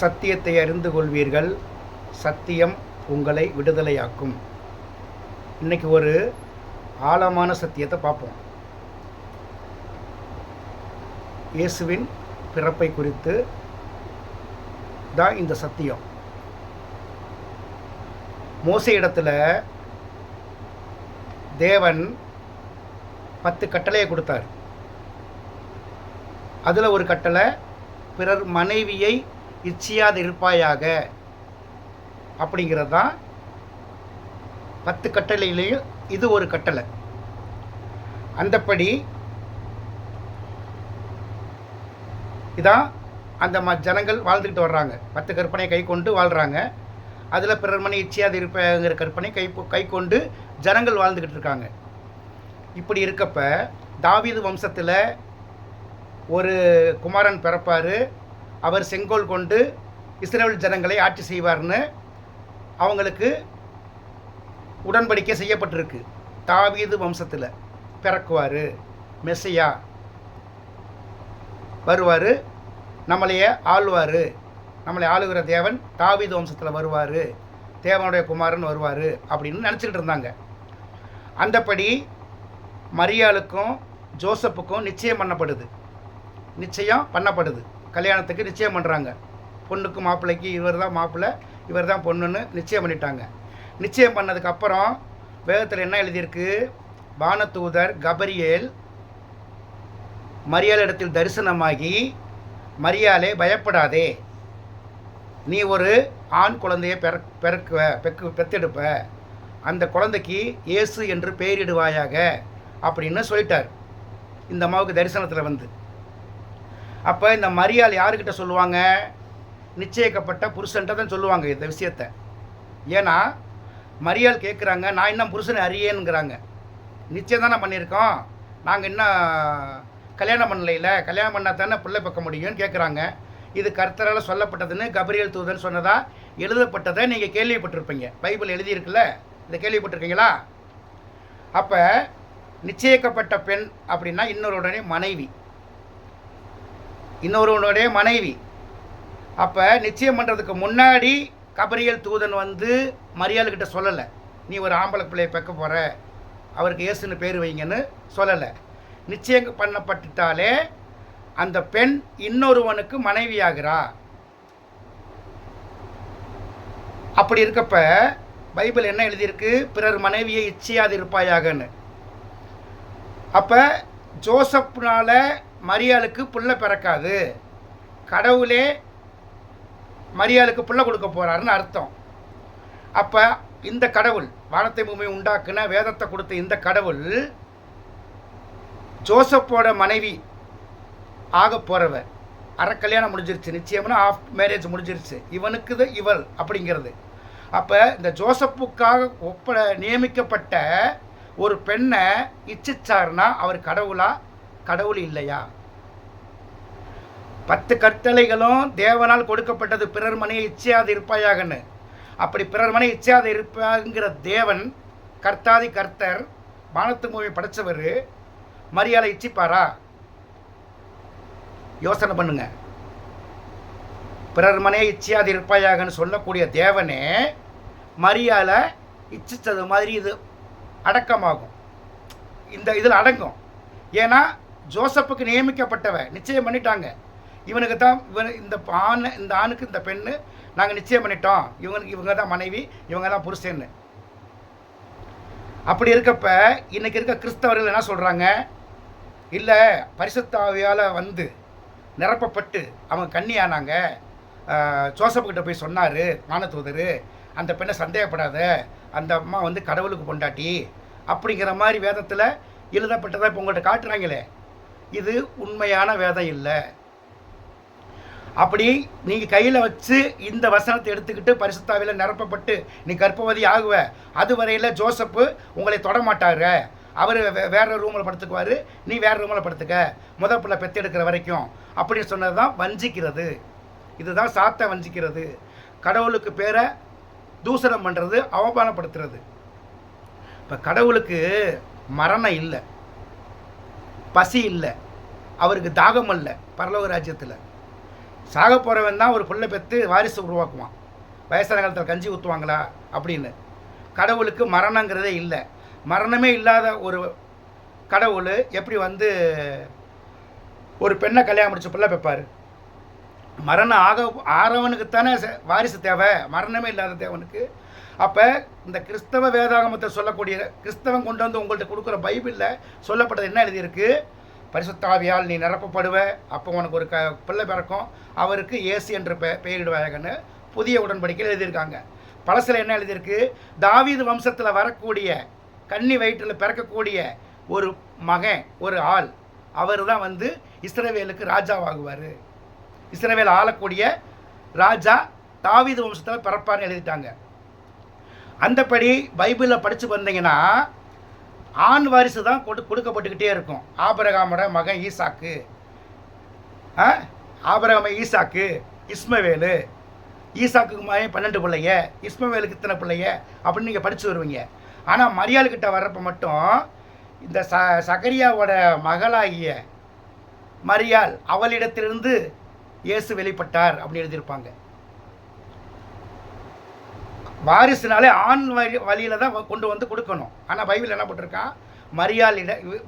சத்தியத்தை அறிந்து கொள்வீர்கள், சத்தியம் உங்களை விடுதலையாக்கும். இன்றைக்கி ஒரு ஆழமான சத்தியத்தை பார்ப்போம். இயேசுவின் பிறப்பை குறித்து தான் இந்த சத்தியம். மோசே இடத்துல தேவன் 10 கட்டளையை கொடுத்தார். அதில் ஒரு கட்டளை, பிறர் மனைவியை இச்சியாது இருப்பாயாக அப்படிங்கிறது தான் 10 கட்டளையிலையும் இது ஒரு கட்டளை. அந்தப்படி இதான் அந்த ஜனங்கள் வாழ்ந்துக்கிட்டு வர்றாங்க. 10 கற்பனையை கை கொண்டு வாழ்கிறாங்க. அதில் பிறர் மனை இச்சியாது இருப்பாங்கிற கற்பனை கை கொண்டு ஜனங்கள் வாழ்ந்துக்கிட்டு இருக்காங்க. இப்படி இருக்கப்ப தாவீது வம்சத்தில் ஒரு குமாரன் பிறப்பார். அவர் செங்கோல் கொண்டு இஸ்ரவேல் ஜனங்களை ஆட்சி செய்வார்னு அவங்களுக்கு உடன்படிக்கை செய்யப்பட்டிருக்கு. தாவீது வம்சத்தில் பிறக்குவார், மெஸ்ஸியா வருவார், நம்மளையே ஆளுவார், நம்மளை ஆளுகிற தேவன் தாவீது வம்சத்தில் வருவார், தேவனுடைய குமாரன் வருவார் அப்படின்னு நினச்சிக்கிட்டு இருந்தாங்க. அந்தப்படி மரியாளுக்கும் ஜோசப்புக்கும் நிச்சயம் பண்ணப்படுது. கல்யாணத்துக்கு நிச்சயம் பண்ணுறாங்க. பொண்ணுக்கு மாப்பிள்ளைக்கு இவர் தான் மாப்பிள்ளை, இவர் தான் பொண்ணுன்னு நிச்சயம் பண்ணிட்டாங்க. நிச்சயம் பண்ணதுக்கப்புறம் வேதத்தில் என்ன எழுதியிருக்கு? வானதூதர் கபரியேல் மரியாள் இடத்தில் தரிசனமாகி, மரியாளே பயப்படாதே, நீ ஒரு ஆண் குழந்தையை பெத்தெடுப்ப, அந்த குழந்தைக்கு இயேசு என்று பெயரிடுவாயாக அப்படின்னு சொல்லிட்டார் இந்த அம்மாவுக்கு தரிசனத்தில் வந்து. அப்போ இந்த மரியாள் யாருக்கிட்ட சொல்லுவாங்க? நிச்சயிக்கப்பட்ட புருஷன்ட்ட தான் சொல்லுவாங்க இந்த விஷயத்தை. ஏன்னா மரியாள் கேட்குறாங்க, நான் இன்னும் புருஷனை அறியேனுங்கிறாங்க. நிச்சயம் தானே பண்ணியிருக்கோம், நாங்கள் இன்னும் கல்யாணம் பண்ணலையில், கல்யாணம் பண்ணால் தானே பிள்ளை பார்க்க முடியும்னு கேட்குறாங்க. இது கர்த்தரால் சொல்லப்பட்டதுன்னு கபிரியேல் தூதன் சொன்னதா எழுதப்பட்டதை நீங்கள் கேள்விப்பட்டிருப்பீங்க. பைபிள் எழுதியிருக்குல்ல, இதை கேள்விப்பட்டிருக்கீங்களா? அப்போ நிச்சயிக்கப்பட்ட பெண் அப்படின்னா இன்னொருடைய மனைவி. அப்போ நிச்சயம் பண்ணுறதுக்கு முன்னாடி கபிரியேல் தூதன் வந்து மரியாள்கிட்ட சொல்லலை, நீ ஒரு ஆம்பளை பிள்ளையை பெக்க போகிற, அவருக்கு இயேசுன்னு பேர் வைங்கன்னு சொல்லலை. நிச்சயம் பண்ணப்பட்டுட்டாலே அந்த பெண் இன்னொருவனுக்கு மனைவி ஆகிறா. அப்படி இருக்கப்ப பைபிள் என்ன எழுதியிருக்கு? பிறர் மனைவியை இச்சியாது இருப்பாயாகன்னு. அப்போ ஜோசப்னால மரியாளுக்கு புள்ள பிறக்காது, கடவுளே மரியாளுக்கு புள்ள கொடுக்க போகிறாருன்னு அர்த்தம். அப்போ இந்த கடவுள், வானத்தை பூமியை உண்டாக்குன வேதத்தை கொடுத்த இந்த கடவுள் ஜோசப்போட மனைவி ஆக போகிறவர். கல்யாணம் முடிஞ்சிருச்சு, நிச்சயம்னா ஆஃப் மேரேஜ் முடிஞ்சிருச்சு, இவனுக்கு தான் இவள் அப்படிங்கிறது. அப்போ இந்த ஜோசப்புக்காக நியமிக்கப்பட்ட ஒரு பெண்ணை இச்சிச்சார்னா அவர் கடவுள் இல்லையா? 10 கட்டளைகளும் தேவனால் கொடுக்கப்பட்டது, பிறர் மனையை இச்சையாது இருப்பாயாகன்னு. அப்படி பிறர் மனை இச்சையாது இருப்பாங்கிற தேவன், கர்த்தாதி கர்த்தர், வானத்து பூமி படைச்சவர், மரியாளை இச்சிப்பாரா? யோசனை பண்ணுங்க. பிறர் மனையை இச்சையாது இருப்பாயாகன்னு சொல்லக்கூடிய தேவனே மரியாளை இச்சிச்சது மாதிரி இது அடக்கமாகும், இந்த இதில் அடங்கும். ஏன்னா ஜோசப்புக்கு நியமிக்கப்பட்டவ நிச்சயம் பண்ணிட்டாங்க. இவனுக்கு தான் இந்த ஆணுக்கு இந்த பெண்ணு நாங்கள் நிச்சயம் பண்ணிட்டோம், இவங்க தான் மனைவி, இவங்க தான் புருஷன்னு. அப்படி இருக்கப்ப இன்றைக்கி இருக்க கிறிஸ்தவர்கள் என்ன சொல்கிறாங்க? இல்லை, பரிசுத்த ஆவியால் வந்து நிரப்பப்பட்டு அவங்க கன்னியானாங்க, ஜோசப்புக்கிட்ட போய் சொன்னார் வானதூதர், அந்த பெண்ணை சந்தேகப்படாத, அந்த அம்மா வந்து கடவுளுக்கு பொண்டாட்டி அப்படிங்கிற மாதிரி வேதத்தில் எழுதப்பட்டதை இப்போ உங்கள்கிட்ட காட்டுறாங்களே, இது உண்மையான வேதம் இல்லை. அப்படி நீங்கள் கையில் வச்சு இந்த வசனத்தை எடுத்துக்கிட்டு பரிசுத்தாவியில் நிரப்பப்பட்டு நீ கர்ப்பவதி ஆகுவ, அது வரையில் ஜோசப்பு உங்களை தொடமாட்டார், அவர் வேறு ரூமில் படுத்துக்குவார், நீ வேறு ரூமில் படுத்துக்க, பிள்ளை பெற்றெடுக்கிற வரைக்கும் அப்படின்னு சொன்னது தான் வஞ்சிக்கிறது. இதுதான் சாத்தை வஞ்சிக்கிறது, கடவுளுக்கு பேரை தூசணம் பண்ணுறது, அவமானப்படுத்துறது. இப்போ கடவுளுக்கு மரணம் இல்லை, பசி இல்லை, அவருக்கு தாகம் அல்ல பரலோக ராஜ்யத்தில். சாக போகிறவன் தான் ஒரு பிள்ளை பெற்று வாரிசு உருவாக்குவான். வயசான காலத்தில் கஞ்சி ஊற்றுவாங்களா அப்படின்னு. கடவுளுக்கு மரணங்கிறதே இல்லை. மரணமே இல்லாத ஒரு கடவுள் எப்படி வந்து ஒரு பெண்ணை கல்யாணம் முடிச்ச பிள்ளை பெற்பார்? மரணம் ஆறவனுக்குத்தானே வாரிசு தேவை, மரணமே இல்லாத தேவனுக்கு. அப்போ இந்த கிறிஸ்தவ வேதாகமத்தை சொல்லக்கூடிய கிறிஸ்தவன் கொண்டு வந்து உங்கள்கிட்ட கொடுக்குற பைபிளில் சொல்லப்பட்டது என்ன எழுதியிருக்கு? பரிசுத்தாவியால் நீ நிரப்பப்படுவ, அப்போ உனக்கு ஒரு பிள்ளை பிறக்கும், அவருக்கு இயேசு என்று பெயரிடுவாங்கன்னு புதிய உடன்படிக்கையில் எழுதியிருக்காங்க. பழசில் என்ன எழுதியிருக்கு? தாவீது வம்சத்தில் வரக்கூடிய கன்னி வயிற்றில் பிறக்கக்கூடிய ஒரு மகன், ஒரு ஆள், அவர் தான் வந்து இஸ்ரவேலுக்கு ராஜாவாகுவார். இஸ்ரவேல் ஆளக்கூடிய ராஜா தாவீது வம்சத்தில் பிறப்பார்னு எழுதிட்டாங்க. அந்தபடி பைபிளில் படித்து வந்தீங்கன்னா ஆண் வாரிசு தான் கொடுக்கப்பட்டுக்கிட்டே இருக்கும். ஆபிரகாமோட மகன் ஈசாக்கு, ஆபிரகாம ஈசாக்கு, இஸ்மவேலு, ஈசாக்குக்கு மகன் 12 பிள்ளைய, இஸ்மவேலுக்கு இத்தனை பிள்ளைய அப்படின்னு நீங்கள் படித்து வருவீங்க. ஆனால் மரியாள்கிட்ட வர்றப்போ மட்டும் இந்த சகரியாவோட மகளாகிய மரியாள், அவளிடத்திலிருந்து இயேசு வெளிப்பட்டார் அப்படின்னு எழுதியிருப்பாங்க. வாரிசுனாலே ஆண் வழியில் தான் கொண்டு வந்து கொடுக்கணும். ஆனால் பைபிள் என்ன போட்டிருக்கான்?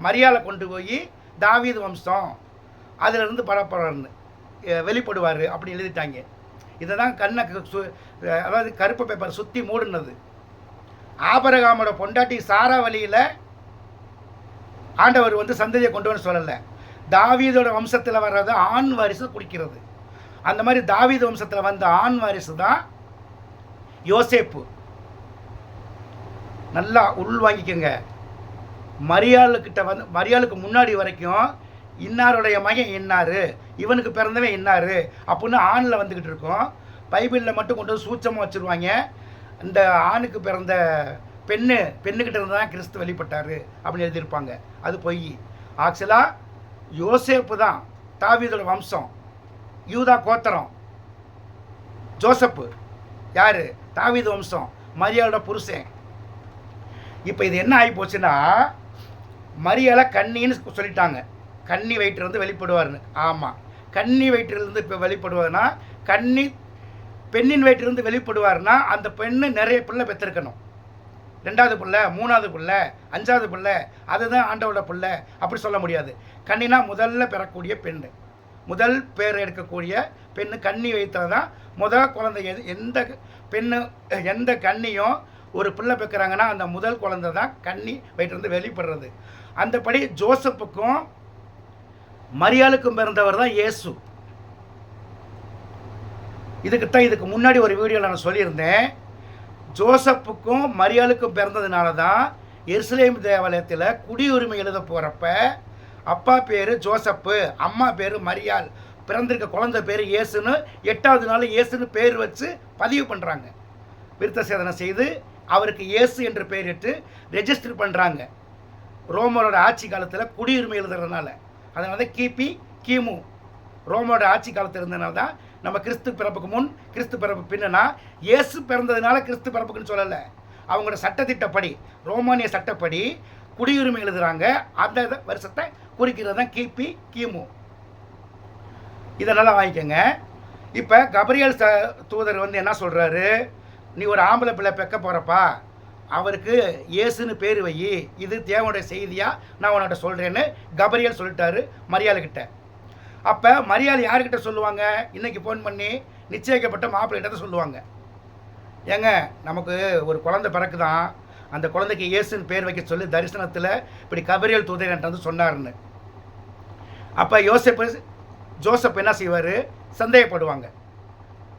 மரியாளை கொண்டு போய் தாவீது வம்சம் அதிலிருந்து பரப்பரன்னு வெளிப்படுவார் அப்படின்னு எழுதிட்டாங்க. இதை தான் கண்ணை அதாவது கருப்பு பேப்பர் சுற்றி மூடுனது. ஆபிரகாமோட பொண்டாட்டி சாரா வழியில் ஆண்டவர் வந்து சந்ததியை கொண்டு வந்து சொல்லலை. தாவீதோட வம்சத்தில் வர்றது ஆண் வாரிசு குடிக்கிறது. அந்த மாதிரி தாவீது வம்சத்தில் வந்த ஆண் வாரிசு தான் யோசேப்பு. நல்லா உள் வாங்கிக்கோங்க. மரியாளுக்கு முன்னாடி வரைக்கும் இன்னாருடைய மகன் இன்னாரு, இவனுக்கு பிறந்தவன் இன்னாரு அப்படின்னு ஆணில் வந்துக்கிட்டு இருக்கோம். பைபிளில் மட்டும் கொண்டு வந்து சூட்சமாக வச்சுருவாங்க. இந்த ஆணுக்கு பிறந்த பெண்ணுக்கிட்ட இருந்து தான் கிறிஸ்து வெளிப்பட்டார் அப்படின்னு எழுதியிருப்பாங்க. அது பொய். ஆக்சுவலாக யோசேப்பு தான் தாவீதோட வம்சம், யூதா கோத்திரம். ஜோசப்பு யார்? தாவீது வம்சம், மரியாளோட புருஷன். இப்போ இது என்ன ஆகி போச்சுன்னா, மரியாளை கன்னின்னு சொல்லிட்டாங்க. கன்னி வயிற்றிலிருந்து வெளிப்படுவார்னு. ஆமாம், கன்னி வயிற்றிலிருந்து இப்போ வெளிப்படுவார்னா, பெண்ணின் வயிற்றிலிருந்து வெளிப்படுவார்னா அந்த பெண்ணு நிறைய பிள்ளை பெற்றிருக்கணும். 2வது பிள்ளை, 3வது பிள்ளை, 5வது பிள்ளை, அதுதான் ஆண்டவோட பிள்ளை அப்படி சொல்ல முடியாது. கன்னினா முதல்ல பெறக்கூடிய பெண், முதல் பேர் எடுக்கக்கூடிய பெண்ணு கன்னி வயிற்றில் தான் முதல் குழந்தை. எந்த கன்னியும் ஒரு பிள்ளை பெற்கிறாங்கன்னா அந்த முதல் குழந்தை தான் கன்னி வயிற்றிலிருந்து வெளிப்படுறது. அந்தபடி ஜோசப்புக்கும் மரியாளுக்கும் பிறந்தவர் தான் இயேசு. இதுக்கு முன்னாடி ஒரு வீடியோவில் நான் சொல்லியிருந்தேன். ஜோசப்புக்கும் மரியாளுக்கும் பிறந்ததுனால தான் எருசலேம் தேவாலயத்தில் குடியுரிமை எழுத போகிறப்ப அப்பா பேர் ஜோசப்பு, அம்மா பேர் மரியாள், பிறந்திருக்க குழந்தை பேர் இயேசுன்னு 8வது நாள் இயேசுன்னு பேர் வச்சு பதிவு பண்ணுறாங்க. விருத்த சேதனம் செய்து அவருக்கு இயேசு என்று பெயரிட்டு ரெஜிஸ்டர் பண்ணுறாங்க. ரோமரோட ஆட்சி காலத்தில் குடியுரிமை எழுதுறதுனால. அதனால தான் கிமு ரோமரோட ஆட்சி காலத்தில் இருந்ததுனால தான் நம்ம கிறிஸ்து பிறப்புக்கு முன், கிறிஸ்து பிறப்பு பின்னா, இயேசு பிறந்ததுனால கிறிஸ்து பிறப்புக்குன்னு சொல்லலை. அவங்களோட சட்டத்திட்டப்படி, ரோமானிய சட்டப்படி குடியுரிமை எழுதுகிறாங்க. அந்த வருஷத்தை குறிக்கிறது தான் கிமு. இதை நல்லா வாங்கிக்கோங்க. இப்போ கபிரியேல் தூதர் வந்து என்ன சொல்கிறாரு? நீ ஒரு ஆம்பளை பிள்ளை பெக்க போகிறப்பா, அவருக்கு இயேசுன்னு பேர் வை, இது தேவனுடைய செய்தியாக நான் உன்கிட்ட சொல்கிறேன்னு கபிரியேல் சொல்லிட்டாரு மரியாளுக்கிட்ட. அப்போ மரியாள் யார்கிட்ட சொல்லுவாங்க? இன்றைக்கி ஃபோன் பண்ணி நிச்சயிக்கப்பட்ட மாப்பிள்ளைகிட்ட தான் சொல்லுவாங்க. ஏங்க, நமக்கு ஒரு குழந்தை பிறக்குதான், அந்த குழந்தைக்கு இயேசுன்னு பேர் வைக்க சொல்லி தரிசனத்தில் இப்படி கபிரியேல் தூதர் என்கிட்ட வந்து சொன்னார்னு. அப்போ ஜோசப் என்ன செய்வார்? சந்தேகப்படுவாங்க.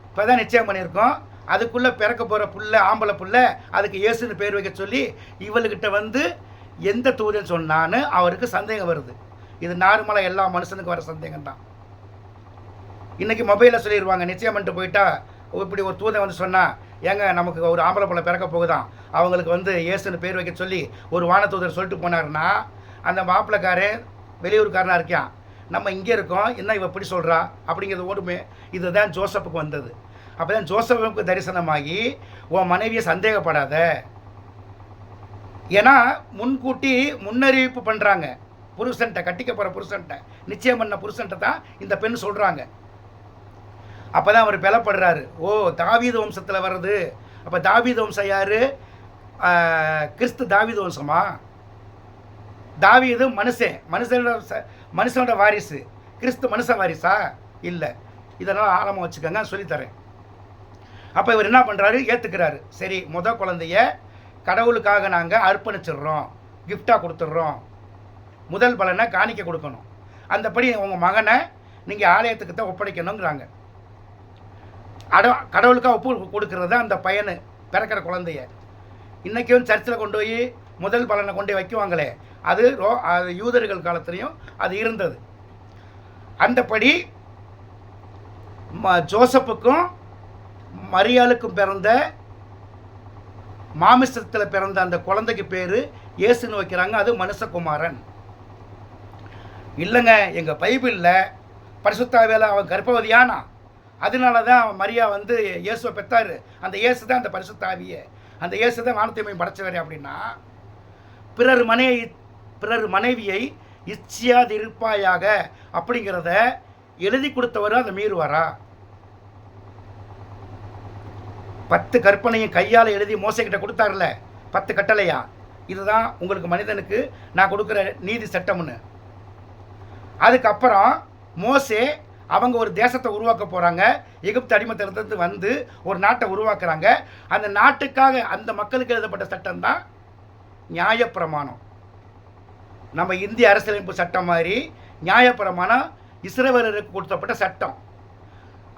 இப்போ தான் நிச்சயம் பண்ணியிருக்கோம், அதுக்குள்ளே பிறக்க போகிற புள்ள, ஆம்பளை புள்ள, அதுக்கு இயேசுன்னு பேர் வைக்க சொல்லி இவளுக்கிட்ட வந்து எந்த தூதன் சொன்னான்னு அவருக்கு சந்தேகம் வருது. இது நார்மலாக எல்லா மனுஷனுக்கு வர சந்தேகம் தான். இன்றைக்கி மொபைலில் சொல்லிடுவாங்க, நிச்சயம் பண்ணிட்டு போயிட்டா இப்படி ஒரு தூதன் வந்து சொன்னால், ஏங்க நமக்கு ஒரு ஆம்பளை பிள்ளை பிறக்க போகுதான், அவங்களுக்கு வந்து இயேசுன்னு பேர் வைக்க சொல்லி ஒரு வானதூதர் சொல்லிட்டு போனாருன்னா, அந்த மாப்பிள்ளைக்காரன் வெளியூர்காரனாக இருக்கான், நம்ம இங்கே இருக்கோம், என்ன இவ இப்படி சொல்கிறா அப்படிங்கிறது ஓடுமே. இதுதான் ஜோசப்புக்கு வந்தது. அப்போ தான் ஜோசப்புக்கு தரிசனமாகி, உன் மனைவியை சந்தேகப்படாத, ஏன்னா முன்கூட்டி முன்னறிவிப்பு பண்ணுறாங்க. புருஷன்ட்ட, கட்டிக்க போகிற புருஷன்ட்ட, நிச்சயம் பண்ண புருஷன்ட்ட தான் இந்த பெண் சொல்கிறாங்க. அப்போ தான் அவர் பலப்படுறாரு. ஓ, தாவீது வம்சத்தில் வர்றது. அப்போ தாவீது வம்சம் யார்? கிறிஸ்து தாவீது வம்சமா? தாவீது மனுஷனோட வாரிசு. கிறிஸ்து மனுஷ வாரிசா? இல்லை. இதெல்லாம் ஆழமாக வச்சுக்கோங்க, சொல்லித்தரேன். அப்போ இவர் என்ன பண்ணுறாரு? ஏற்றுக்கிறாரு. சரி, குழந்தைய கடவுளுக்காக நாங்கள் அர்ப்பணிச்சிடுறோம், கிஃப்டாக கொடுத்துட்றோம், முதல் பலனை காணிக்க கொடுக்கணும், அந்தபடி உங்கள் மகனை நீங்கள் ஆலயத்துக்கு தான் ஒப்படைக்கணுங்கிறாங்க. கடவுளுக்காக ஒப்பு கொடுக்கறது அந்த பையனு, பிறக்கிற குழந்தைய. இன்றைக்கும் சர்ச்சில் கொண்டு போய் முதல் பலனை கொண்டு வைக்குவாங்களே, அது யூதர்கள் காலத்துலேயும் அது இருந்தது. அந்தபடி ஜோசப்புக்கும் மரியாளுக்கும் பிறந்த மாமிசத்தில் பிறந்த அந்த குழந்தைக்கு பேர் இயேசுன்னு வைக்கிறாங்க. அது மனுஷகுமாரன் இல்லைங்க. எங்கள் பைபிளில் பரிசுத்தாவியால் அவன் கர்ப்பவதியானா, அதனால தான் மரியா வந்து இயேசுவை பெற்றாரு. அந்த இயேசு தான் அந்த பரிசுத்தாவியை, அந்த இயேசு தான் வானத்தையும் படைச்சவர். அப்படின்னா பிறர் மனைவியை இச்சியாதிருப்பாயாக அப்படிங்கிறத எழுதி கொடுத்தவரும் அதை மீறுவாரா? 10 கற்பனையும் கையால் எழுதி மோசைக்கிட்ட கொடுத்தாருல, 10 கட்டளையா, இதுதான் உங்களுக்கு மனிதனுக்கு நான் கொடுக்குற நீதி சட்டம்னு. அதுக்கப்புறம் மோசே அவங்க ஒரு தேசத்தை உருவாக்க போகிறாங்க. எகிப்து அடிமைத்தனத்திலிருந்து வந்து ஒரு நாட்டை உருவாக்குறாங்க. அந்த நாட்டுக்காக அந்த மக்களுக்கு எழுதப்பட்ட சட்டம் தான் நியாயப்பிரமாணம். நம்ம இந்திய அரசியலமைப்பு சட்டம் மாதிரி நியாயப்பிரமாணம் இஸ்ரவேலருக்கு கொடுத்தப்பட்ட சட்டம்.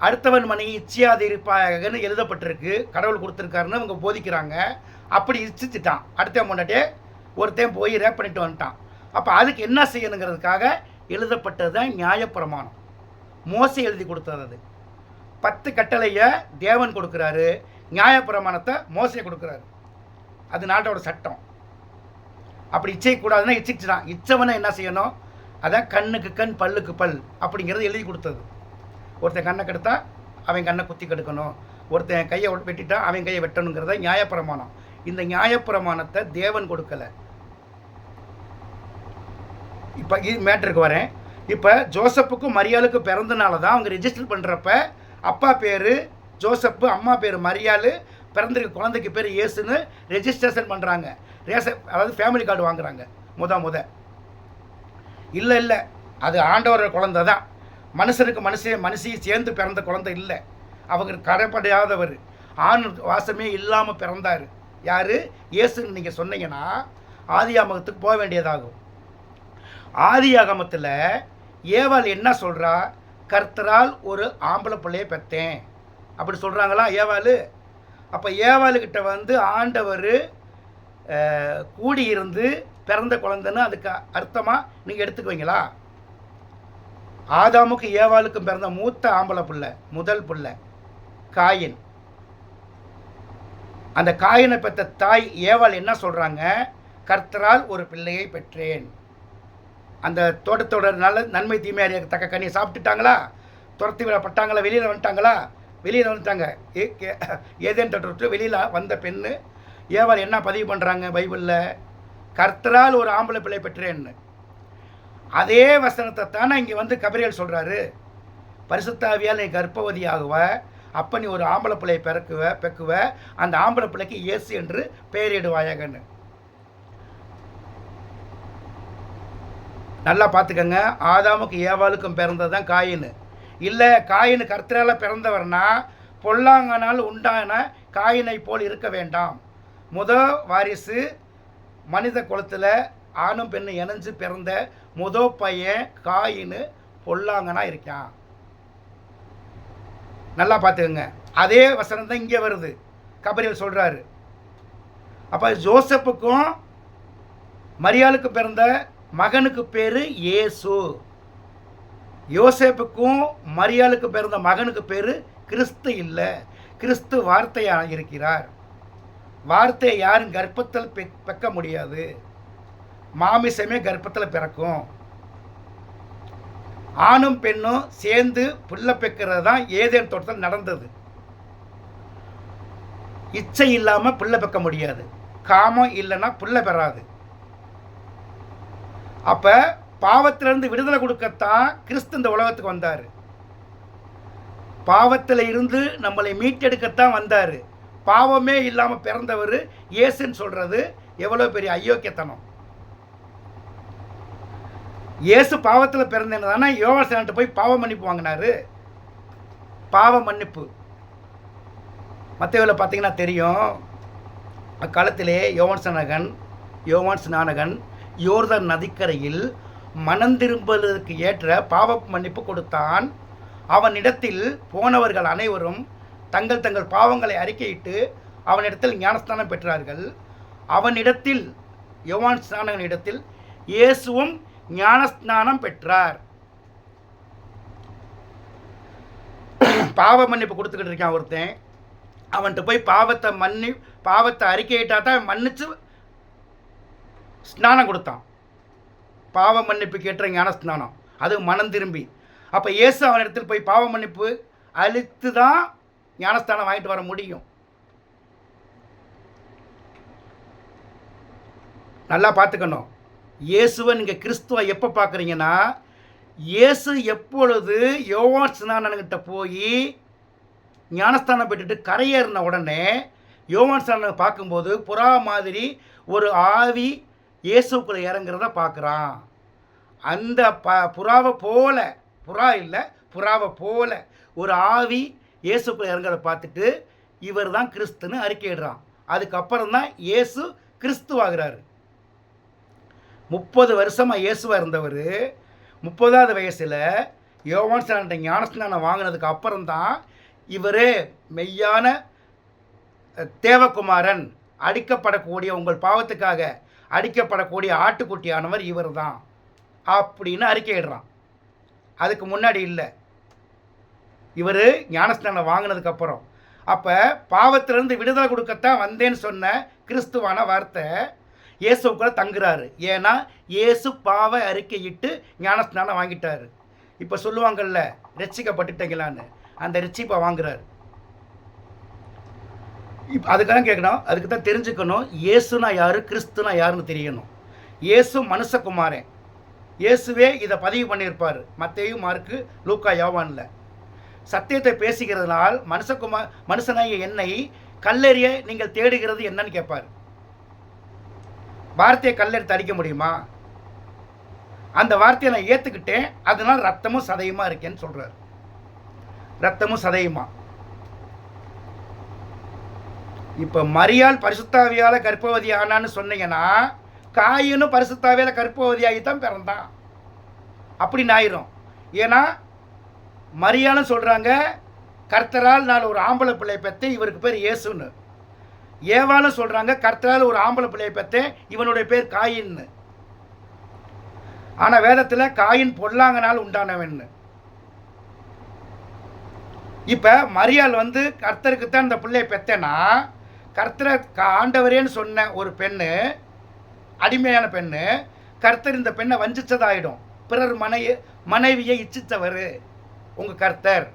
அடுத்தவன் மணி இச்சியாது இருப்பாகன்னு எழுதப்பட்டிருக்கு, கடவுள் கொடுத்துருக்காருன்னு அவங்க போதிக்கிறாங்க. அப்படி இச்சிச்சுட்டான். அடுத்த முன்னாடியே ஒருத்தன் போய் ரேப் பண்ணிட்டு வந்துட்டான். அப்போ அதுக்கு என்ன செய்யணுங்கிறதுக்காக எழுதப்பட்டது தான் நியாயப்பிரமாணம். மோசே எழுதி கொடுத்தது. அது 10 கட்டளையை தேவன் கொடுக்குறாரு, நியாயப்பிரமாணத்தை மோசே கொடுக்குறாரு. அது நாட்டோட சட்டம். அப்படி இச்சைக்கூடாதுன்னா இச்சிச்சுட்டான். இச்சவனை என்ன செய்யணும்? அதான் கண்ணுக்கு கண் பல்லுக்கு பல் அப்படிங்கிறது எழுதி கொடுத்தது. ஒருத்தன் கண்ணை கெடுத்தா அவன் கண்ணை குத்தி கெடுக்கணும், ஒருத்தன் கையை வெட்டிட்டா அவன் கையை வெட்டணுங்கிறத நியாயப்பிரமாணம். இந்த நியாயப்பிரமாணத்தை தேவன் கொடுக்கலை. இப்போ மேட்டருக்கு வரேன். இப்போ ஜோசப்புக்கும் மரியாளுக்கும் பிறந்தனால தான் அவங்க ரெஜிஸ்டர் பண்ணுறப்ப அப்பா பேர் ஜோசப்பு, அம்மா பேர் மரியாள், பிறந்திருக்க குழந்தைக்கு பேர் இயேசுன்னு ரெஜிஸ்ட்ரேஷன் பண்ணுறாங்க. அதாவது ஃபேமிலி கார்டு வாங்குறாங்க. இல்லை, அது ஆண்டவரோட குழந்தை தான். மனுஷனுக்கு மனுஷியை சேர்ந்து பிறந்த குழந்தை இல்லை. அவங்க கரைப்படையாதவர், ஆண் வாசமே இல்லாமல் பிறந்தார். யார்? இயேசுன்னு நீங்கள் சொன்னீங்கன்னா ஆதியாகமத்துக்கு போக வேண்டியதாகும். ஆதியாகமத்தில் ஏவாள் என்ன சொல்கிறா? கர்த்தரால் ஒரு ஆம்பளை பிள்ளையை பெற்றேன் அப்படி சொல்கிறாங்களா ஏவாள்? அப்போ ஏவாளுக்கிட்ட வந்து ஆண்டவர் கூடியிருந்து பிறந்த குழந்தைன்னு அதுக்கு அர்த்தமாக நீங்கள் எடுத்துக்குவீங்களா? ஆதாமுக்கு ஏவாளுக்கும் பிறந்த மூத்த ஆம்பளை பிள்ளை, முதல் பிள்ளை காயின். அந்த காயினை பெற்ற தாய் ஏவாள் என்ன சொல்கிறாங்க? கர்த்தரால் ஒரு பிள்ளையை பெற்றேன். அந்த தோட்டத்தோட நல்ல நன்மை தீமை அறியத்தக்க கனியை சாப்பிட்டுட்டாங்களா? துரத்தி விடப்பட்டாங்களா? வெளியில் வந்துட்டாங்க. ஏதேன் தோட்டத்தை வெளியில் வந்த பெண்ணு ஏவாள் என்ன பதிவு பண்ணுறாங்க பைபிளில்? கர்த்தரால் ஒரு ஆம்பளை பிள்ளை பெற்றேன்னு. அதே வசனத்தை தானே இங்கே வந்து கபிரியேல் சொல்கிறாரு. பரிசுத்தாவியால் நீ கர்ப்பவதி ஆகுவ, அப்போ நீ ஒரு ஆம்பளை பிள்ளையை பெக்குவ, அந்த ஆம்பளை பிள்ளைக்கு இயேசு என்று பெயரிடுவாயகன்னு. நல்லா பார்த்துக்கங்க. ஆதாமுக்கு ஏவாளுக்கும் பிறந்தது தான் காயின். இல்லை, காயின் கர்த்தரால் பிறந்தவர்னா பொல்லாங்கனால் உண்டான காயினை போல் இருக்க வேண்டாம். வாரிசு மனித குலத்தில் ஆணும் பெண்ணும் இணைஞ்சு பிறந்த பையன் காயின் பொல்லாங்கனா இருக்கான். நல்லா பார்த்துக்கங்க. அதே வசனம் தான் இங்கே வருது, கபிரியேல் சொல்கிறாரு. அப்போ ஜோசப்புக்கும் மரியாளுக்கும் பிறந்த மகனுக்கு பேர் இயேசு. யோசேப்புக்கும் மரியாளுக்கு பிறந்த மகனுக்கு பேர் கிறிஸ்து இல்லை, கிறிஸ்து வார்த்தையாக இருக்கிறார். வார்த்தையை யாரும் கர்ப்பத்தில் பெக்க முடியாது. மாமிசமே கர்ப்பத்தில் பிறக்கும். ஆணும் பெண்ணும் சேர்ந்து புல்லை பெக்கிறது தான் ஏதேன் தோட்டத்தில் நடந்தது. இச்சை இல்லாமல் புல்லை பெக்க முடியாது. காமம் இல்லைன்னா புல்லை பெறாது. அப்போ பாவத்திலிருந்து விடுதலை கொடுக்கத்தான் கிறிஸ்து இந்த உலகத்துக்கு வந்தார். பாவத்தில் இருந்து நம்மளை மீட்டெடுக்கத்தான் வந்தார். பாவமே இல்லாமல் பிறந்தவர் இயேசுன்னு சொல்கிறது எவ்வளோ பெரிய அயோக்கியத்தனம். இயேசு பாவத்தில் பிறந்தேன்னு தானே யோவான்ஸ்நான்ட்ட போய் பாவ மன்னிப்பு வாங்கினார். பாவ மன்னிப்பு மத்தேயுவில் பார்த்தீங்கன்னா தெரியும். அக்காலத்திலே யோவான் ஸ்நானகன் யோர்தான் நதிக்கரையில் மனம் திரும்புவதற்கு ஏற்ற பாவ மன்னிப்பு கொடுத்தான். அவனிடத்தில் போனவர்கள் அனைவரும் தங்கள் தங்கள் பாவங்களை அறிக்கையிட்டு அவனிடத்தில் ஞானஸ்தானம் பெற்றார்கள். அவனிடத்தில் யோவான் ஸ்நானகனிடத்தில் இயேசுவும் ஞானஸ்நானம் பெற்றார். பாவ மன்னிப்பு கொடுத்துக்கிட்டு இருக்கான் ஒருத்தன். அவன்கிட்ட போய் பாவத்தை அறிக்கையிட்டா தான் மன்னிச்சு ஸ்நானம் கொடுத்தான். பாவ மன்னிப்பு கேட்ட ஞானஸ்நானம், அது மனம் திரும்பி. அப்போ இயேசு அவனிடத்தில் போய் பாவ மன்னிப்பு அளித்து தான் ஞானஸ்தானம் வாங்கிட்டு வர முடியும். நல்லா பார்த்துக்கணும். இயேசுவை நீங்கள் கிறிஸ்துவை எப்போ பார்க்குறீங்கன்னா, இயேசு எப்பொழுது யோவான் ஸ்நானன்கிட்ட போய் ஞானஸ்தானம் பெற்றுட்டு கரையேறின உடனே யோவான் ஸ்நானனை பார்க்கும்போது புறா மாதிரி ஒரு ஆவி இயேசுக்குள்ளே இறங்குறத பார்க்குறான். அந்த புறாவை போல ஒரு ஆவி இயேசுக்குள்ளே இறங்குறத பார்த்துட்டு இவர் தான் கிறிஸ்துன்னு அறிக்கையிடுறான். அதுக்கப்புறம் தான் இயேசு கிறிஸ்துவாகிறாரு. 30 வருஷமாக இயேசுவாக இருந்தவர் 30வது வயசில் யோவான் ஸ்நானன்ட்ட ஞானஸ்நானம் வாங்கினதுக்கு அப்புறம்தான் இவரே மெய்யான தேவகுமாரன், அடிக்கப்படக்கூடிய உங்கள் பாவத்துக்காக அடிக்கப்படக்கூடிய ஆட்டுக்குட்டியானவர் இவர் தான் அப்படின்னு அறிக்கையிடுறான். அதுக்கு முன்னாடி இல்லை. இவர் ஞானஸ்நானம் வாங்கினதுக்கப்புறம். அப்போ பாவத்திலிருந்து விடுதலை கொடுக்கத்தான் வந்தேன்னு சொன்ன கிறிஸ்துவான வார்த்தை இயேசுக்குள்ள தங்குறாரு. ஏன்னா இயேசு பாவ அறிக்கையிட்டு ஞானஸ்நானம் வாங்கிட்டாரு. இப்போ சொல்லுவாங்கள்ல ரட்சிக்கப்பட்டுட்டீங்களான்னு, அந்த ரட்சிப்பை வாங்குறாரு. இப்போ அதுக்காக கேட்கணும், அதுக்கு தான் தெரிஞ்சுக்கணும் இயேசுனா யார், கிறிஸ்துனா யாருன்னு தெரியணும். இயேசு மனுஷகுமாரன். இயேசுவே இதை பதிவு பண்ணியிருப்பார் மத்தேயு, மார்க்கு, லூக்கா, யோவானில். சத்தியத்தை பேசுகிறதுனால் மனுஷனாகிய என்னை கல்லெறிய நீங்கள் தேடுகிறது என்னன்னு கேட்பார். வார்த்தையை கல்லெடுத்து அடிக்க முடியுமா? அந்த வார்த்தையை நான் ஏற்றுக்கிட்டேன், அதனால் ரத்தமும் சதையுமா இருக்கேன்னு சொல்கிறார். ரத்தமும் சதையுமா. இப்போ மரியாள் பரிசுத்தாவியால் கர்ப்பவதி ஆனான்னு சொன்னீங்கன்னா, காயினும் பரிசுத்தாவியால் கர்ப்பவதியாகி தான் பிறந்தான் அப்படின்னு ஆயிரும். ஏன்னா மரியாளும் சொல்கிறாங்க, கர்த்தரால் நான் ஒரு ஆம்பளை பிள்ளை பெற்றேன், இவருக்கு பேர் இயேசுன்னு. ஏவாலும் சொல்கிறாங்க, கர்த்தரால் ஒரு ஆம்பளை பிள்ளையை பெற்றேன், இவனுடைய பேர் காயின்னு. ஆனால் வேதத்தில் காயின் பொல்லாங்கனால் உண்டானவன்னு. இப்போ மரியாள் கர்த்தருக்குத்தான் இந்த பிள்ளையை பெற்றேன்னா, கர்த்தரை ஆண்டவரேன்னு சொன்ன ஒரு பெண்ணு, அடிமையான பெண்ணு, கர்த்தர் இந்த பெண்ணை வஞ்சிச்சதாயிடும். பிறர் மனைவியை இச்சித்தவர் உங்கள் கர்த்தர்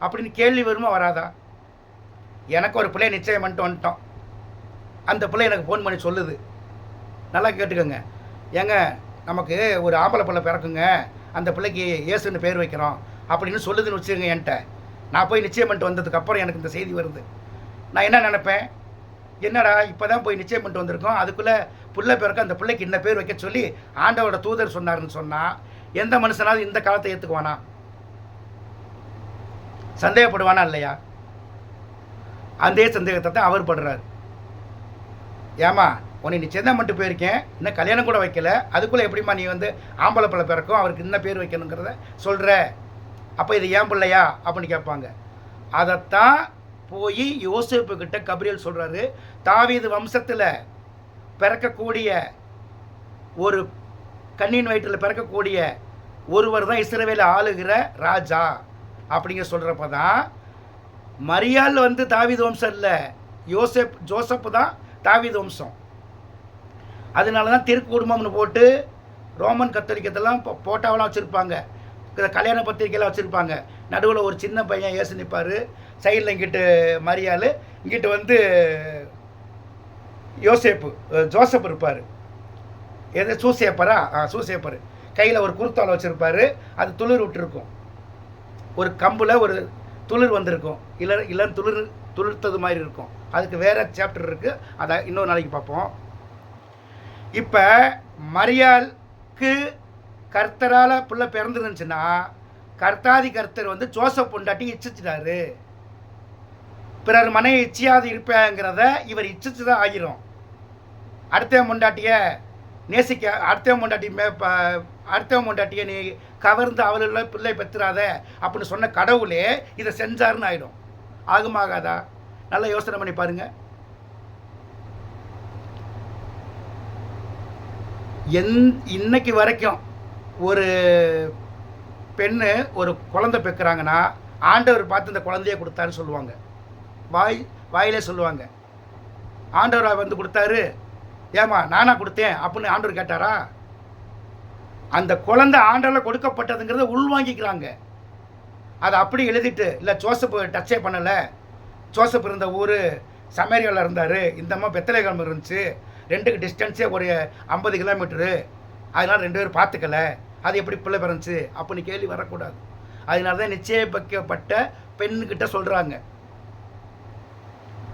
அப்படின்னு கேள்வி வருமா வராதா? எனக்கு ஒரு பிள்ளை நிச்சயம் பண்ணிட்டு வந்துட்டோம். அந்த பிள்ளை எனக்கு ஃபோன் பண்ணி சொல்லுது, நல்லா கேட்டுக்கோங்க, ஏங்க நமக்கு ஒரு ஆம்பளை பிள்ளை பிறக்குங்க, அந்த பிள்ளைக்கு இயேசுன்னு பேர் வைக்கிறோம் அப்படின்னு சொல்லுதுன்னு வச்சுக்கோங்க என்கிட்ட. நான் போய் நிச்சயம் பண்ணிட்டு வந்ததுக்கப்புறம் எனக்கு இந்த செய்தி வருது. நான் என்ன நினைப்பேன், என்னடா இப்போ தான் போய் நிச்சயம் பண்ணிட்டு வந்திருக்கோம், அதுக்குள்ளே பிள்ளை பிறக்க அந்த பிள்ளைக்கு இன்ன பேர் வைக்க சொல்லி ஆண்டவரோட தூதர் சொன்னார்னு சொன்னால் எந்த மனுஷனாவது இந்த காலத்தை ஏற்றுக்குவானா? சந்தேகப்படுவானா இல்லையா? அந்த சந்தேகத்தை தான் அவர் படுறார். ஏமா உன்னை நிச்சயம் தான் மட்டும் போயிருக்கேன், இன்னும் கல்யாணம் கூட வைக்கல, அதுக்குள்ளே எப்படிமா நீ ஆம்பளை பிள்ளை பிறக்கும், அவருக்கு இன்னும் பேர் வைக்கணுங்கிறத சொல்கிற, அப்போ இது ஏன் பிள்ளையா அப்படின்னு கேட்பாங்க. அதைத்தான் போய் யோசேப்பு கிட்ட கபிரியல் சொல்கிறாரு, தாவீது வம்சத்தில் பிறக்கக்கூடிய ஒரு கண்ணின் வயிற்றில் பிறக்கக்கூடிய ஒருவர் தான் இஸ்ரவேலை ஆளுகிற ராஜா அப்படிங்கிற சொல்கிறப்ப தான் மரியாள் தாவீது வம்சம் இல்லை, ஜோசப்பு தான் தாவீது வம்சம். அதனால தான் திருக்கு குடும்பம்னு போட்டு ரோமன் கத்தோலிக்கத்தெல்லாம் போட்டாவெல்லாம் வச்சுருப்பாங்க, கல்யாண பத்திரிக்கையெல்லாம் வச்சுருப்பாங்க. நடுவில் ஒரு சின்ன பையன் ஏசு நிற்பார், சைடில் இங்கிட்டு மரியாள், இங்கிட்டு ஜோசப் இருப்பார். எது சூசேப்பர் கையில் ஒரு குருத்தால் வச்சுருப்பார், அது துளிர் விட்டுருக்கும். ஒரு கம்பில் ஒரு துளிர் வந்திருக்கும், இல்லை துளிர்த்தது மாதிரி இருக்கும். அதுக்கு வேறு சாப்டர் இருக்குது, அதை இன்னொரு நாளைக்கு பார்ப்போம். இப்போ மரியாளுக்கு கர்த்தரால் பிள்ளை பிறந்துருந்துச்சுன்னா கர்த்தாதி கர்த்தர் வந்து ஜோசப் பொண்டாட்டி இச்சிச்சிட்டாரு. பிறர் மனையை இச்சியாது இருப்பாங்கிறத இவர் இச்சிச்சு தான் ஆகிரும். அடுத்த பொண்டாட்டியை நேசிக்க, அடுத்த பொண்டாட்டியை நீ கவர்ந்து அவளோட பிள்ளை பெற்றுறாத அப்படின்னு சொன்ன கடவுளே இதை செஞ்சாருன்னு ஆகிடும். ஆகுமாகாதா? நல்லா யோசனை பண்ணி பாருங்க. இன்னைக்கு வரைக்கும் ஒரு பெண்ணு ஒரு குழந்தை பெற்கிறாங்கன்னா ஆண்டவர் பார்த்து இந்த குழந்தைய கொடுத்தாருன்னு சொல்லுவாங்க. வாயிலே சொல்லுவாங்க. ஆண்டவராக வந்து கொடுத்தாரு, ஏமா நானா கொடுத்தேன் அப்படின்னு ஆண்டவர் கேட்டாரா? அந்த குழந்தை ஆண்டவரில் கொடுக்கப்பட்டதுங்கிறத உள்வாங்கிக்கிறாங்க. அதை அப்படி எழுதிட்டு, இல்லை ஜோசப் டச்சே பண்ணலை, ஜோசப் இருந்த ஊர் சமேரியாவில் இருந்தார், இந்த அம்மா பெத்தலேகம் இருந்துச்சு, ரெண்டுக்கு டிஸ்டன்ஸே ஒரு 50 கிலோமீட்டரு, அதனால் 2 பேர் பார்த்துக்கல, அது எப்படி பிள்ளை பிறந்துச்சு அப்படின்னு கேள்வி வரக்கூடாது. அதனால தான் நிச்சயப்படுத்தப்பட்ட பெண்ணுக்கிட்ட சொல்கிறாங்க.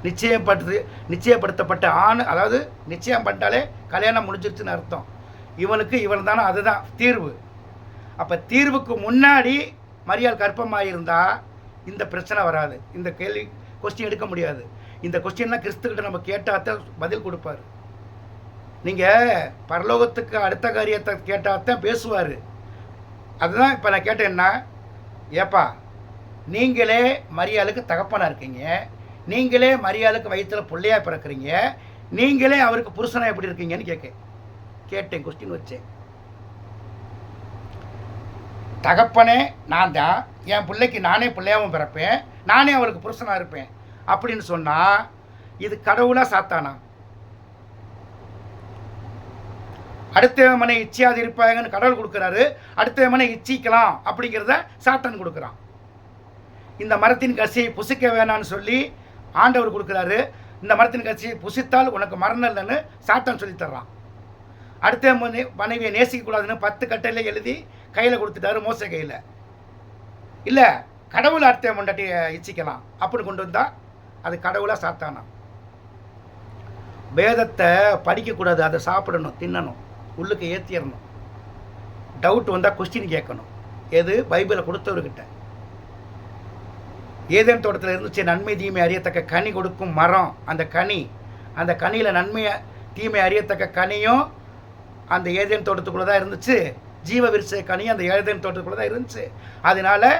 நிச்சயப்படுத்தப்பட்ட ஆண், அதாவது நிச்சயம் பண்ணிட்டாலே கல்யாணம் முடிஞ்சிருச்சுன்னு அர்த்தம். இவன் தானே, அதுதான் தீர்வு. அப்போ தீர்வுக்கு முன்னாடி மரியாள் கர்ப்பமாக இருந்தால் இந்த பிரச்சனை வராது. இந்த கேள்வி கொஸ்டின் எடுக்க முடியாது. இந்த கொஸ்டின்லாம் கிறிஸ்துக்கிட்ட நம்ம கேட்டால்தான் பதில் கொடுப்பார். நீங்கள் பரலோகத்துக்கு அடுத்த காரியத்தை கேட்டால்தான் பேசுவார். அதுதான் இப்போ நான் கேட்டேன்னா, ஏப்பா நீங்களே மரியாளுக்கு தகப்பனாக இருக்கீங்க, நீங்களே மரியாளுக்கு வயிற்றில் பிள்ளையா பிறக்கிறீங்க, நீங்களே அவருக்கு புருஷனாக எப்படி இருக்கீங்கன்னு கேட்டேன், கொஸ்டின் வச்சேன். தகப்பனே நான் தான், என் பிள்ளைக்கு நானே பிள்ளையாகவும் பிறப்பேன், நானே அவளுக்கு புருஷனாக இருப்பேன் அப்படின்னு சொன்னால் இது கடவுளா சாத்தானா? அடுத்த மனை இச்சியாது இருப்பாங்கன்னு கடவுள் கொடுக்குறாரு, அடுத்த மனை இச்சிக்கலாம் அப்படிங்கிறத சாத்தான் கொடுக்குறான். இந்த மரத்தின் கசியை புசிக்க வேணான்னு சொல்லி ஆண்டவர் கொடுக்குறாரு, இந்த மரத்தின் கசியை புசித்தால் உனக்கு மரணம் இல்லைன்னு சாத்தான் சொல்லித்தர்றான். அடுத்த மனைவியை நேசிக்கக்கூடாதுன்னு 10 கட்டையில் எழுதி கையில் கொடுத்துட்டாரு, மோச கையில். இல்லை கடவுள் அடுத்த முண்டாட்டியை இச்சிக்கலாம் அப்படின்னு கொண்டு வந்தால் அது கடவுளாக சாத்தானா? வேதத்தை படிக்கக்கூடாது, அதை சாப்பிடணும், தின்னணும், உள்ளுக்கு ஏற்றிடணும். டவுட் வந்தால் கொஸ்டின் கேட்கணும். எது? பைபிளை கொடுத்தவர்கிட்ட. ஏதேன் தோட்டத்தில் இருந்துச்சு நன்மை தீமை அறியத்தக்க கனி கொடுக்கும் மரம். அந்த கனியில் நன்மை தீமை அறியத்தக்க கனியும் அந்த ஏதேன் தோட்டத்துக்குள்ளே தான் இருந்துச்சு, ஜீவ விருட்ச கனியும் அந்த ஏதேன் தோட்டத்துக்குள்ளே தான் இருந்துச்சு. அதனால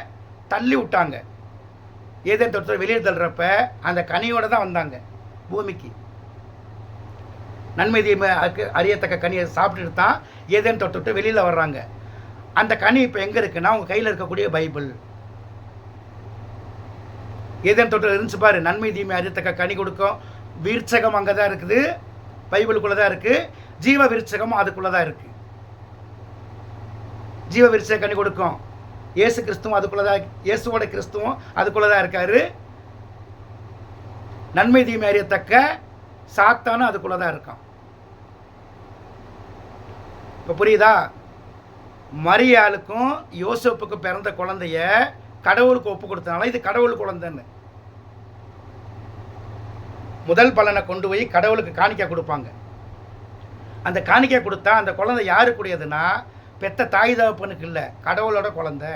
தள்ளி விட்டாங்க. ஏதேன் தோட்டத்தை வெளியே தள்ளுறப்ப அந்த கனியோடு தான் வந்தாங்க பூமிக்கு. நன்மை தீமை அறியத்தக்க கனியை சாப்பிட்டுட்டு தான் ஏதேன் தோட்டத்தை வெளியில் வர்றாங்க. அந்த கனி இப்போ எங்கே இருக்குன்னா உங்கள் கையில் இருக்கக்கூடிய பைபிள். ஏதேன் தோட்டத்தில் இருந்துச்சு பாரு, நன்மை தீமை அறியத்தக்க கனி கொடுக்கும். விருட்சகம் அங்கே தான் இருக்குது, பைபிளுக்குள்ளே தான் இருக்குது. ஜீவ விருட்சகமும் அதுக்குள்ளே தான் இருக்குது. ஜீவ விருட்சக கனி கொடுக்கும். இயேசு கிறிஸ்துவும் அதுக்குள்ளே தான், இயேசுவோட கிறிஸ்துவும் அதுக்குள்ளே தான் இருக்காரு. நன்மை தீமை அறியத்தக்க சாத்தானும் அதுக்குள்ளே தான் இருக்கான். இப்போ புரியுதா? மரியாளுக்கும் யோசேப்புக்கும் பிறந்த குழந்தைய கடவுளுக்கு ஒப்பு கொடுத்தனால இது கடவுள் குழந்தைன்னு. முதல் பலனை கொண்டு போய் கடவுளுக்கு காணிக்கை கொடுப்பாங்க. அந்த காணிக்கை கொடுத்தா அந்த குழந்தை யாருக்குரியதுன்னா பெத்த தாய் தகப்பனுக்கு இல்லை, கடவுளோட குழந்தை.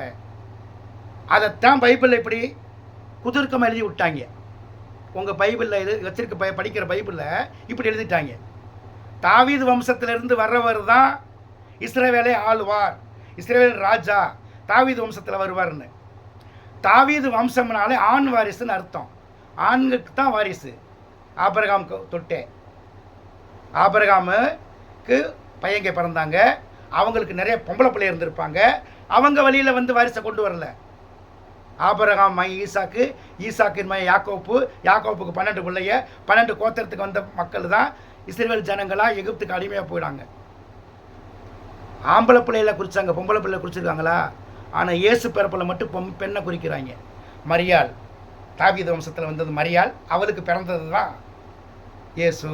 அதைத்தான் பைபிளில் இப்படி குதிர்க்கம் எழுதி விட்டாங்க. உங்கள் பைபிளில் இது வச்சிருக்க படிக்கிற பைபிளில் இப்படி எழுதிட்டாங்க. தாவீது வம்சத்திலிருந்து வர்றவர் தான் இஸ்ரவேலை ஆளுவார், இஸ்ரவேல் ராஜா தாவீது வம்சத்தில் வருவார்னு. தாவீது வம்சம்னாலே ஆண் வாரிசுன்னு அர்த்தம். ஆண்களுக்கு தான் வாரிசு. ஆபிரகாம் தொட்டே ஆபிரகாமுக்கு பையங்க பிறந்தாங்க, அவங்களுக்கு நிறைய பொம்பளை பிள்ளை இருந்திருப்பாங்க. அவங்க வழியில் வந்து வாரிசை கொண்டு வரல. ஆபிரகாம் மை ஈசாக்கு, ஈசாக்கின் மை யாக்கோப்பு, யாக்கோப்புக்கு 12 பிள்ளைய, 12 கோத்திரத்துக்கு வந்த மக்கள் தான் இஸ்ரவேல் ஜனங்களாக எகிப்துக்கு அடிமையாக போயிடாங்க. ஆம்பளை பிள்ளையில குறித்தாங்க, பொம்பளை பிள்ளை குறிச்சிருக்காங்களா? ஆனால் இயேசு பிறப்பில் மட்டும் பெண்ணை குறிக்கிறாங்க. மரியாள் தாவீது வம்சத்தில் வந்தது மரியாள், அவளுக்கு பிறந்தது தான் இயேசு.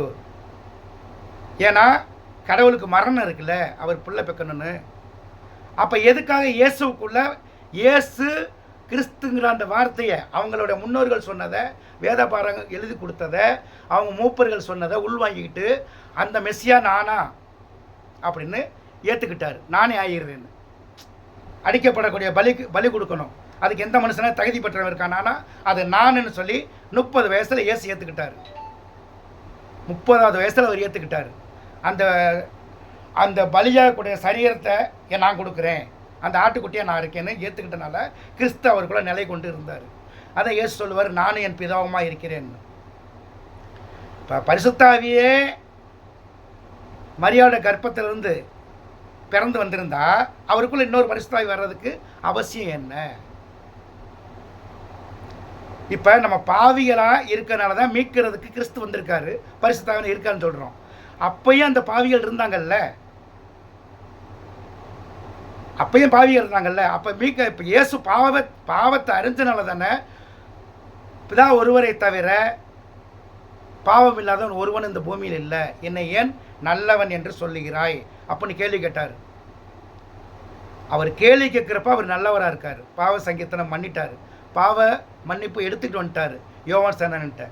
ஏன்னா கடவுளுக்கு மரணம் இருக்குல்ல, அவர் பிள்ளை பெக்கணும்னு. அப்போ எதுக்காக இயேசுக்குள்ள இயேசு கிறிஸ்துங்கிற அந்த வார்த்தையை அவங்களோட முன்னோர்கள் சொன்னதை, வேத பாரங்கள் எழுதி கொடுத்ததை, அவங்க மூப்பர்கள் சொன்னதை உள்வாங்கிக்கிட்டு அந்த மெஸ்ஸியா நானா அப்படின்னு ஏற்றுக்கிட்டார். நானே ஆகிடுறேன்னு. அடிக்கப்படக்கூடிய பலி கொடுக்கணும், அதுக்கு எந்த மனுஷனா தகுதி பெற்றவன் இருக்கானா, அது நானுன்னு சொல்லி 30 வயசில் இயேசு ஏற்றுக்கிட்டார். 30வது வயசில் அவர் ஏற்றுக்கிட்டார். அந்த அந்த பலியாகக்கூடிய சரீரத்தை நான் கொடுக்குறேன், அந்த ஆட்டுக்குட்டியாக நான் இருக்கேன்னு ஏற்றுக்கிட்டனால கிறிஸ்து அவருக்குள்ள நிலை கொண்டு இருந்தார். அதை இயேசு சொல்லுவார், நானும் என் பிதாவுமாக இருக்கிறேன்னு. இப்போ பரிசுத்தாவியே மரியாதை கர்ப்பத்திலிருந்து பிறந்து வந்திருந்தா அவருக்குள்ள இன்னொரு பரிசுத்தாவி வர்றதுக்கு அவசியம் என்ன? இப்போ நம்ம பாவிகளாக இருக்கிறனால தான் மீட்கிறதுக்கு கிறிஸ்து வந்திருக்காரு, பரிசுத்தாவின்னு இருக்கான்னு சொல்கிறோம். அப்பயும் அந்த பாவிகள் இருந்தாங்கல்ல, அப்பயும் பாவிகள் இருந்தாங்கல்ல. அப்போ இப்போ இயேசு பாவத்தை அறிஞ்சனால தானே பிதா ஒருவரை தவிர பாவம் இல்லாதவன் ஒருவன் இந்த பூமியில் இல்லை, என்னை ஏன் நல்லவன் என்று சொல்லுகிறாய் அப்படின்னு கேள்வி கேட்டார். அவர் கேள்வி கேட்குறப்ப அவர் நல்லவராக இருக்கார். பாவ சங்கீர்த்தனம் பண்ணிட்டார், பாவ மன்னிப்பு எடுத்துக்கிட்டு வந்துட்டார் யோவான் ஸ்நானன்ட்ட.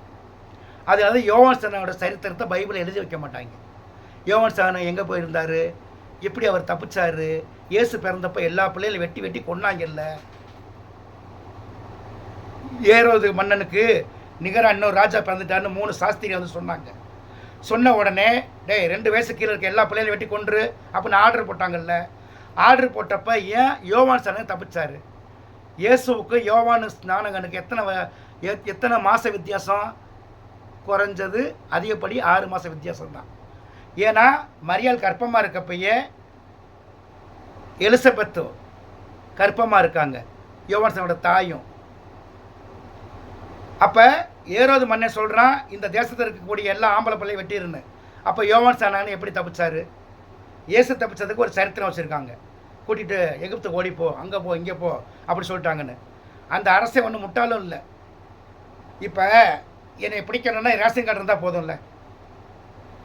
அதாவது யோவான் ஸ்நானனோட சரித்திரத்தை பைபிளை எழுதி வைக்க மாட்டாங்க. யோவான் ஸ்நானன் எங்கே போயிருந்தார், எப்படி அவர் தப்பிச்சார், இயேசு பிறந்தப்போ எல்லா பிள்ளைகளும் வெட்டி வெட்டி கொன்னாங்கல்ல, ஏரோது மன்னனுக்கு நிகராக இன்னொரு ராஜா பிறந்துட்டாருன்னு 3 சாஸ்திரி வந்து சொன்னாங்க. சொன்ன உடனே 2 வயசு கீழே இருக்க எல்லா பிள்ளைகளையும் வெட்டி கொன்று அப்படின்னு ஆர்டர் போட்டாங்கல்ல. ஆர்டர் போட்டப்போ ஏன் யோவான் ஸ்நானன் தப்பிச்சார்? இயேசுவுக்கு யோவான் ஸ்நானகனுக்கு எத்தனை மாத வித்தியாசம்? குறைஞ்சது அதிகப்படி 6 மாத வித்தியாசம்தான். ஏன்னா மரியாள் கர்ப்பமாக இருக்கப்பயே எலிசபெத்து கர்ப்பமாக இருக்காங்க, யோவான் ஸ்நானனோட தாயும். அப்போ ஏரோது மன்னன் சொல்கிறான், இந்த தேசத்தில் இருக்கக்கூடிய எல்லா ஆம்பளை பிள்ளை வெட்டிருன்னு. அப்போ யோவான் ஸ்நானன் எப்படி தப்பிச்சார்? இயேசு தப்பிச்சதுக்கு ஒரு சரித்திரம் வச்சுருக்காங்க. கூட்டிகிட்டு எகிப்துக்கு ஓடிப்போ, அங்கே போ, இங்கே போ அப்படி சொல்லிட்டாங்கன்னு. அந்த அரசை ஒன்றும் முட்டாலும் இல்லை. இப்போ என்னை பிடிக்கணுன்னா ரேஷன் கார்டு இருந்தால் போதும்ல,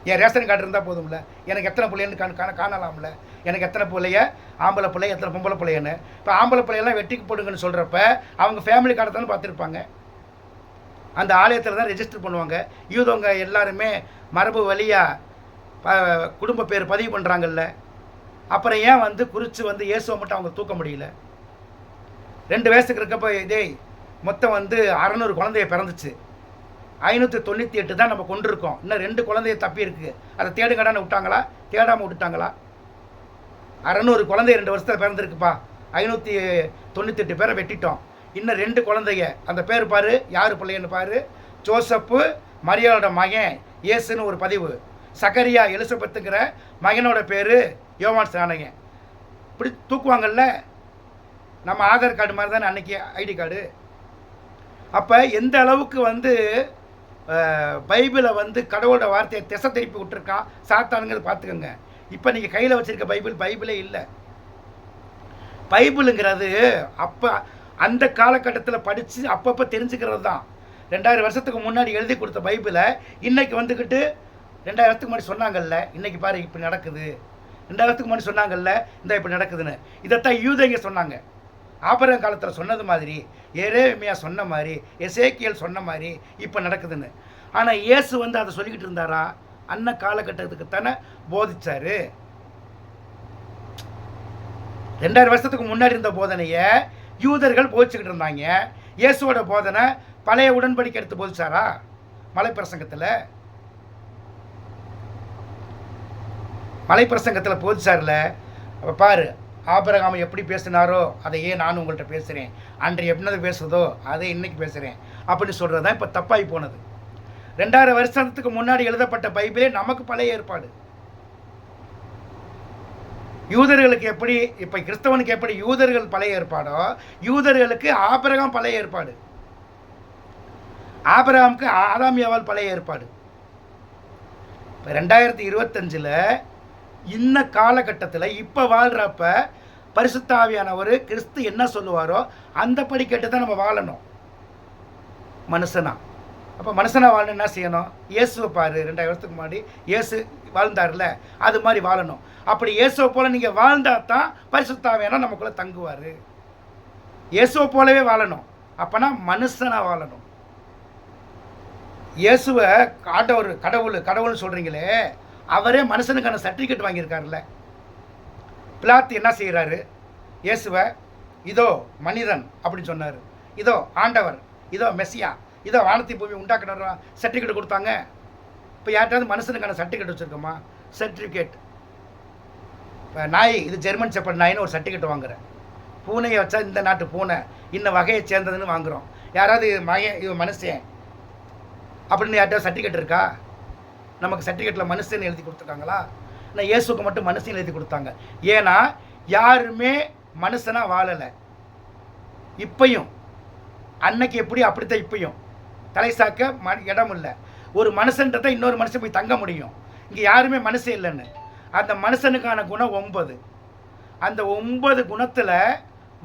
என் ரேஷன் கார்டு இருந்தால் போதும்ல, எனக்கு எத்தனை பிள்ளைன்னு காணலாம்ல, எனக்கு எத்தனை பிள்ளைய ஆம்பளை பிள்ளை எத்தனை பொம்பளை பிள்ளைன்னு. இப்போ ஆம்பளை பிள்ளையெல்லாம் வெட்டிக்கு போடுங்கன்னு சொல்கிறப்ப அவங்க ஃபேமிலி கார்டை தானே பார்த்துருப்பாங்க, அந்த ஆலயத்தில் தான் ரெஜிஸ்டர் பண்ணுவாங்க. யூதவங்க எல்லாருமே மரபு வழியாக குடும்ப பேர் பதிவு பண்ணுறாங்கல்ல. அப்புறம் ஏன் குறித்து இயேசுவை மட்டும் அவங்க தூக்க முடியல? 2 வயசுக்கு இருக்கப்போ மொத்தம் 600 குழந்தைய பிறந்துச்சு, 598 தான் நம்ம கொண்டிருக்கோம். இன்னும் 2 குழந்தைய தப்பி இருக்குது, அதை தேடுங்கடான்னு விட்டாங்களா, தேடாமல் விட்டுட்டாங்களா? 600 குழந்தைய 2 வருஷத்தில் பிறந்திருக்குப்பா, 598 பேரை வெட்டிட்டோம். இன்னும் 2 குழந்தைய, அந்த பேர் பாரு, யார் பிள்ளைன்னு பாரு, ஜோசப்பு மரியாளோட மகன் இயேசுன்னு ஒரு பதிவு, சகரியா எலிசபெத்துங்கிற மகனோட பேர் யோவான் ஸ்நானகன். இப்படி தூக்குவாங்கல்ல, நம்ம ஆதார் கார்டு மாதிரி தானே அன்றைக்கி ஐடி கார்டு. அப்போ எந்த அளவுக்கு பைபிளை கடவுளோட வார்த்தையை திசை திருப்பி விட்டுருக்கான் சாத்தானுங்கிறது பார்த்துக்கோங்க. இப்போ நீங்கள் கையில் வச்சுருக்க பைபிளே இல்லை. பைபிளுங்கிறது அப்போ அந்த காலகட்டத்தில் படித்து அப்பப்போ தெரிஞ்சுக்கிறது தான். 2000 வருஷத்துக்கு முன்னாடி எழுதி கொடுத்த பைபிளை இன்றைக்கி 2000 வருஷத்துக்கு முன்னாடி சொன்னாங்கல்ல, இன்றைக்கி பாரு இப்படி நடக்குது, 2000 வருஷத்துக்கு முன்னாடி சொன்னாங்கல்ல இந்த இப்படி நடக்குதுன்னு. இதைத்தான் யூதங்க சொன்னாங்க. ஆபிரகாம் காலத்தில் சொன்னது மாதிரி, எரேமியா சொன்ன மாதிரி, எசேக்கியேல் சொன்ன மாதிரி இப்போ நடக்குதுன்னு. ஆனால் இயேசு அதை சொல்லிக்கிட்டு இருந்தாரா? அன்ன காலகட்டத்துக்கு தானே போதிச்சார். 2000 வருஷத்துக்கு முன்னாடி இருந்த போதனையை யூதர்கள் போதிச்சுக்கிட்டு இருந்தாங்க. இயேசுவோட போதனை பழைய உடன்படிக்கை எடுத்து போதிச்சாரா? மலைப்பிரசங்கத்தில் போதிச்சார்ல. அப்போ பாரு, ஆபிரகாம் எப்படி பேசினாரோ அதையே நான் உங்கள்கிட்ட பேசுகிறேன், அன்றைய எப்படி பேசுதோ அதை இன்னைக்கு பேசுகிறேன் அப்படின்னு சொல்கிறது தான் இப்போ தப்பாகி போனது. 2000 வருஷத்துக்கு முன்னாடி எழுதப்பட்ட பைபிளே நமக்கு பழைய ஏற்பாடு. யூதர்களுக்கு எப்படி, இப்போ கிறிஸ்தவனுக்கு எப்படி யூதர்கள் பழைய ஏற்பாடோ, யூதர்களுக்கு ஆபிரகாம் பழைய ஏற்பாடு, ஆபிரகாமுக்கு ஆதாம் ஏவாள் பழைய ஏற்பாடு. இப்போ 2025 இந்த காலகட்டத்தில் இப்போ வாழ்கிறப்ப பரிசுத்த ஆவியானவர் கிறிஸ்து என்ன சொல்லுவாரோ அந்த படி கேட்டு தான் நம்ம வாழணும் மனுஷனா. அப்போ மனுஷனா வாழணும் என்ன செய்யணும்? இயேசுவை பாரு, 2000 வருஷத்துக்கு முன்னாடி இயேசு வாழ்ந்தார்ல, அது மாதிரி வாழணும். அப்படி இயேசுவை போல் நீங்கள் வாழ்ந்தால் தான் பரிசுத்த ஆவியானவர் நமக்குள்ளே தங்குவார். இயேசுவை போலவே வாழணும். அப்போனா மனுஷனாக வாழணும். இயேசுவை ஆண்டவர் கடவுள்னு சொல்கிறீங்களே, அவரே மனுஷனுக்கான சர்டிஃபிகேட் வாங்கியிருக்காருல்ல. பிலாத்து என்ன செய்கிறாரு? இயேசுவை இதோ மனிதன் அப்படின்னு சொன்னார். இதோ ஆண்டவர், இதோ மெஸ்ஸியா, இதோ வானத்தை பூமி உண்டாக்குன சர்டிஃபிகேட் கொடுத்தாங்க. இப்போ யார்ட்டாவது மனுஷனுக்கான சர்டிஃபிகேட் வச்சுருக்கோமா? சர்டிஃபிகேட். இப்போ நாய், இது ஜெர்மன் ஷெப்பர்ட் நாயின்னு ஒரு சர்டிஃபிகேட் வாங்குகிறேன். பூனையை வச்சா இந்த நாட்டு பூனை இன்ன வகையை சேர்ந்ததுன்னு வாங்குகிறோம். யாராவது இது மனுஷன் அப்படின்னு யார்ட்டாவது சர்டிஃபிகேட் இருக்கா? நமக்கு சர்டிஃபிகேட்டில் மனுஷன் எழுதி கொடுத்துருக்காங்களா? ஆனால் இயேசுக்கு மட்டும் மனுஷன் எழுதி கொடுத்தாங்க. ஏன்னா யாருமே மனுஷனாக வாழலை. இப்பையும் அன்னைக்கு எப்படி அப்படித்தான் இப்பையும் தலை சாக்க இடம் இல்லை. ஒரு மனுஷன்றதை இன்னொரு மனுஷன் போய் தங்க முடியும். இங்கே யாருமே மனுஷன் இல்லைன்னு. அந்த மனுஷனுக்கான குணம் 9. அந்த 9 குணத்தில்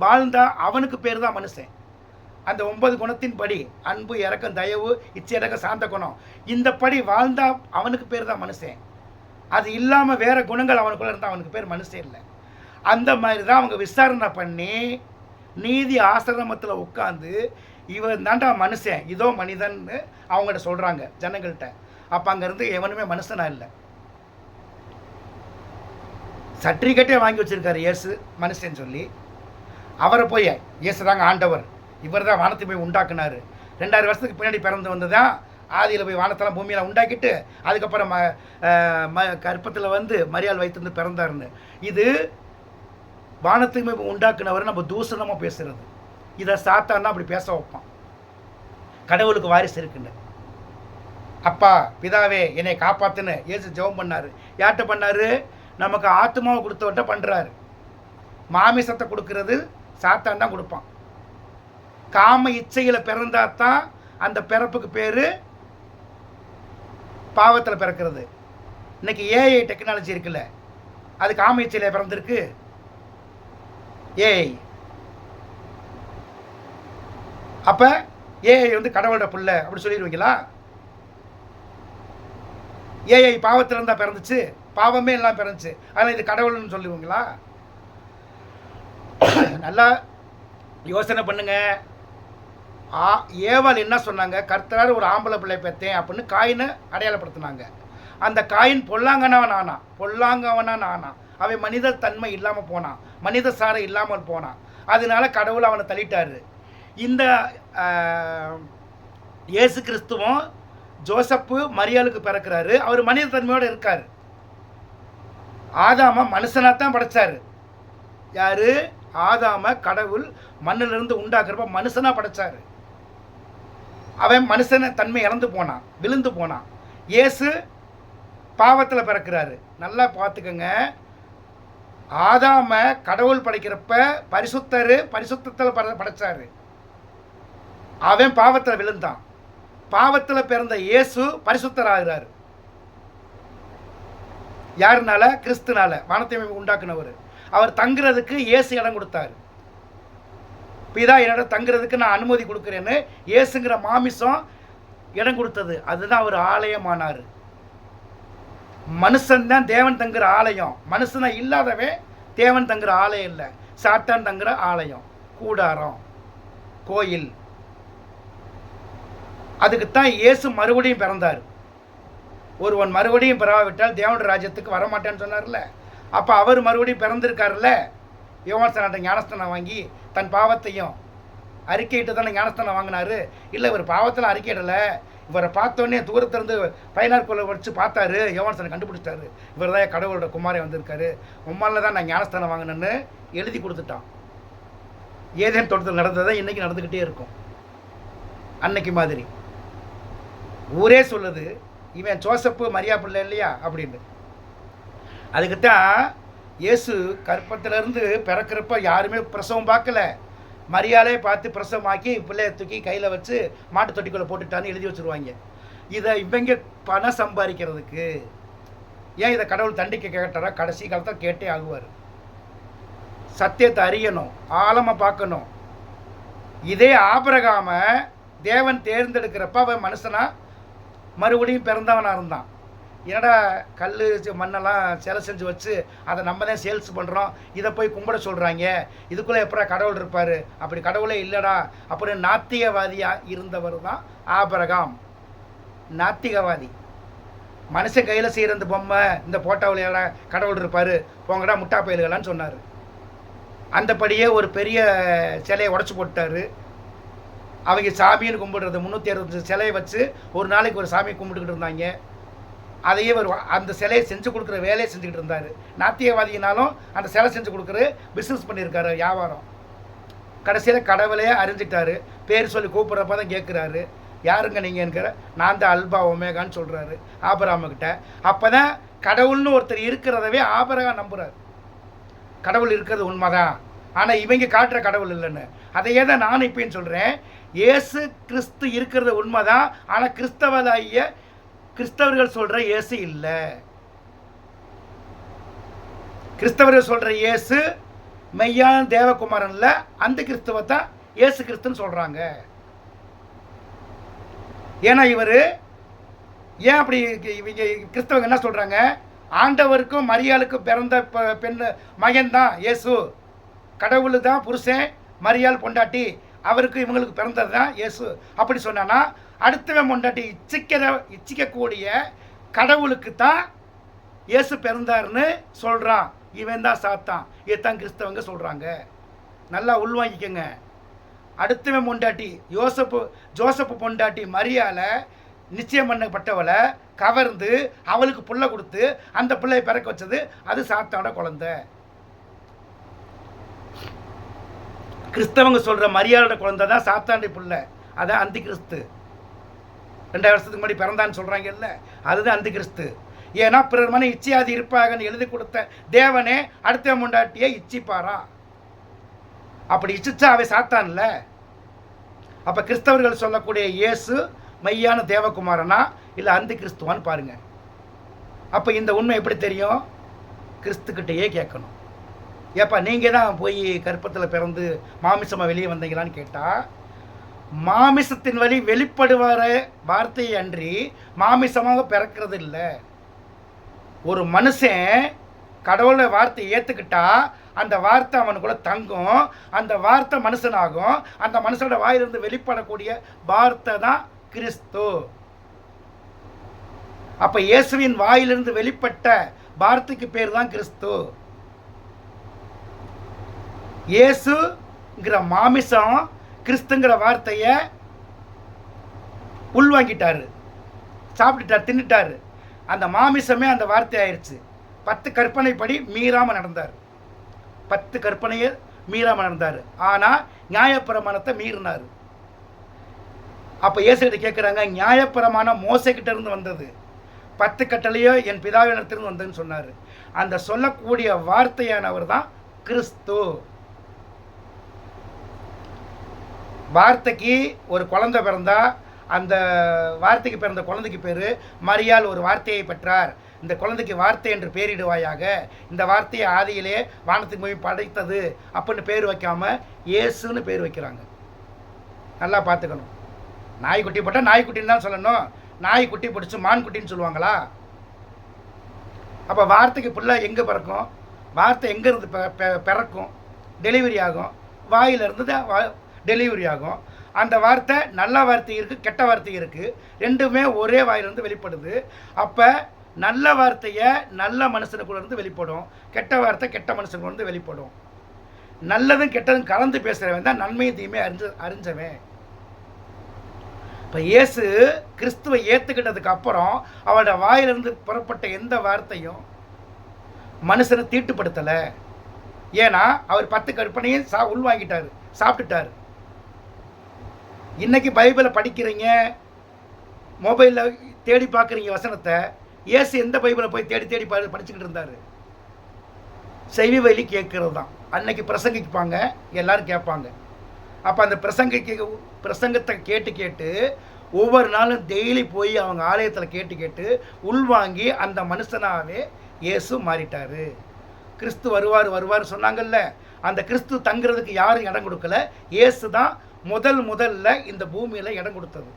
வாழ்ந்தால் அவனுக்கு பேர் தான் மனுஷன். அந்த 9 குணத்தின் படி அன்பு, இரக்கம், தயவு, இச்சையடக்கம், சாந்த குணம், இந்த படி வாழ்ந்தால் அவனுக்கு பேர் தான் மனுஷன். அது இல்லாமல் வேறு குணங்கள் அவனுக்குள்ளே இருந்தால் அவனுக்கு பேர் மனுஷன் இல்லை. அந்த மாதிரி தான் அவங்க விசாரணை பண்ணி நீதி ஆசிரமத்தில் உட்காந்து இவன் தாண்டா மனுஷன், இதோ மனிதன்னு அவங்கள்ட்ட சொல்கிறாங்க ஜனங்கள்கிட்ட. அப்போ அங்கேருந்து எவனுமே மனுஷனாக இல்லை. சர்டிஃபிகேட்டே வாங்கி வச்சுருக்காரு இயேசு மனுஷன் சொல்லி. அவரை போய் இயேசு தாங்க ஆண்டவர், இவர் தான் வானத்தை போய் உண்டாக்குனார். 2000 வருஷத்துக்கு பின்னாடி பிறந்து வந்து தான் ஆதியில் போய் வானத்தெல்லாம் பூமியெல்லாம் உண்டாக்கிட்டு அதுக்கப்புறம் கற்பத்தில் வந்து மரியாள் வைத்திருந்து பிறந்தாருன்னு. இது வானத்துக்கு போய் உண்டாக்குனவர் நம்ம தூசணமாக பேசுகிறது. இதை சாத்தான்னா அப்படி பேச வைப்பான். கடவுளுக்கு வாரிசு இருக்குன்னு. அப்பா பிதாவே என்னை காப்பாற்றுன்னு இயேசு ஜெபம் பண்ணார். யார்கிட்ட பண்ணார்? நமக்கு ஆத்மாவை கொடுத்தவர்கிட்ட பண்ணுறாரு. மாமிசத்தை கொடுக்கறது சாத்தான் தான் கொடுப்பான். காம இச்சையில் பிறந்தா தான் அந்த பிறப்புக்கு பேர் பாவத்தில் பிறக்கிறது. இன்னைக்கு ஏஐ டெக்னாலஜி இருக்குல்ல, அது காம இச்சையில் பிறந்திருக்கு. ஏஐ அப்போ ஏஐ வந்து கடவுளோட பிள்ளை அப்படி சொல்லிடுவீங்களா? ஏஐ பாவத்தில் இருந்தால் பிறந்துச்சு, பாவமே எல்லாம் பிறந்துச்சு, அதனால் இது கடவுள்னு சொல்லுவீங்களா? நல்லா யோசனை பண்ணுங்க. ஏவாள் என்ன சொன்னாங்க? கர்த்தரார் ஒரு ஆம்பளை பிள்ளை பெற்றேன் அப்படின்னு காயினை அடையாளப்படுத்தினாங்க. அந்த காயின் பொல்லாங்கனவன் ஆனான். அவன் மனித தன்மை இல்லாமல் போனான், மனித சாரை இல்லாமல் போனான். அதனால கடவுள் அவனை தள்ளிட்டாரு. இந்த இயேசு கிறிஸ்துவும் ஜோசப்பு மரியாளுக்கு பிறக்கிறாரு. அவர் மனித தன்மையோடு இருக்கார். ஆதாம மனுஷனாக தான் படைச்சார். யார்? ஆதாம கடவுள் மண்ணிலிருந்து உண்டாக்குறப்ப மனுஷனாக படைச்சார். அவன் மனுஷனை தன்மை இறந்து போனான், விழுந்து போனான். இயேசு பாவத்தில் பிறக்கிறாரு. நல்லா பார்த்துக்கங்க. ஆதாம கடவுள் படைக்கிறப்ப பரிசுத்தத்தில் படைச்சாரு. அவன் பாவத்தில் விழுந்தான். பாவத்தில் பிறந்த இயேசு பரிசுத்தர் ஆகிறார். யாருனால? கிறிஸ்துனால. வானத்தை உண்டாக்குனவர். அவர் தங்குறதுக்கு இயேசு இடம் கொடுத்தாரு. பிதா என்னோட தங்குறதுக்கு நான் அனுமதி கொடுக்குறேன்னு இயேசுங்கிற மாமிசம் இடம் கொடுத்தது. அதுதான் அவர் ஆலயமானார். மனுஷன்தான் தேவன் தங்குற ஆலயம். மனுஷனா இல்லாதவே தேவன் தங்குற ஆலயம் இல்லை, சாத்தான் தங்குற ஆலயம், கூடாரம், கோயில். அதுக்குத்தான் இயேசு மறுபடியும் பிறந்தார். ஒருவன் மறுபடியும் பிறவாவிட்டால் தேவனுடைய ராஜ்யத்துக்கு வரமாட்டேன்னு சொன்னார்ல. அப்போ அவர் மறுபடியும் பிறந்திருக்காருல்ல. யோவான்ஸ்நாட்ட ஞானஸ்தானம் வாங்கி தன் பாவத்தையும் அறிக்கையிட்டு தானே ஞானஸ்தானம் வாங்கினாரு. இல்லை, இவர் பாவத்தில் அறிக்கையிடலை. இவரை பார்த்தோன்னே தூரத்திலிருந்து பயனார்கொள்ள வச்சு பார்த்தாரு. யோவான்ஸ்நானை கண்டுபிடிச்சிட்டாரு. இவர் தான் கடவுளோட குமாரே வந்திருக்காரு, உம்மால தான் நான் ஞானஸ்தானம் வாங்கினேன்னு எழுதி கொடுத்துட்டான். ஏதேன் தோட்டத்தில் நடந்ததை இன்றைக்கி நடந்துக்கிட்டே இருக்கும். அன்னைக்கு மாதிரி ஊரே சொல்லுது, இவன் ஜோசப்பு மரியா பிள்ளை இல்லையா அப்படின்னு. அதுக்குத்தான் இயேசு கற்பத்திலேருந்து பிறக்கிறப்ப யாருமே பிரசவம் பார்க்கல. மரியாலே பார்த்து பிரசவமாக்கி பிள்ளைய தூக்கி கையில் வச்சு மாட்டு தொட்டிக்குள்ளே போட்டுட்டான்னு எழுதி வச்சுருவாங்க. இதை இவங்க பணம் சம்பாதிக்கிறதுக்கு. ஏன் இதை கடவுள் தண்டிக்க கேட்டாரா? கடைசி காலத்தில் கேட்டே ஆகுவார். சத்தியத்தை அறியணும், ஆழமாக பார்க்கணும். இதே ஆபிரகாம தேவன் தேர்ந்தெடுக்கிறப்ப அவன் மனுஷனா மறுபடியும் பிறந்தவனாக இருந்தான். என்னடா கல் மண்ணெல்லாம் சிலை செஞ்சு வச்சு அதை நம்ம தான் சேல்ஸ் பண்ணுறோம், இதை போய் கும்பிட சொல்கிறாங்க, இதுக்குள்ளே எப்படா கடவுள் இருப்பார், அப்படி கடவுளே இல்லைடா அப்படின்னு நாத்திகவாதியாக இருந்தவர் தான் ஆபிரகாம். நாத்திகவாதி. மனுஷன் கையில் செய்கிற இந்த பொம்மை, இந்த போட்டோவில் கடவுள் இருப்பார், போங்கடா முட்டா பயில்களான்னு சொன்னார். அந்தபடியே ஒரு பெரிய சிலையை உடச்சி போட்டார். அவங்க சாமின்னு கும்பிடுறது 365 சிலையை வச்சு ஒரு நாளைக்கு ஒரு சாமியை கும்பிட்டுக்கிட்டு இருந்தாங்க. அதையே ஒரு அந்த சிலையை செஞ்சு கொடுக்குற வேலையை செஞ்சுக்கிட்டு இருந்தார். நாத்தியவாதினாலும் அந்த சிலை செஞ்சு கொடுக்குற பிஸ்னஸ் பண்ணியிருக்காரு, வியாபாரம். கடைசியில் கடவுளையே அறிஞ்சிட்டாரு. பேர் சொல்லி கூப்பிட்றப்ப தான் கேட்குறாரு, யாருங்க நீங்கங்கிற, நான் தான் அல்பா ஒமேகான்னு சொல்கிறாரு ஆபிரகாமுக்கிட்ட. அப்போ தான் கடவுள்னு ஒருத்தர் இருக்கிறதவே ஆபிரகாம் நம்புகிறார். கடவுள் இருக்கிறது உண்மைதான், ஆனால் இவங்க காட்டுற கடவுள் இல்லைன்னு. அதையே தான் நான் இப்போன்னு சொல்கிறேன். இயேசு கிறிஸ்து இருக்கிறது உண்மைதான், ஆனால் கிறிஸ்தவர்கள் சொல்கிற இயேசு இல்லை. கிறிஸ்தவர்கள் சொல்கிற இயேசு மெய்யான தேவகுமாரன் இல்லை, அந்த கிறிஸ்துவை தான் இயேசு கிறிஸ்துன்னு சொல்கிறாங்க. ஏன்னா இவர் ஏன் அப்படி, இவங்க கிறிஸ்தவங்க என்ன சொல்கிறாங்க, ஆண்டவருக்கும் மரியாளுக்கும் பிறந்த பெண் மகன் தான் இயேசு, கடவுள் தான் புருஷன், மரியாள் பொண்டாட்டி, அவருக்கு இவங்களுக்கு பிறந்தது தான் இயேசு அப்படி சொன்னான்னா, அடுத்தவன் பொண்டாட்டி இச்சிக்கக்கூடிய கடவுளுக்கு தான் இயேசு பிறந்தார்னு சொல்கிறான். இவன் தான் சாத்தான். இதுதான் கிறிஸ்தவங்க சொல்கிறாங்க. நல்லா உள்வாங்கிக்கங்க. அடுத்தவன் பொண்டாட்டி ஜோசப்பு பொண்டாட்டி மரியாளை நிச்சயம் பண்ணப்பட்டவளை கவர்ந்து அவளுக்கு புள்ள கொடுத்து அந்த பிள்ளையை பிறக்க வச்சது அது சாத்தானோட குழந்தை. கிறிஸ்தவங்க சொல்கிற மரியாளோட குழந்தை தான் சாத்தாண்டி பிள்ளை, அதான் அந்தி கிறிஸ்து. 2000 வருஷத்துக்கு முன்னாடி பிறந்தான்னு சொல்கிறாங்கல்ல, அதுதான் அந்தி கிறிஸ்து. ஏன்னா பிறர் மன இச்சையாதி இருப்பாகன்னு எழுதி கொடுத்த தேவனே அடுத்த முண்டாட்டியை இச்சிப்பாரா? அப்படி இச்சிச்சா அவை சாத்தான்ல. அப்போ கிறிஸ்தவர்கள் சொல்லக்கூடிய இயேசு மையான தேவகுமாரனா இல்லை அந்தி கிறிஸ்துவான்னு பாருங்க. அப்போ இந்த உண்மை எப்படி தெரியும்? கிறிஸ்துக்கிட்டேயே கேட்கணும். ஏப்பா நீங்கள் தான் போய் கற்பத்தில் பிறந்து மாமிசமாக வெளியே வந்தீங்களான்னு கேட்டால், மாமிசத்தின் வழி வெளிப்படுவார வார்த்தையை அன்றி மாமிசமாக பிறக்கிறது இல்லை. ஒரு மனுஷன் கடவுளை வார்த்தையை ஏற்றுக்கிட்டா அந்த வார்த்தை அவனுக்குள்ள தங்கும், அந்த வார்த்தை மனுஷனாகும், அந்த மனுஷனோட வாயிலிருந்து வெளிப்படக்கூடிய வார்த்தை தான் கிறிஸ்து. அப்ப இயேசுவின் வாயிலிருந்து வெளிப்பட்ட வார்த்தைக்கு பேர் தான் கிறிஸ்து. இயேசுங்கிற மாமிசம் கிறிஸ்துங்கிற வார்த்தையை உள்வாங்கிட்டாரு, சாப்பிட்டுட்டார், தின்னுட்டாரு. அந்த மாமிசமே அந்த வார்த்தை ஆயிடுச்சு. 10 கற்பனைப்படி மீறாமல் நடந்தார். 10 கற்பனையை மீறாமல் நடந்தார். ஆனால் நியாயப்பிரமாணத்தை மீறினார். அப்போ இயேசுகிட்ட கேட்குறாங்க, நியாயப்பிரமாணம் மோசைக்கிட்ட இருந்து வந்தது, 10 கட்டளையோ என் பிதாவினிடத்திலிருந்து வந்ததுன்னு சொன்னார். அந்த சொல்லக்கூடிய வார்த்தையானவர் தான் கிறிஸ்து. வார்த்தைக்கு ஒரு குழந்தை பிறந்தா அந்த வார்த்தைக்கு பிறந்த குழந்தைக்கு பேர் மரியாள் ஒரு வார்த்தையை பெற்றார், இந்த குழந்தைக்கு வார்த்தை என்று பேரிடுவாயாக, இந்த வார்த்தையை ஆதியிலே வானத்துக்கு போய் படைத்தது அப்படின்னு பேர் வைக்காமல் இயேசுன்னு பேர் வைக்கிறாங்க. நல்லா பார்த்துக்கணும். நாய்க்குட்டி போட்டால் நாய்க்குட்டின்னு தான் சொல்லணும். நாய்க்குட்டி பிடிச்சி மான்குட்டின்னு சொல்லுவாங்களா? அப்போ வார்த்தைக்கு பிள்ளை எங்கே பிறக்கும்? வார்த்தை எங்கேருந்து பிறக்கும்? டெலிவரி ஆகும். வாயிலிருந்து தான் டெலிவரி ஆகும். அந்த வார்த்தை நல்ல வார்த்தை இருக்குது, கெட்ட வார்த்தை இருக்குது, ரெண்டுமே ஒரே வாயிலிருந்து வெளிப்படுது. அப்போ நல்ல வார்த்தையை நல்ல மனுஷனுக்குள்ள இருந்து வெளிப்படும், கெட்ட வார்த்தை கெட்ட மனுஷனுக்குள்ள இருந்து வெளிப்படும். நல்லதும் கெட்டதும் கலந்து பேசுகிறவன் தான் நன்மையும் தீமையை அறிஞ்சவன். இப்போ இயேசு கிறிஸ்துவை ஏற்றுக்கிட்டதுக்கு அப்புறம் அவரோட வாயிலிருந்து புறப்பட்ட எந்த வார்த்தையும் மனுஷனை தீட்டுப்படுத்தலை. ஏன்னா அவர் 10 கற்பனையும் உள்வாங்கிட்டார், சாப்பிட்டுட்டார். இன்றைக்கி பைபிளை படிக்கிறீங்க, மொபைலில் தேடி பார்க்குறீங்க வசனத்தை. இயேசு எந்த பைபிளை போய் தேடி தேடி படிச்சுக்கிட்டு இருந்தார்? செவி வழி கேட்கறது தான். அன்னைக்கு பிரசங்கிப்பாங்க, எல்லாரும் கேட்பாங்க. அப்போ அந்த பிரசங்கத்தை கேட்டு கேட்டு ஒவ்வொரு நாளும் டெய்லி போய் அவங்க ஆலயத்தில் கேட்டு கேட்டு உள்வாங்கி அந்த மனுஷனாகவே இயேசு மாறிட்டார். கிறிஸ்து வருவார் சொன்னாங்கல்ல, அந்த கிறிஸ்து தங்குறதுக்கு யாரும் இடம் கொடுக்கல, இயேசு தான் முதல்ல இந்த பூமியில் இடம் கொடுத்தது.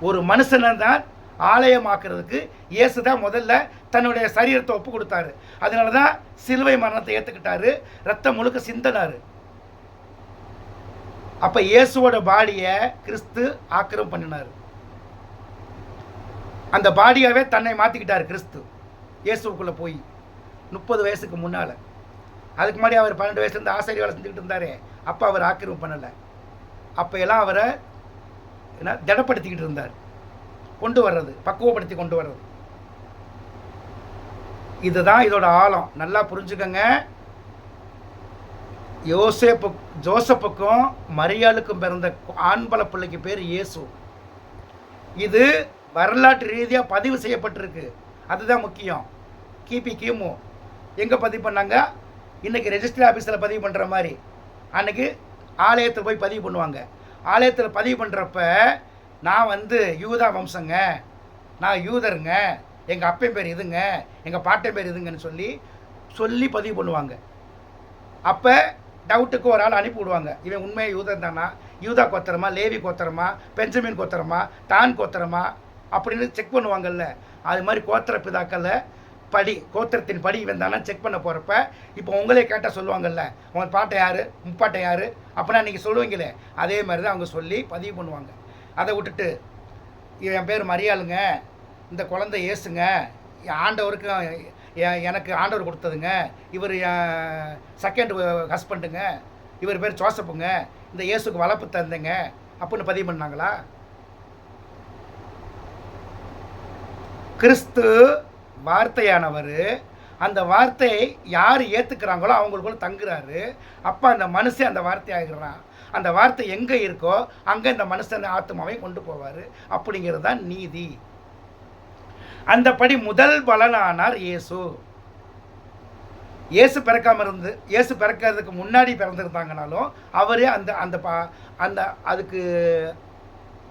ஒரு மனுஷனை தான் ஆலயமாக்குறதுக்கு இயேசு தான் முதல்ல தன்னுடைய சரீரத்தை ஒப்பு கொடுத்தாரு. அதனால தான் சிலுவை மரணத்தை ஏற்றுக்கிட்டாரு, ரத்தம் முழுக்க சிந்தனார். அப்போ இயேசுவோட பாடியை கிறிஸ்து ஆக்கிரமம் பண்ணினார். அந்த பாடியாவே தன்னை மாற்றிக்கிட்டார் கிறிஸ்து இயேசுக்குள்ளே போய் 30 வயசுக்கு முன்னால். அதுக்கு முன்னாடி அவர் 12 வயசுலேருந்து ஆசாரி வேலை செஞ்சுக்கிட்டு இருந்தார். அப்போ அவர் ஆக்கிரமம் பண்ணலை. அப்போ எல்லாம் அவரை என்ன திடப்படுத்திக்கிட்டு இருந்தார், கொண்டு வர்றது, பக்குவப்படுத்தி கொண்டு வர்றது. இதுதான் இதோட ஆழம். நல்லா புரிஞ்சுக்கங்க. ஜோசப்புக்கும் மரியாளுக்கும் பிறந்த ஆண்பல பிள்ளைக்கு பேர் இயேசு. இது வரலாற்று ரீதியாக பதிவு செய்யப்பட்டிருக்கு. அதுதான் முக்கியம். கிமு எங்கே பதிவு பண்ணாங்க? இன்றைக்கி ரெஜிஸ்ட்ரி ஆஃபீஸில் பதிவு பண்ணுற மாதிரி அன்றைக்கி ஆலயத்தில் போய் பதிவு பண்ணுவாங்க. ஆலயத்தில் பதிவு பண்ணுறப்ப நான் யூதா வம்சங்க, நான் யூதருங்க, எங்கள் அப்பன் பேர் இதுங்க, எங்கள் பாட்டன் பேர் இதுங்கன்னு சொல்லி பதிவு பண்ணுவாங்க. அப்போ டவுட்டுக்கு ஒரு ஆள் அனுப்பி விடுவாங்க. இவன் உண்மையாக யூதர் தானா, யூதா கோத்திரமா, லேவி கோத்திரமா, பெஞ்சமின் கோத்திரமா, தான் கோத்திரமா அப்படின்னு செக் பண்ணுவாங்கல்ல. அது மாதிரி கோத்திர பிதாக்களில் கோத்திரத்தின் படி இவன் தானே செக் பண்ண போகிறப்ப இப்போ உங்களே கேட்டால் சொல்லுவாங்கல்ல, உங்கள் பாட்டை யார், முப்பாட்டை யார் அப்படின்னா நீங்கள் சொல்லுவீங்களே, அதே மாதிரி தான் அவங்க சொல்லி பதிவு பண்ணுவாங்க. அதை விட்டுட்டு என் பேர் மரியாளுங்க, இந்த குழந்தை ஏசுங்க, ஆண்டவருக்கு எனக்கு ஆண்டவர் கொடுத்ததுங்க, இவர் என் செகண்ட் ஹஸ்பண்டுங்க, இவர் பேர் ஜோசப்புங்க, இந்த இயேசுக்கு வளர்ப்பு தந்தேங்க அப்படின்னு பதிவு பண்ணாங்களா? கிறிஸ்து வார்த்தையானவர். அந்த வார்த்தையை யார் ஏற்றுக்கிறாங்களோ அவங்களுக்குள்ள தங்குறாரு. அப்போ அந்த மனுஷன் அந்த வார்த்தை ஆகிறான். அந்த வார்த்தை எங்கே இருக்கோ அங்கே இந்த மனுஷன் ஆத்மாவை கொண்டு போவார். அப்படிங்கிறது தான் நீதி. அந்தபடி முதல் பலனானார் இயேசு. இயேசு பிறக்கிறதுக்கு முன்னாடி பிறந்திருந்தாங்கனாலும் அவரே அந்த அந்த அந்த அதுக்கு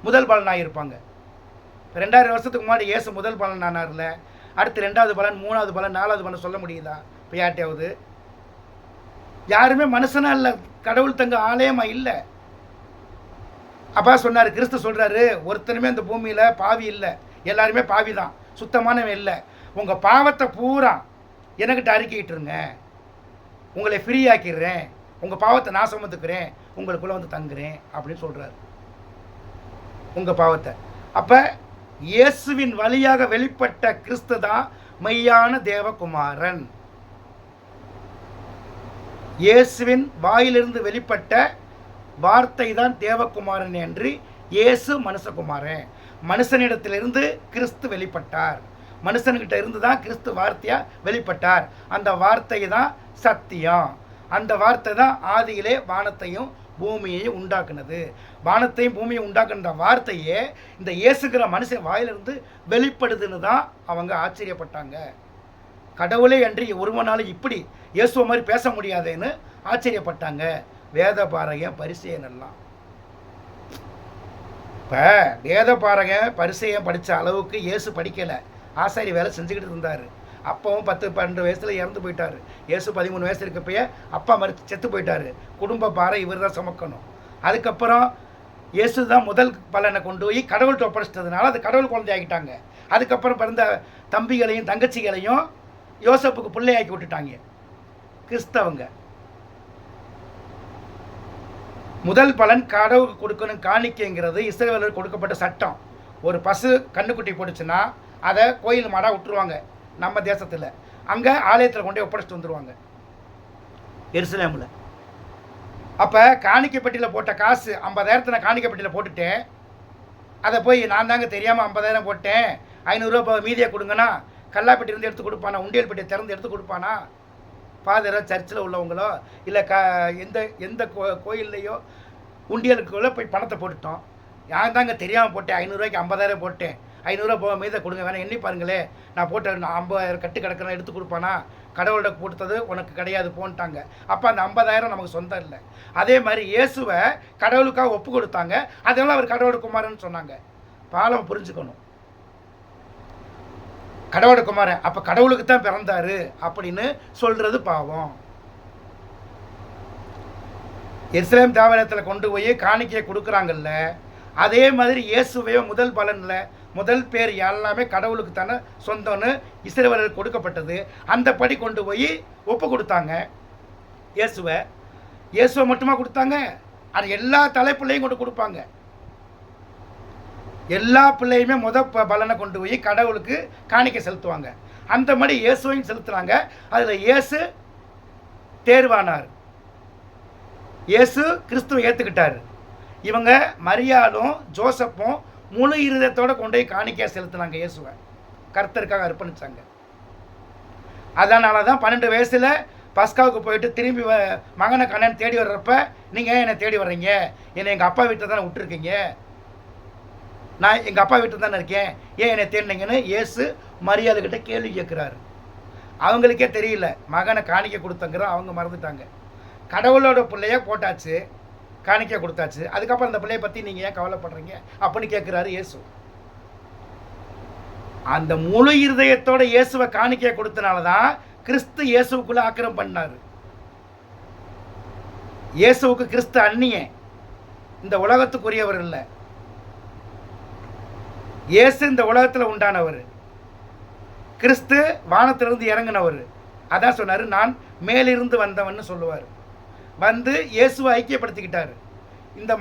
முதல் பலனாக இருப்பாங்க. 2000 வருஷத்துக்கு முன்னாடி இயேசு முதல் பலன் ஆனார்ல, அடுத்து 2வது பலன், 3வது பலன், 4வது பலன் சொல்ல முடியுதா? இப்போ யார்ட்டையாவது? யாருமே மனுஷனா இல்லை, கடவுள் தங்க ஆலயமாக இல்லை. அப்பா சொன்னார், கிறிஸ்து சொல்கிறாரு, ஒருத்தனுமே இந்த பூமியில் பாவி இல்லை, எல்லாருமே பாவி தான், சுத்தமானவன் இல்லை. உங்கள் பாவத்தை பூரா எனக்கிட்ட அறிக்கையிட்டுருங்க, உங்களை ஃப்ரீ ஆக்கிடுறேன், உங்கள் பாவத்தை நான் சுமந்துக்கிறேன், உங்களுக்குள்ளே தங்குறேன் அப்படின்னு சொல்கிறார். உங்கள் பாவத்தை. அப்போ இயேசுவின் வழியாக வெளிப்பட்ட கிறிஸ்து தான் மெய்யான தேவகுமாரன். இயேசுவின் வாயிலிருந்து வெளிப்பட்ட வார்த்தை தான் தேவகுமாரன் என்று இயேசு மனுஷகுமாரன். மனுஷனிடத்திலிருந்து கிறிஸ்து வெளிப்பட்டார். மனுஷன்கிட்ட இருந்து தான் கிறிஸ்து வார்த்தையாக வெளிப்பட்டார். அந்த வார்த்தை தான் சத்தியம். அந்த வார்த்தை தான் ஆதியிலே வானத்தையும் பூமியையும் உண்டாக்குனது. வானத்தையும் பூமியை உண்டாக்குன வார்த்தையே இந்த இயேசுங்கிற மனுஷன் வாயிலிருந்து வெளிப்படுதுன்னு தான் அவங்க ஆச்சரியப்பட்டாங்க. கடவுளே அன்றி ஒருவனாலும் இப்படி இயேசுவ மாதிரி பேச முடியாதேன்னு ஆச்சரியப்பட்டாங்க வேத பாரகன் பரிசேயன் எல்லாம். இப்போ வேத பாரகன் பரிசேயன் படித்த அளவுக்கு இயேசு படிக்கலை, ஆசாரி வேலை செஞ்சுக்கிட்டு இருந்தார். அப்பவும் 10-12 வயசில் இறந்து போயிட்டார். இயேசு 13 வயசு இருக்கப்பயே அப்பா செத்து போயிட்டார். குடும்ப பாறை இவர் தான் சுமக்கணும். அதுக்கப்புறம் இயேசு தான் முதல் பலனை கொண்டு போய் கடவுள்கிட்ட ஒப்படைச்சிட்டதுனால அது கடவுள் குழந்தை ஆகிட்டாங்க. அதுக்கப்புறம் பிறந்த தம்பிகளையும் தங்கச்சிகளையும் யோசப்புக்கு பிள்ளையாக்கி விட்டுட்டாங்க கிறிஸ்தவங்க. முதல் பலன் கடவுளுக்கு கொடுக்கணும் காணிக்கைங்கிறது இஸ்ரவேலருக்கு கொடுக்கப்பட்ட சட்டம். ஒரு பசு கண்ணுக்குட்டி போட்டுச்சுன்னா அதை கோயில் மாடாக விட்டுருவாங்க நம்ம தேசத்தில். அங்கே ஆலயத்தில் கொண்டு போய் ஒப்படைச்சிட்டு வந்துடுவாங்க எருசலேமில். அப்போ காணிக்கைப்பட்டியில் போட்ட காசு 50,000 நான் காணிக்கைப்பட்டியில் போட்டுட்டேன். அதை போய் நான் தாங்க தெரியாமல் 50,000 போட்டேன், 500 ரூபா மீதியை கொடுங்கன்னா கல்லாப்பட்டியிலேருந்து எடுத்து கொடுப்பானா? உண்டியல் பெட்டியை திறந்து எடுத்து கொடுப்பானா? ஃபாதரோ சர்ச்சில் உள்ளவங்களோ இல்லை எந்த கோயில்லையோ உண்டியலுக்குள்ளே போய் பணத்தை போட்டுட்டோம். நான் தாங்க தெரியாமல் போட்டேன், 500 ரூபாய்க்கு 50,000 போட்டேன், 500 ரூபா மீதை கொடுங்க, வேணாம் எண்ணி பாருங்களே, நான் போட்ட 50,000 கட்டு கிடக்கிறேன் எடுத்து கொடுப்பானா? கடவுள்கிட்ட கொடுத்தது உனக்கு கிடையாது போன்ட்டாங்க. அப்போ அந்த 50,000 நமக்கு சொந்தம் இல்லை. அதே மாதிரி இயேசுவை கடவுளுக்காக ஒப்பு கொடுத்தாங்க, அதெல்லாம் அவர் கடவுள் குமாரன்னு சொன்னாங்க. பாலம் புரிஞ்சுக்கணும். கடவுள் குமாரன் அப்போ கடவுளுக்கு தான் பிறந்தாரு அப்படின்னு சொல்கிறது பாவம். எருசலேம் தேவாலயத்தில் கொண்டு போய் காணிக்கையை கொடுக்குறாங்கல்ல, அதே மாதிரி இயேசுவையோ முதல் பலனில் முதல் பேர் எல்லாமே கடவுளுக்கு தானே சொந்தம்னு இஸ்ரவேலருக்கு கொடுக்கப்பட்டது. அந்த படி கொண்டு போய் ஒப்பு கொடுத்தாங்க இயேசுவை மட்டுமா கொடுத்தாங்க? அது எல்லா தலைப்பிள்ளையும் கொண்டு கொடுப்பாங்க. எல்லா பிள்ளையுமே பலனை கொண்டு போய் கடவுளுக்கு காணிக்கை செலுத்துவாங்க. அந்த மாதிரி இயேசுவையும் செலுத்துறாங்க. அதில் இயேசு தேர்வானார். இயேசு கிறிஸ்துவை ஏற்றுக்கிட்டார். இவங்க மரியாளும் ஜோசப்பும் முழு இருதயத்தோடு கொண்டு போய் காணிக்கையாக செலுத்தினாங்க. இயேசுவை கர்த்தருக்காக அர்ப்பணித்தாங்க. அதனால தான் 12 வயசில் பஸ்காவுக்கு போயிட்டு திரும்பி மகனை கண்ணன் தேடி வர்றப்ப, நீங்கள் என்னை தேடி வர்றீங்க, என்னை எங்கள் அப்பா வீட்டில் தானே விட்டுருக்கீங்க, நான் எங்கள் அப்பா வீட்டில் தானே இருக்கேன், ஏன் என்னை தேடினீங்கன்னு இயேசு மரியாதைக்கிட்ட கேள்வி கேட்குறாரு. அவங்களுக்கே தெரியல மகனை காணிக்கை கொடுத்தங்கிற, அவங்க மறந்துட்டாங்க. கடவுளோட பிள்ளைய போட்டாச்சு, காணிக்கை கொடுத்தாச்சு, அதுக்கப்புறம் அந்த பிள்ளையை பற்றி நீங்கள் ஏன் கவலைப்படுறீங்க அப்படின்னு கேட்குறாரு இயேசு. அந்த முழு இருதயத்தோட இயேசுவை காணிக்கையை கொடுத்தனால தான் கிறிஸ்து இயேசுக்குள்ளே ஆக்கிரம் பண்ணார். இயேசுவுக்கு கிறிஸ்து அந்நியன், இந்த உலகத்துக்குரியவர் இல்லை. இயேசு இந்த உலகத்தில் உண்டானவர், கிறிஸ்து வானத்திலிருந்து இறங்கினவர். அதான் சொன்னார், நான் மேலிருந்து வந்தவன்னு சொல்லுவார். வந்து இயேசுவை ஐக்கியப்படுத்திக்கிட்டார். இந்த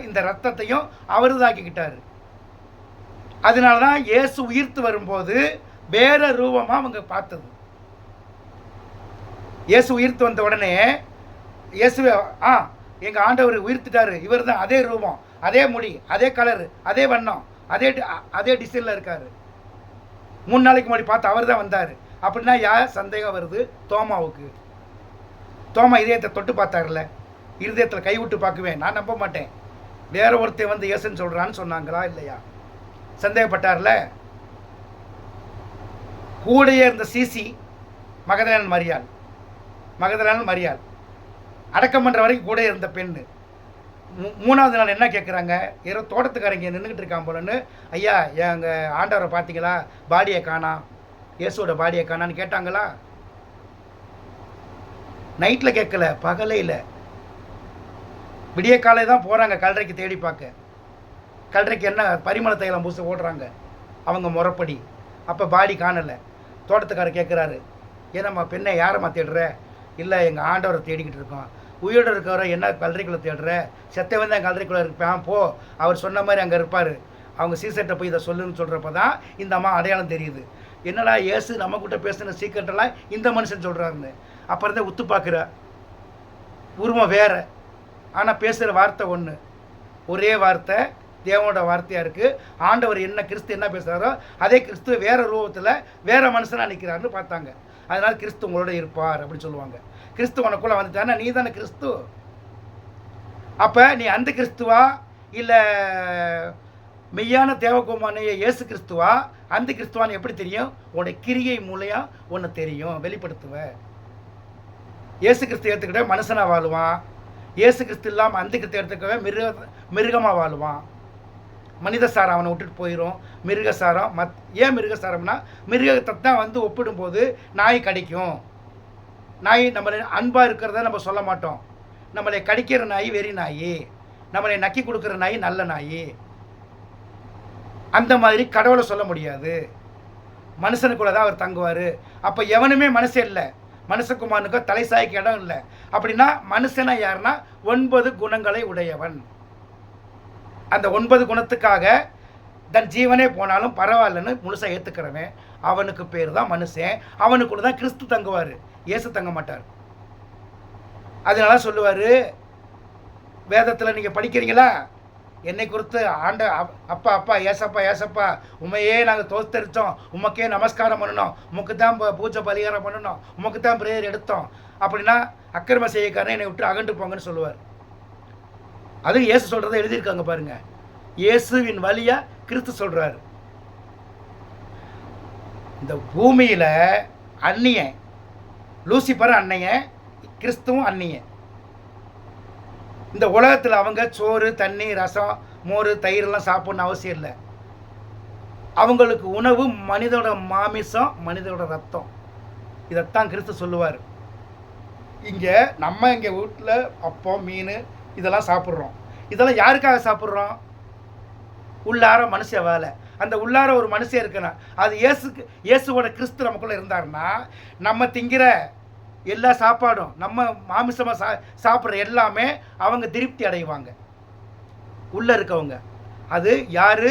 இந்த ரத்தத்தையும் அவருதாக்கிக்கிட்டார். அதனால தான் இயேசு உயிர்த்து வரும்போது வேற ரூபமாக அவங்க பார்த்தது. இயேசு உயிர்த்து வந்த உடனே இயேசுவை எங்கள் ஆண்டவர் உயிர்த்துட்டாரு, இவர் தான் அதே ரூபம், அதே முடி, அதே கலரு, அதே வண்ணம், அதே டிசைனில் இருக்கார். 3 நாளைக்கு முன்னாடி பார்த்து அவர் தான் வந்தார் அப்படின்னா யார் சந்தேகம் வருது? தோமாவுக்கு. தோமா இதயத்தை தொட்டு பார்த்தார்ல, இருதயத்தில் கைவிட்டு பார்க்குவேன், நான் நம்ப மாட்டேன், வேற ஒருத்தர் வந்து இயேசுன்னு சொல்கிறான்னு சொன்னாங்களா இல்லையா? சந்தேகப்பட்டார்ல. கூடையே இருந்த சிசி மகதலேன மரியாள் அடக்கம் பண்ணுற வரைக்கும் கூட இருந்த பெண்ணு 3வது நாள் என்ன கேட்குறாங்க? ஏதோ தோட்டத்துக்காரங்க நின்றுக்கிட்டு இருக்கான் போலன்னு, ஐயா எங்கள் ஆண்டவரை பார்த்தீங்களா, பாடியை காணா, இயேசுவோட பாடியை காணான்னு கேட்டாங்களா? நைட்டில் கேட்கல, பகலையில் விடிய காலை தான் போகிறாங்க கல்லறைக்கு தேடி பார்க்க. கல்லறைக்கு என்ன பரிமள தைலம் பூச ஓடுறாங்க அவங்க முறைப்படி. அப்போ பாடி காணலை. தோட்டத்துக்காரர் கேட்குறாரு, ஏன்னம்மா பெண்ணை யாரம்மா தேடுற? இல்லை எங்கள் ஆண்டவரை தேடிக்கிட்டு இருக்கோம். உயிரோடு இருக்கிறவரை என்ன கல்லறைக்குள்ளே தேடுற? செத்தவன் தான் கல்லறைக்குள்ளே இருப்பான், போ, அவர் சொன்ன மாதிரி அங்கே இருப்பார். அவங்க சீசர்கிட்ட போய் இதை சொல்லுன்னு சொல்கிறப்ப தான் இந்த அம்மா அடையாளம் தெரியுது. என்னடா இயேசு நம்மக்கிட்ட பேசுன சீக்கிரட்டெல்லாம் இந்த மனுஷன் சொல்கிறாருன்னு. அப்புறம் தான் உத்து பார்க்குற, உருவம் வேறு, ஆனால் பேசுகிற வார்த்தை ஒன்று, ஒரே வார்த்தை, தேவனோட வார்த்தையாக இருக்குது. ஆண்டவர் என்ன கிறிஸ்து என்ன பேசுகிறாரோ அதே கிறிஸ்து வேறு ரூபத்தில் வேறு மனுஷனாக நிற்கிறாருன்னு பார்த்தாங்க. அதனால் கிறிஸ்து உங்களோட இருப்பார் அப்படின்னு சொல்லுவாங்க. கிறிஸ்து உனக்குள்ளே வந்துட்டானா நீ தானே கிறிஸ்து. அப்போ நீ அந்த கிறிஸ்துவா இல்லை மெய்யான தேவகுமாரனைய இயேசு கிறிஸ்துவா? அந்த கிறிஸ்துவான்னு எப்படி தெரியும்? உன்னுடைய கிரியை மூலையாக ஒன்று தெரியும், வெளிப்படுத்துவ. இயேசு கிறிஸ்து ஏற்றுக்கிட்ட மனுஷனாக வாழுவான். இயேசு கிறிஸ்து இல்லாமல் அந்த கிறிஸ்து எடுத்துக்கவே மிருகமாக வாழுவான். மனித சாரம் அவனை விட்டுட்டு போயிடும். மிருகசாரம் ஏன் மிருகசாரம்னா, மிருகத்தை தான் வந்து ஒப்பிடும்போது நாய் கடிக்கும். நாய் நம்மளை அன்பாக இருக்கிறத நம்ம சொல்ல மாட்டோம். நம்மளை கடிக்கிற நாய் வெறி நாய், நம்மளை நக்கி கொடுக்குற நாய் நல்ல நாய். அந்த மாதிரி கடவுளை சொல்ல முடியாது. மனுஷனுக்குள்ளே தான் அவர் தங்குவார். அப்போ எவனுமே மனுஷன் இல்லை, மனுஷகுமாரனுக்கோ தலைசாய்க்கு இடம் இல்லை. அப்படின்னா மனுஷனா யாருன்னா 9 குணங்களை உடையவன். அந்த 9 குணத்துக்காக தன் ஜீவனே போனாலும் பரவாயில்லன்னு முழுசாக ஏற்றுக்கிறவன் அவனுக்கு பேர் தான் மனுஷன். அவனுக்குள்ள தான் கிறிஸ்து தங்குவார், இயேசு தங்க மாட்டார். அதனால சொல்லுவார், வேதத்தில் நீங்கள் படிக்கிறீங்களா, என்னை குறித்து அப்பா ஏசப்பா உமையே நாங்கள் தோத்தரித்தோம், உமக்கே நமஸ்காரம் பண்ணணும், உமக்கு தான் பூஜை பரிகாரம் பண்ணணும், உமக்கு தான் பிரேயர் எடுத்தோம் அப்படின்னா அக்கிரம செய்யக்காரன் என்னை விட்டு அகண்டு போங்கன்னு சொல்லுவார். அது இயேசு சொல்கிறத எழுதியிருக்காங்க பாருங்க. இயேசுவின் வழியா கிறிஸ்து சொல்கிறாரு. இந்த பூமியில் அந்நியன் லூசிபர் அன்னையன், கிறிஸ்துவும் அந்நியன். இந்த உலகத்தில் அவங்க சோறு தண்ணி ரசம் மோர் தயிரெல்லாம் சாப்பிட்ணுன்னு அவசியம் இல்லை. அவங்களுக்கு உணவு மனிதோட மாமிசம், மனிதோட ரத்தம். இதைத்தான் கிறிஸ்து சொல்லுவார். நம்ம இங்கே வீட்டில் அப்பம் மீன் இதெல்லாம் சாப்பிட்றோம். இதெல்லாம் யாருக்காக சாப்பிட்றோம்? உள்ளார மனுஷ வேலை. அந்த உள்ளார ஒரு மனுஷன் இருக்கணும். அது இயேசுவோட கிறிஸ்து நமக்குள்ளே இருந்தாருன்னா நம்ம திங்கிற எல்லா சாப்பாடும், நம்ம மாமிசமாக சாப்பிட்ற எல்லாமே அவங்க திருப்தி அடைவாங்க. உள்ளே இருக்கவங்க அது யார்?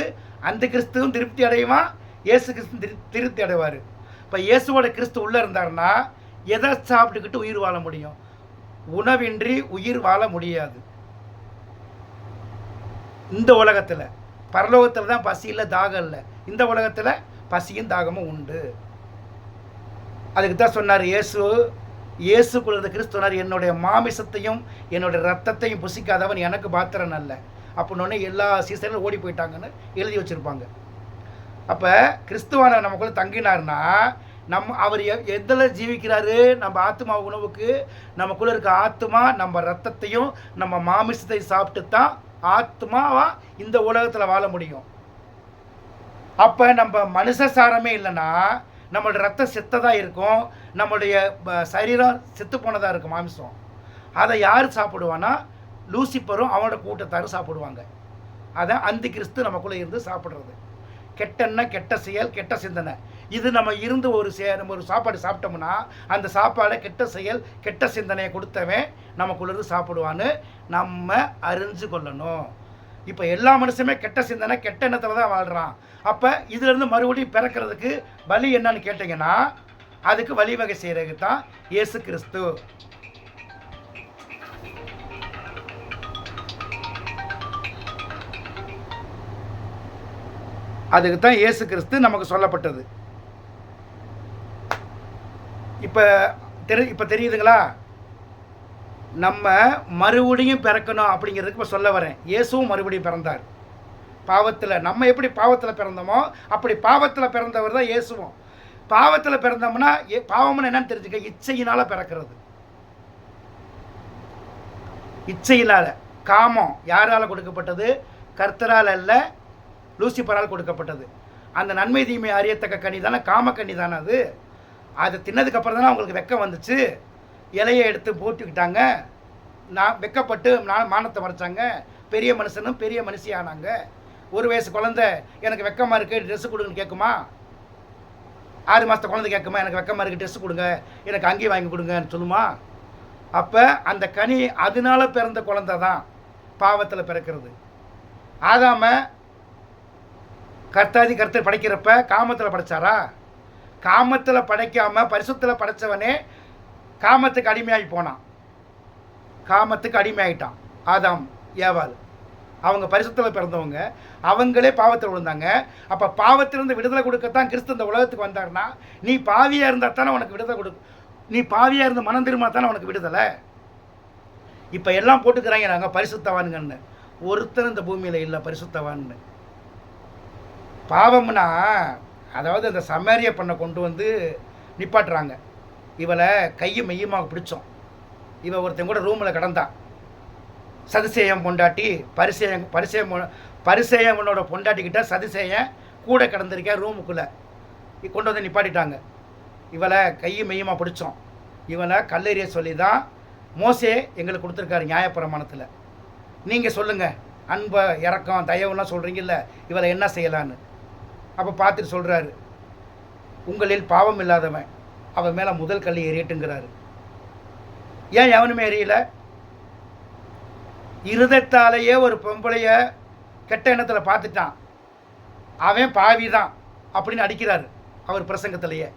அந்த கிறிஸ்துவும் திருப்தி அடைவான், இயேசு கிறிஸ்து திருப்தி அடைவார். இப்போ இயேசுவோட கிறிஸ்து உள்ளே இருந்தாருன்னா எதை சாப்பிட்டுக்கிட்டு உயிர் வாழ முடியும்? உணவின்றி உயிர் வாழ முடியாது. இந்த உலகத்தில், பரலோகத்தில் தான் பசி இல்லை, தாகம் இல்லை. இந்த உலகத்தில் பசியும் தாகமும் உண்டு. அதுக்கு தான் சொன்னார் இயேசுக்குள்ள இருந்த கிறிஸ்து சொன்னார், என்னுடைய மாமிசத்தையும் என்னுடைய ரத்தத்தையும் புசிக்காதவன் எனக்கு பாத்திரன் அல்ல. அப்படின்னோடனே எல்லா சீசனும் ஓடி போயிட்டாங்கன்னு எழுதி வச்சுருப்பாங்க. அப்போ கிறிஸ்துவான நமக்குள்ளே தங்கினார்னா அவர் எதில் ஜீவிக்கிறாரு? நம்ம ஆத்மா உணவுக்கு நமக்குள்ளே இருக்க ஆத்மா நம்ம ரத்தத்தையும் நம்ம மாமிசத்தையும் சாப்பிட்டு தான் ஆத்மாவா இந்த உலகத்தில் வாழ முடியும். அப்போ நம்ம மனுஷ சாரமே இல்லைன்னா நம்மளோட ரத்தம் செத்ததாக இருக்கும், நம்மளுடைய சரீரம் செத்து போனதாக இருக்கும் மாமிசம். அதை யார் சாப்பிடுவான்னா லூசிப்பரும் அவனோட கூட்டத்தாரும் சாப்பிடுவாங்க. அதான் அந்த கிறிஸ்து நமக்குள்ளே இருந்து சாப்பிட்றது. கெட்டெண்ணெய், கெட்ட செயல், கெட்ட சிந்தனை, இது நம்ம இருந்து நம்ம ஒரு சாப்பாடு சாப்பிட்டோம்னா அந்த சாப்பாடை கெட்ட செயல் கெட்ட சிந்தனையை கொடுத்தவன் நமக்குள்ளேருந்து சாப்பிடுவான்னு நம்ம அறிஞ்சு கொள்ளணும். இப்போ எல்லா மனுஷனுமே கெட்ட சிந்தனை கெட்ட எண்ணத்தில் தான் வாழ்கிறான். அப்போ இதிலேருந்து மறுபடியும் பிறக்கிறதுக்கு வழி என்னன்னு கேட்டிங்கன்னா அதுக்கு வழிவகை செய்கிறது தான் இயேசு கிறிஸ்து. அதுக்கு தான் இயேசு கிறிஸ்து நமக்கு சொல்லப்பட்டது. இப்போ தெரியுதுங்களா? நம்ம மறுபடியும் பிறக்கணும் அப்படிங்கிறதுக்கு இப்போ சொல்ல வரேன். இயேசுவும் மறுபடியும் பிறந்தார் பாவத்தில். நம்ம எப்படி பாவத்தில் பிறந்தோமோ அப்படி பாவத்தில் பிறந்தவர் தான் இயேசுவும். பாவத்தில் பிறந்தோம்னா பாவம்னு என்னன்னு தெரிஞ்சுக்க, இச்சையினால் பிறக்கிறது. இச்சையினால். காமம் யாரால் கொடுக்கப்பட்டது? கர்த்தரால் அல்ல, லூசிபரால் கொடுக்கப்பட்டது. அந்த நன்மை தீமை அறியத்தக்க கனி தானே காமக்கனி தானே அது. அதை தின்னதுக்கப்புறம் தானே அவங்களுக்கு வெக்கம் வந்துச்சு. இலையை எடுத்து போட்டுக்கிட்டாங்க, நான் வெக்கப்பட்டு மானத்தை மறைச்சாங்க. பெரிய மனுஷனும் பெரிய மனுஷி ஆனாங்க. 1 வயசு குழந்தை எனக்கு வெக்கமாக இருக்குது ட்ரெஸ்ஸு கொடுங்கன்னு கேட்குமா? 6 மாதத்து குழந்தை கேட்குமா எனக்கு வெக்கமாக இருக்குது ட்ரெஸ்ஸு கொடுங்க, எனக்கு அங்கேயும் வாங்கி கொடுங்கன்னு சொல்லுமா? அப்போ அந்த கனி அதனால பிறந்த குழந்தை தான் பாவத்தில் பிறக்கிறது. ஆதாம கர்த்தர் படைக்கிறப்ப காமத்தில் படைச்சாரா? காமத்தில் படைக்காமல் பரிசுத்தில் படைத்தவனே காமத்துக்கு அடிமையாகி போனான். காமத்துக்கு அடிமையாகிட்டான் ஆதாம் ஏவாள். அவங்க பரிசுத்தில் பிறந்தவங்க, அவங்களே பாவத்தில் விழுந்தாங்க. அப்போ பாவத்திலிருந்து விடுதலை கொடுக்கத்தான் கிறிஸ்து இந்த உலகத்துக்கு வந்தார்னா, நீ பாவியாக இருந்தால் தானே உனக்கு விடுதலை நீ பாவியாக இருந்து மனம் திரும்பினா தானே உனக்கு விடுதலை. இப்போ எல்லாம் போட்டுக்கிறாங்க நாங்கள் பரிசுத்தவான்கன்னு. ஒருத்தர் இந்த பூமியில் இல்லை பரிசுத்தவான்னு. பாவம்னா அதாவது அந்த சமேரிய பண்ண கொண்டு வந்து நிப்பாட்டுறாங்க. இவளை கையும் மெய்யுமாக பிடிச்சோம். இவன் ஒருத்தன் கூட ரூமில் கிடந்தான். சதிசேயம் பொண்டாட்டி பரிசேயனோட பொண்டாட்டிக்கிட்ட சதிசேயன் கூட கிடந்திருக்கேன் ரூமுக்குள்ளே கொண்டு வந்து நிப்பாட்டிட்டாங்க. இவளை கையும் மெய்யுமாக பிடிச்சோம். இவளை கல்லெறிய சொல்லி தான் மோசே எங்களுக்கு கொடுத்துருக்காரு நியாயப்பிரமாணத்தில். நீங்கள் சொல்லுங்கள், அன்பை இறக்கம் தயவுலாம் சொல்கிறீங்கல்ல, இவளை என்ன செய்யலான்னு. அப்போ பார்த்துட்டு சொல்கிறாரு, உங்களில் பாவம் இல்லாதவன் அவன் மேலே முதல் கல்லை எறியட்டுங்கிறாரு. ஏன் எவனுமே எறியல? இருதயத்தாலேயே ஒரு பொம்பளைய கெட்ட எண்ணத்தில் பார்த்துட்டான், அவன் பாவி தான் அப்படின்னு அடிக்கிறாரு அவர் பிரசங்கத்திலேயே.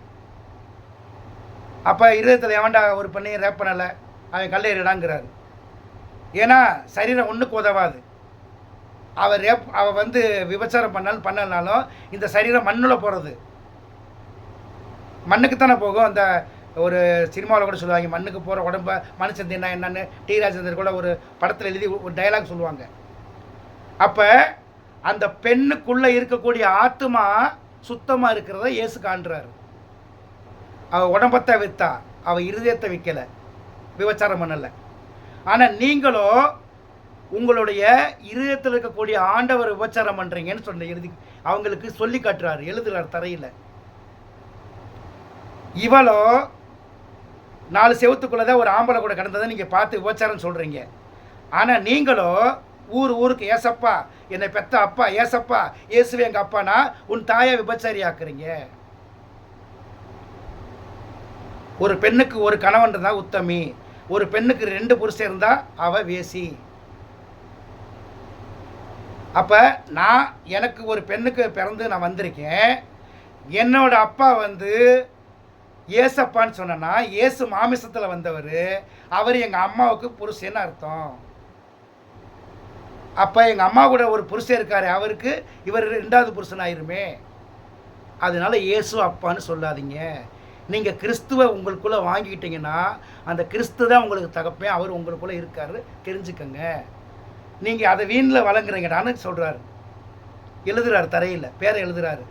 அப்போ இருதயத்தில் எவன்டா ஒரு பெண்ணையும் ரேப் பண்ணலை, அவன் கல்லை எறிடாங்கிறாரு. ஏன்னா சரீரம் ஒன்றுக்கு உதவாது. அவள் வந்து விபச்சாரம் பண்ணனாலும் இந்த சரீரம் மண்ணில் போகிறது, மண்ணுக்கு தானே போகும். அந்த ஒரு சினிமாவில் கூட சொல்லுவாங்க, மண்ணுக்கு போகிற உடம்ப மனுஷன் தின்னா என்னன்னு டி ராஜேந்தர் கூட ஒரு படத்தில் எழுதி ஒரு டைலாக் சொல்லுவாங்க. அப்போ அந்த பெண்ணுக்குள்ளே இருக்கக்கூடிய ஆத்மா சுத்தமாக இருக்கிறத இயேசு காண்றாரு. அவள் உடம்பத்தை விற்றா, அவள் இருதயத்தை விற்கலை, விபச்சாரம் பண்ணலை. ஆனால் நீங்களோ உங்களுடைய இருதயத்தில் இருக்கக்கூடிய ஆண்டவர் விபச்சாரம் பண்ணுறீங்கன்னு சொன்ன எழுதி அவங்களுக்கு சொல்லி காட்டுறாரு, எழுதுறாரு தரையில். இவளோ 4 செவத்துக்குள்ளே தான் ஒரு ஆம்பளை கூட கிடந்ததை நீங்கள் பார்த்து விபச்சாரம் சொல்கிறீங்க. ஆனால் நீங்களோ ஊருக்கு ஏசப்பா என்னை பெத்த அப்பா ஏசப்பா, இயேசுவே எங்கள் அப்பானா உன் தாயை விபச்சாரி ஆக்குறீங்க. ஒரு பெண்ணுக்கு ஒரு கணவன் இருந்தால் உத்தமி, ஒரு பெண்ணுக்கு 2 புருஷன் இருந்தால் அவ வேசி. அப்போ எனக்கு ஒரு பெண்ணுக்கு பிறந்து நான் வந்திருக்கேன். என்னோட அப்பா வந்து ஏசப்பான்னு சொன்னா, இயேசு மாமிசத்தில் வந்தவர், அவர் எங்கள் அம்மாவுக்கு புருஷன்னு அர்த்தம். அப்போ எங்கள் அம்மா கூட ஒரு புருஷன் இருக்கார், அவருக்கு இவர் 2வது புருஷன் ஆயிருமே. அதனால இயேசு அப்பான்னு சொல்லாதீங்க. நீங்கள் கிறிஸ்துவை உங்களுக்குள்ளே வாங்கிக்கிட்டீங்கன்னா அந்த கிறிஸ்து தான் உங்களுக்கு தகப்பேன், அவர் உங்களுக்குள்ளே இருக்காரு தெரிஞ்சுக்கங்க. நீங்கள் அதை வீணில் வழங்குறீங்கடான்னு சொல்கிறாரு. எழுதுறாரு, தரையில் பேரை எழுதுறாரு.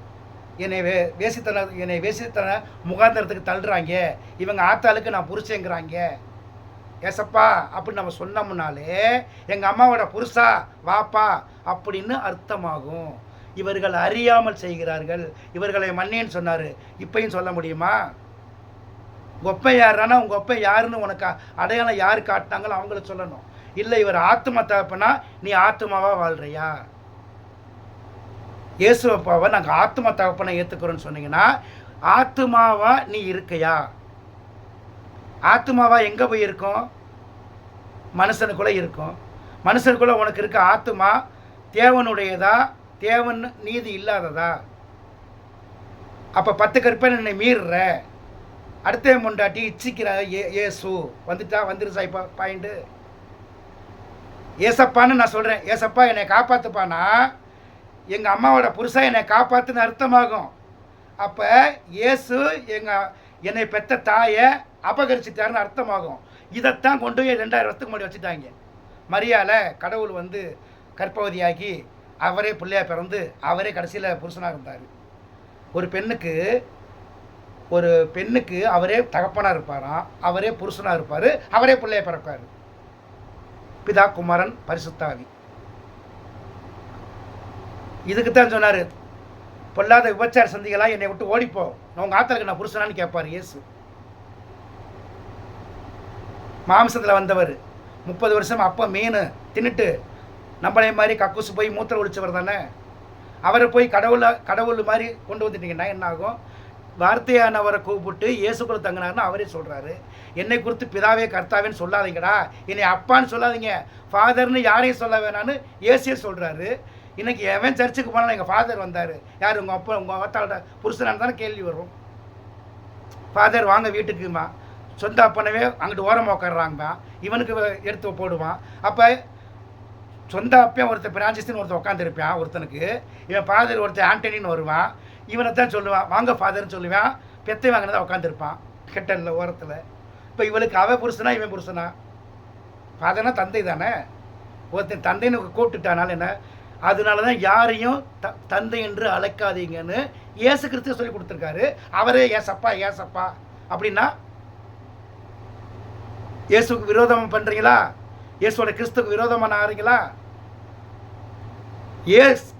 என்னை வேசித்தன முகாந்திரத்துக்கு தள்ளுறாங்க, இவங்க ஆத்தாளுக்கு நான் புருஷங்கிறாங்க. ஏசப்பா அப்படின்னு நம்ம சொன்னோம்னாலே எங்கள் அம்மாவோட புருஷா வாப்பா அப்படின்னு அர்த்தமாகும். இவர்கள் அறியாமல் செய்கிறார்கள், இவர்களை மன்னேன்னு சொன்னார். இப்பையும் சொல்ல முடியுமா? உங்கள் ஒப்பை யாருன்னா உங்கள் ஒப்பை யாருன்னு உனக்கு அடையாளம் யார் காட்டினாங்களோ அவங்கள சொல்லணும். இல்லை இவர் ஆத்மா தகப்பனா நீ ஆத்மாவாக வாழ்கிறியா? இயேசு அப்பாவை நாங்கள் ஆத்மா தகப்பனை ஏற்றுக்கிறோன்னு சொன்னீங்கன்னா ஆத்மாவா நீ இருக்கையா? ஆத்மாவா எங்கே போய் இருக்கும்? மனுஷனுக்குள்ளே இருக்கும். மனுஷனுக்குள்ளே உனக்கு இருக்க ஆத்மா தேவனுடையதா, தேவன் நீதி இல்லாததா? அப்போ 10 கற்பனை என்னை மீறுற, அடுத்த முண்டாட்டி இச்சிக்கிற ஏசு வந்துருச்சா? இப்போ பாயிண்ட்டு ஏசப்பான்னு நான் சொல்கிறேன். ஏசப்பா என்னை காப்பாற்றுப்பானா எங்கள் அம்மாவோட புருஷா என்னை காப்பாற்றுன்னு அர்த்தமாகும். அப்போ இயேசு என்னை பெற்ற தாயை அபகரிச்சிட்டாருன்னு அர்த்தமாகும். இதைத்தான் கொண்டு போய் 2000 வருஷத்துக்கு முன்னாடி வச்சுட்டாங்க. மரியால கடவுள் வந்து கற்பவதியாகி அவரே பிள்ளையா பிறந்து அவரே கடைசியில் புருஷனாக இருந்தார். ஒரு பெண்ணுக்கு அவரே தகப்பனாக இருப்பாராம், அவரே புருஷனாக இருப்பார், அவரே பிள்ளையா பிறப்பார். பிதா குமாரன் பரிசுத்தாவி. இதுக்கு தான் சொன்னார், பொல்லாத விபச்சார சந்திகளாக என்னை விட்டு ஓடிப்போ, நான் உங்கள் ஆத்தலுக்கு நான் புருஷனான்னு கேட்பார் இயேசு. மாம்சத்தில் வந்தவர் 30 வருஷம் அப்போ மீன் தின்னுட்டு நம்மளே மாதிரி கக்கூசு போய் மூத்திரம் ஒழிச்சவர் தானே. அவரை போய் கடவுள் மாதிரி கொண்டு வந்துட்டீங்கன்னா என்ன ஆகும்? வார்த்தையானவரை கூப்பிட்டு இயேசுக்குள்ள தங்கினார்னு அவரே சொல்கிறாரு. என்னை குறித்து பிதாவே கர்த்தாவேன்னு சொல்லாதீங்கடா, என்னை அப்பான்னு சொல்லாதீங்க, ஃபாதர்னு யாரையும் சொல்ல வேணான்னு இயேசுயே சொல்கிறாரு. இன்றைக்கி எவன் சர்ச்சுக்கு போனாலும் எங்கள் ஃபாதர் வந்தார், யார் உங்கள் அப்பா உங்கள் அத்தாவோட புருஷனான்னு தானே கேள்வி வரும். ஃபாதர் வாங்க வீட்டுக்குமா, சொந்த அப்பனவே அங்கிட்டு ஓரமாக உட்காடுறாங்கம்மா, இவனுக்கு எடுத்து போடுவான். அப்போ சொந்த அப்பன் ஒருத்தர் பிரான்சிஸ்ன்னு ஒருத்தர் உட்காந்துருப்பான், ஒருத்தனுக்கு இவன் ஃபாதர் ஒருத்தர் ஆண்டனின்னு வருவான், இவனை தான் சொல்லுவான் வாங்க ஃபாதர்னு சொல்லுவான், பெத்தை வாங்கினதான் உட்காந்துருப்பான் கெட்டலில் ஓரத்தில். இப்போ இவளுக்கு அவன் புருஷனா இவன் புருஷனா? ஃபாதர்னா தந்தை தானே. ஒருத்தன் தந்தைன்னு கூப்பிட்டுட்டானால என்ன? அதனால தான் யாரையும் தந்தை என்று அழைக்காதீங்கன்னு இயேசு கிறிஸ்து சொல்லி கொடுத்துருக்காரு. அவரே ஏசப்பா ஏசப்பா அப்படின்னா இயேசுக்கு விரோதம் பண்ணுறீங்களா? இயேசுவோட கிறிஸ்துக்கு விரோதமாக ஆகிறீங்களா?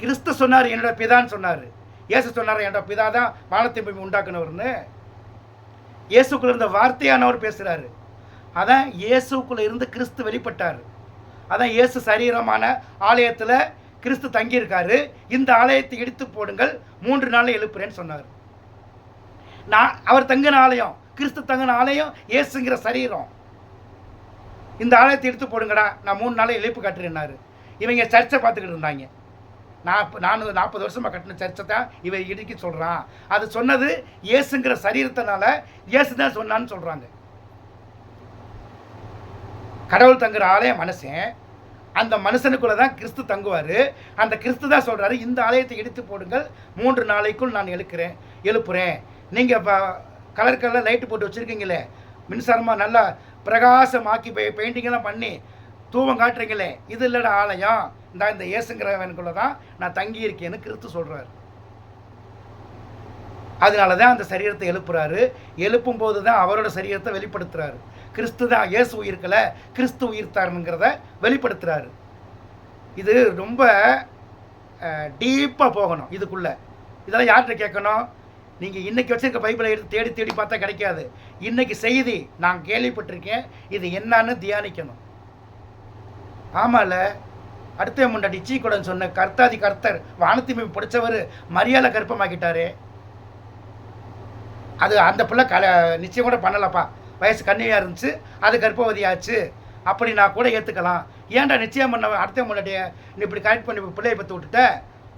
கிறிஸ்து சொன்னார் என்னோட பிதான்னு சொன்னார். இயேசு சொன்னார் என்னோட பிதா தான் வானத்தை பூமி உண்டாக்குனவர்னு. இயேசுக்குள்ள இருந்த வார்த்தையானவர் பேசுகிறாரு. அதான் இயேசுக்குள்ளே இருந்து கிறிஸ்து வெளிப்பட்டார். அதான் இயேசு சரீரமான ஆலயத்தில் கிறிஸ்து தங்கியிருக்காரு. இந்த ஆலயத்தை இடித்து போடுங்கள், 3 நாளில் எழுப்புறேன்னு சொன்னார். அவர் தங்கின ஆலயம், கிறிஸ்து தங்கின ஆலயம் இயேசுங்கிற சரீரம். இந்த ஆலயத்தை எடுத்து போடுங்கடா, நான் 3 நாளில் எழுப்பு கட்டுறேன்னாரு. இவங்க சர்ச்சை பார்த்துக்கிட்டு இருந்தாங்க. 40 வருஷமாக கட்டின சர்ச்சை தான் இவன் இடிக்க சொல்கிறான். அது சொன்னது இயேசுங்கிற சரீரத்தினால இயேசு தான் சொன்னான்னு சொல்கிறாங்க. கடவுள் தங்குற ஆலயம் மனுஷன், அந்த மனுஷனுக்குள்ளே தான் கிறிஸ்து தங்குவார். அந்த கிறிஸ்து தான் சொல்கிறாரு இந்த ஆலயத்தை எடுத்து போடுங்கள், 3 நாளைக்குள் நான் எழுப்புறேன். நீங்கள் இப்போ கலர் லைட்டு போட்டு வச்சுருக்கீங்களே, மின்சாரமாக நல்லா பிரகாசமாக்கி பெயிண்டிங்கெல்லாம் பண்ணி தூவம் காட்டுறீங்களே, இது இல்லைடா ஆலயம், இந்த இயேசுங்கிறவனுக்குள்ளே தான் நான் தங்கியிருக்கேன்னு கிறிஸ்து சொல்கிறார். அதனால தான் அந்த சரீரத்தை எழுப்புறாரு. எழுப்பும் போது தான் அவரோட சரீரத்தை வெளிப்படுத்துகிறாரு. கிறிஸ்து தான் இயேசு உயிர்க்கலை, கிறிஸ்து உயிர்த்தாருங்கிறத வெளிப்படுத்துகிறாரு. இது ரொம்ப டீப்பாக போகணும் இதுக்குள்ளே. இதெல்லாம் யார்கிட்ட கேட்கணும்? நீங்கள் இன்றைக்கி வச்சுருக்க பைபிளை எடுத்து தேடி பார்த்தா கிடைக்காது. இன்றைக்கி செய்தி நான் கேள்விப்பட்டிருக்கேன், இது என்னான்னு தியானிக்கணும். ஆமாம்ல, அடுத்த முன்னாடி சீக்குடன் சொன்ன கர்த்தாதி கர்த்தர் வானத்திமை பிடிச்சவர் மரியாதை கருப்பமாக்கிட்டாரு. அது அந்த பிள்ளை நிச்சயம் கூட பண்ணலப்பா, வயசு கண்ணியாக இருந்துச்சு, அது கர்ப்பவதியாச்சு, அப்படி நான் கூட ஏற்றுக்கலாம். ஏன்டா நிச்சயம் பண்ண அடுத்த முன்னாடியே நீ இப்படி கரெக்ட் பண்ணி பிள்ளையை பற்றி விட்டுட்ட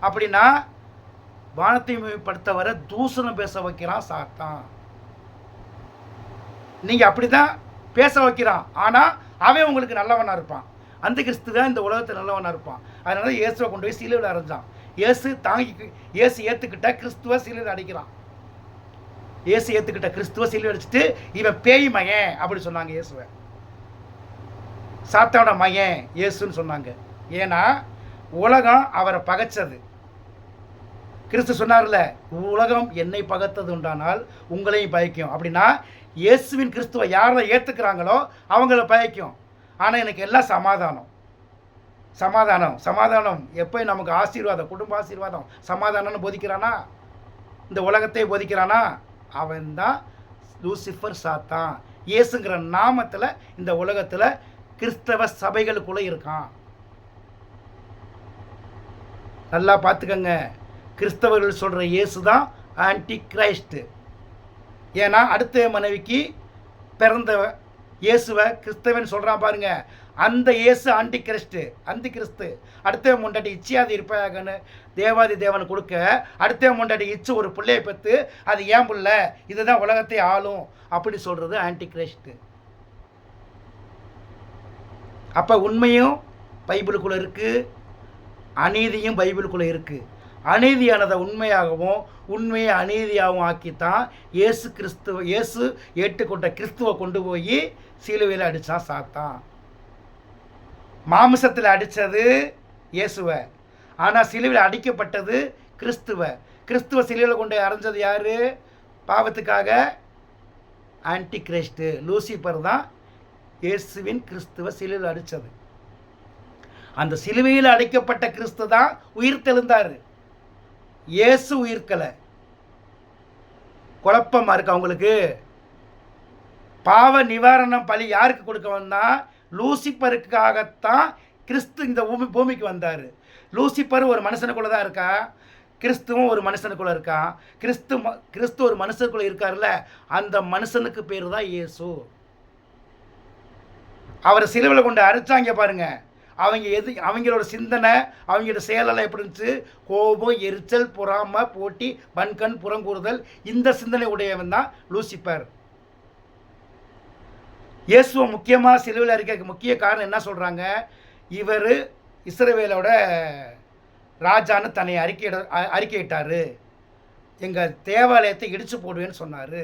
அப்படின்னா வானத்திமைப்படுத்தவரை தூசணம் பேச வைக்கிறான் சாத்தான். நீங்கள் அப்படி தான் பேச வைக்கிறான், ஆனால் அவன் உங்களுக்கு நல்லவனாக இருப்பான். அந்த கிறிஸ்து தான் இந்த உலகத்தில் நல்லவனாக இருப்பான். அதனால இயேசுவை கொண்டு போய் சிலுவையில் அரைஞ்சான். இயேசு ஏற்றுக்கிட்ட கிறிஸ்துவ சிலுவையில் அடிக்கிறான். இயேசு ஏற்றுக்கிட்ட கிறிஸ்துவ சிலுவை அடிச்சுட்டு இவன் பேய் மகன் அப்படி சொன்னாங்க. இயேசுவை சாத்தானோட மகன் இயேசுன்னு சொன்னாங்க. ஏன்னா உலகம் அவரை பகைச்சது. கிறிஸ்து சொன்னார்ல, உலகம் என்னை பகைத்தது உண்டானால் உங்களையும் பகைக்கும். அப்படின்னா இயேசுவின் கிறிஸ்துவை யாரை ஏற்றுக்கிறாங்களோ அவங்கள பகைக்கும். ஆனால் எனக்கு எல்லாம் சமாதானம் சமாதானம் சமாதானம். எப்போ நமக்கு ஆசீர்வாதம், குடும்ப ஆசீர்வாதம், சமாதானம்னு போதிக்கிறானா, இந்த உலகத்தை போதிக்கிறானா, அவன் தான் லூசிஃபர் சாத்தான். இயேசுங்கிற நாமத்தில் இந்த உலகத்தில் கிறிஸ்தவ சபைகளுக்குள்ளே இருக்கான். நல்லா பார்த்துக்கங்க, கிறிஸ்தவர்கள் சொல்கிற இயேசு தான் ஆன்டி கிரைஸ்ட். ஏன்னா அடுத்த மனைவிக்கு பிறந்த இயேசுவை கிறிஸ்தவன் சொல்கிறான் பாருங்க, அந்த இயேசு ஆன்டி கிறிஸ்து. அந்தி கிறிஸ்து அடுத்த முண்டாட்டி இச்சியாது இருப்பாகன்னு தேவாதி தேவன் கொடுக்க, அடுத்த முண்டாட்டி இச்சு ஒரு பிள்ளையை பெற்று அது ஏன் பிள்ளை, இதுதான் உலகத்தை ஆளும் அப்படி சொல்கிறது ஆன்டி கிறிஸ்து. அப்போ உண்மையும் பைபிளுக்குள்ளே இருக்குது, அநீதியும் பைபிளுக்குள்ளே இருக்குது. அநீதியானதை உண்மையாகவும் உண்மையை அநீதியாகவும் ஆக்கித்தான் இயேசு ஏற்றுக்கொண்ட கிறிஸ்துவை கொண்டு போய் சிலுவையில் அடித்தான் சாத்தான். மாமிசத்தில் அடித்தது இயேசுவை, ஆனால் சிலுவையில் அடிக்கப்பட்டது கிறிஸ்துவ சிலுவையில் கொண்டு அரைஞ்சது யார்? பாவத்துக்காக ஆன்டி கிரைஸ்ட்டு லூசிபர் தான் இயேசுவின் கிறிஸ்துவ சிலுவையில் அடித்தது. அந்த சிலுவையில் அடைக்கப்பட்ட கிறிஸ்து தான் உயிர் தெழுந்தார். இயேசு உயிர்க்கலை. குழப்பமாக இருக்கு அவங்களுக்கு. பாவ நிவாரணம் பலி யாருக்கு கொடுக்க வந்தால் லூசிபருக்காகத்தான் கிறிஸ்து இந்த பூமிக்கு வந்தார். லூசிபர் ஒரு மனுஷனுக்குள்ளே தான் இருக்கா, கிறிஸ்துவும் ஒரு மனுஷனுக்குள்ளே இருக்கான். கிறிஸ்து ஒரு மனுஷனுக்குள்ளே இருக்கார்ல, அந்த மனுஷனுக்கு பேர் தான் இயேசு. அவரை சிலுவையில் கொண்டு அரைச்சாங்க பாருங்க. அவங்களோட சிந்தனை, அவங்களோட செயலெல்லாம் எப்படி இருந்துச்சு? கோபம், எரிச்சல், பொறாமை, போட்டி, பன்கண், புறங்கூறுதல், இந்த சிந்தனை உடையவன் தான் லூசிபர். இயேசுவை முக்கியமாக சிலுவையில் அரைக்க முக்கிய காரணம் என்ன சொல்கிறாங்க? இவர் இஸ்ரவேலோட ராஜான்னு தன்னை அறிக்கையிட்டார், எங்கள் தேவாலயத்தை இடித்து போடுவேன்னு சொன்னார்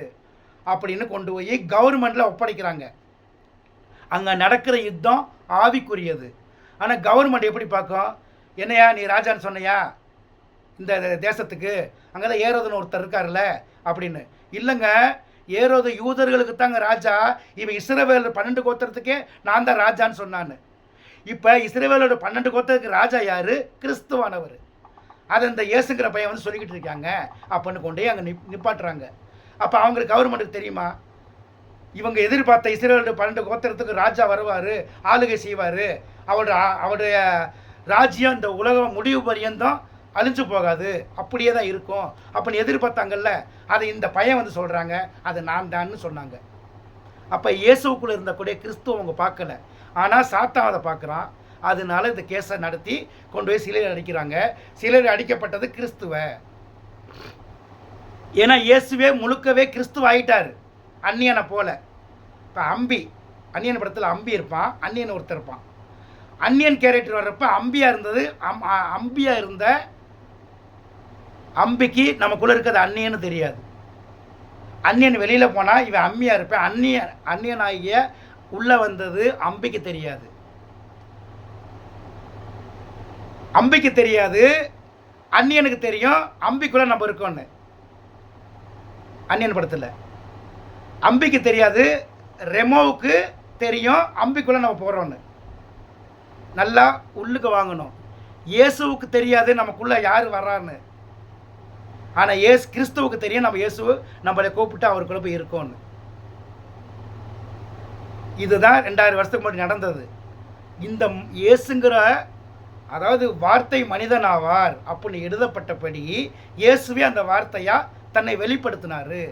அப்படின்னு கொண்டு போய் கவர்மெண்ட்டில் ஒப்படைக்கிறாங்க. அங்கே நடக்கிற யுத்தம் ஆவிக்குரியது. ஆனால் கவர்மெண்ட் எப்படி பார்க்கும்? என்னையா நீ ராஜான்னு சொன்னையா இந்த தேசத்துக்கு? அங்கே தான் ஏரோதுன்னு ஒருத்தர் இருக்கார்ல அப்படின்னு. இல்லைங்க, ஏரோது யூதர்களுக்கு தாங்க ராஜா. இவன் இஸ்ரவேல் 12 கோத்திரத்துக்கே நான் தான் ராஜான்னு சொன்னான்னு. இப்போ இஸ்ரவேலோட 12 கோத்திரத்துக்கு ராஜா யார்? கிறிஸ்துவானவர். அதை இந்த இயேசுங்கிற பையன் வந்து சொல்லிக்கிட்டு இருக்காங்க அப்படின்னு கொண்டே அங்கே நிப்பாட்டுறாங்க. அப்போ அவங்களுக்கு கவர்மெண்ட்டுக்கு தெரியுமா? இவங்க எதிர்பார்த்த இஸ்ரவேலோட 12 கோத்திரத்துக்கு ராஜா வருவார், ஆளுகை செய்வார், அவருடைய ராஜ்யம் இந்த உலகம் முடிவு பரியந்தம் அழிஞ்சு போகாது, அப்படியே தான் இருக்கும் அப்படின்னு எதிர்பார்த்தாங்கல்ல. அதை இந்த பையன் வந்து சொல்கிறாங்க, அது நான் தான்னு சொன்னாங்க. அப்போ இயேசுக்குள்ளே இருந்தக்கூடிய கிறிஸ்துவ அவங்க பார்க்கல, ஆனால் சாத்தான் அதை பார்க்குறான். அதனால இந்த கேஸை நடத்தி கொண்டு போய் சிலையில் அடிக்கிறாங்க. சிலையில் அடிக்கப்பட்டது கிறிஸ்துவ. ஏன்னா இயேசுவே முழுக்கவே கிறிஸ்துவ ஆகிட்டார், அந்நியனை போல. இப்போ அந்நியன் படத்தில் அம்பி இருப்பான், அந்நியன் ஒருத்தர் இருப்பான். அந்நியன் கேரக்டர் வர்றப்ப அம்பியாக இருந்த அம்பிக்கு நமக்குள்ளே இருக்கிறது அந்நியன்னு தெரியாது. அந்நியன் வெளியில் போனால் இவன் அம்மியாக இருப்பேன். அந்நியனாகிய உள்ளே வந்தது அம்பிக்கு தெரியாது. அம்பிக்கு தெரியாது, அந்நியனுக்கு தெரியும் அம்பிக்குள்ளே நம்ம இருக்கோன்னு. அந்நியன் படத்தில் அம்பிக்கு தெரியாது, ரெமோவுக்கு தெரியும் அம்பிக்குள்ளே நம்ம போகிறோன்னு. நல்லா உள்ளுக்கு வாங்கணும். இயேசுவுக்கு தெரியாது நமக்குள்ளே யார் வர்றான்னு. ஆனால் கிறிஸ்துவுக்கு தெரியும் நம்ம இயேசு நம்மளை கூப்பிட்டு அவருக்குள்ளே போய் இருக்கோன்னு. இதுதான் 2000 வருஷத்துக்கு முன்னாடி நடந்தது. இந்த இயேசுங்கிற அதாவது வார்த்தை மனிதனாவார் அப்படின்னு எழுதப்பட்டபடி இயேசுவே அந்த வார்த்தையா தன்னை வெளிப்படுத்தினாரு.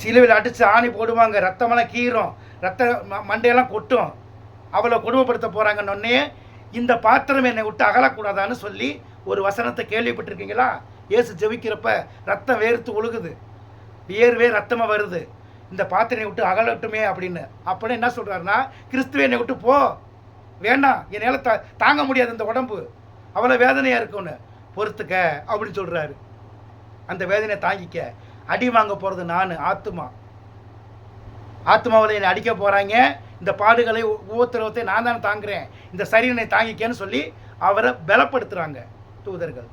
சிலுவையில் அடித்து ஆணி போடுவாங்க, ரத்தமெல்லாம் கீறும், மண்டையெல்லாம் கொட்டும், அவளை கொடுமைப்படுத்த போகிறாங்கன்னொன்னே இந்த பாத்திரம் என்னை விட்டு அகலக்கூடாதான்னு சொல்லி ஒரு வசனத்தை கேள்விப்பட்டிருக்கீங்களா? இயேசு ஜெபிக்கிறப்ப ரத்தம் வேர்த்து ஒழுகுது, வியர்வே ரத்தமாக வருது, இந்த பாத்திரனை விட்டு அகலட்டுமே அப்படின்னு. அப்படின்னு என்ன சொல்கிறாருன்னா, கிறிஸ்துவே என்னை விட்டு போ, வேண்டாம், என்னால் தாங்க முடியாது இந்த உடம்பு, அவ்வளோ வேதனையாக இருக்கும்னு, பொறுத்துக்க அப்படின்னு சொல்கிறாரு. அந்த வேதனையை தாங்கிக்க. அடி வாங்க போகிறது நான், ஆத்மாவில் என்னை அடிக்க போகிறாங்க, இந்த பாடுகளை ஒவ்வொருத்தரத்தை நான் தானே தாங்குறேன், இந்த சரீரனை தாங்கிக்கன்னு சொல்லி அவரை பலப்படுத்துகிறாங்க தூதர்கள்.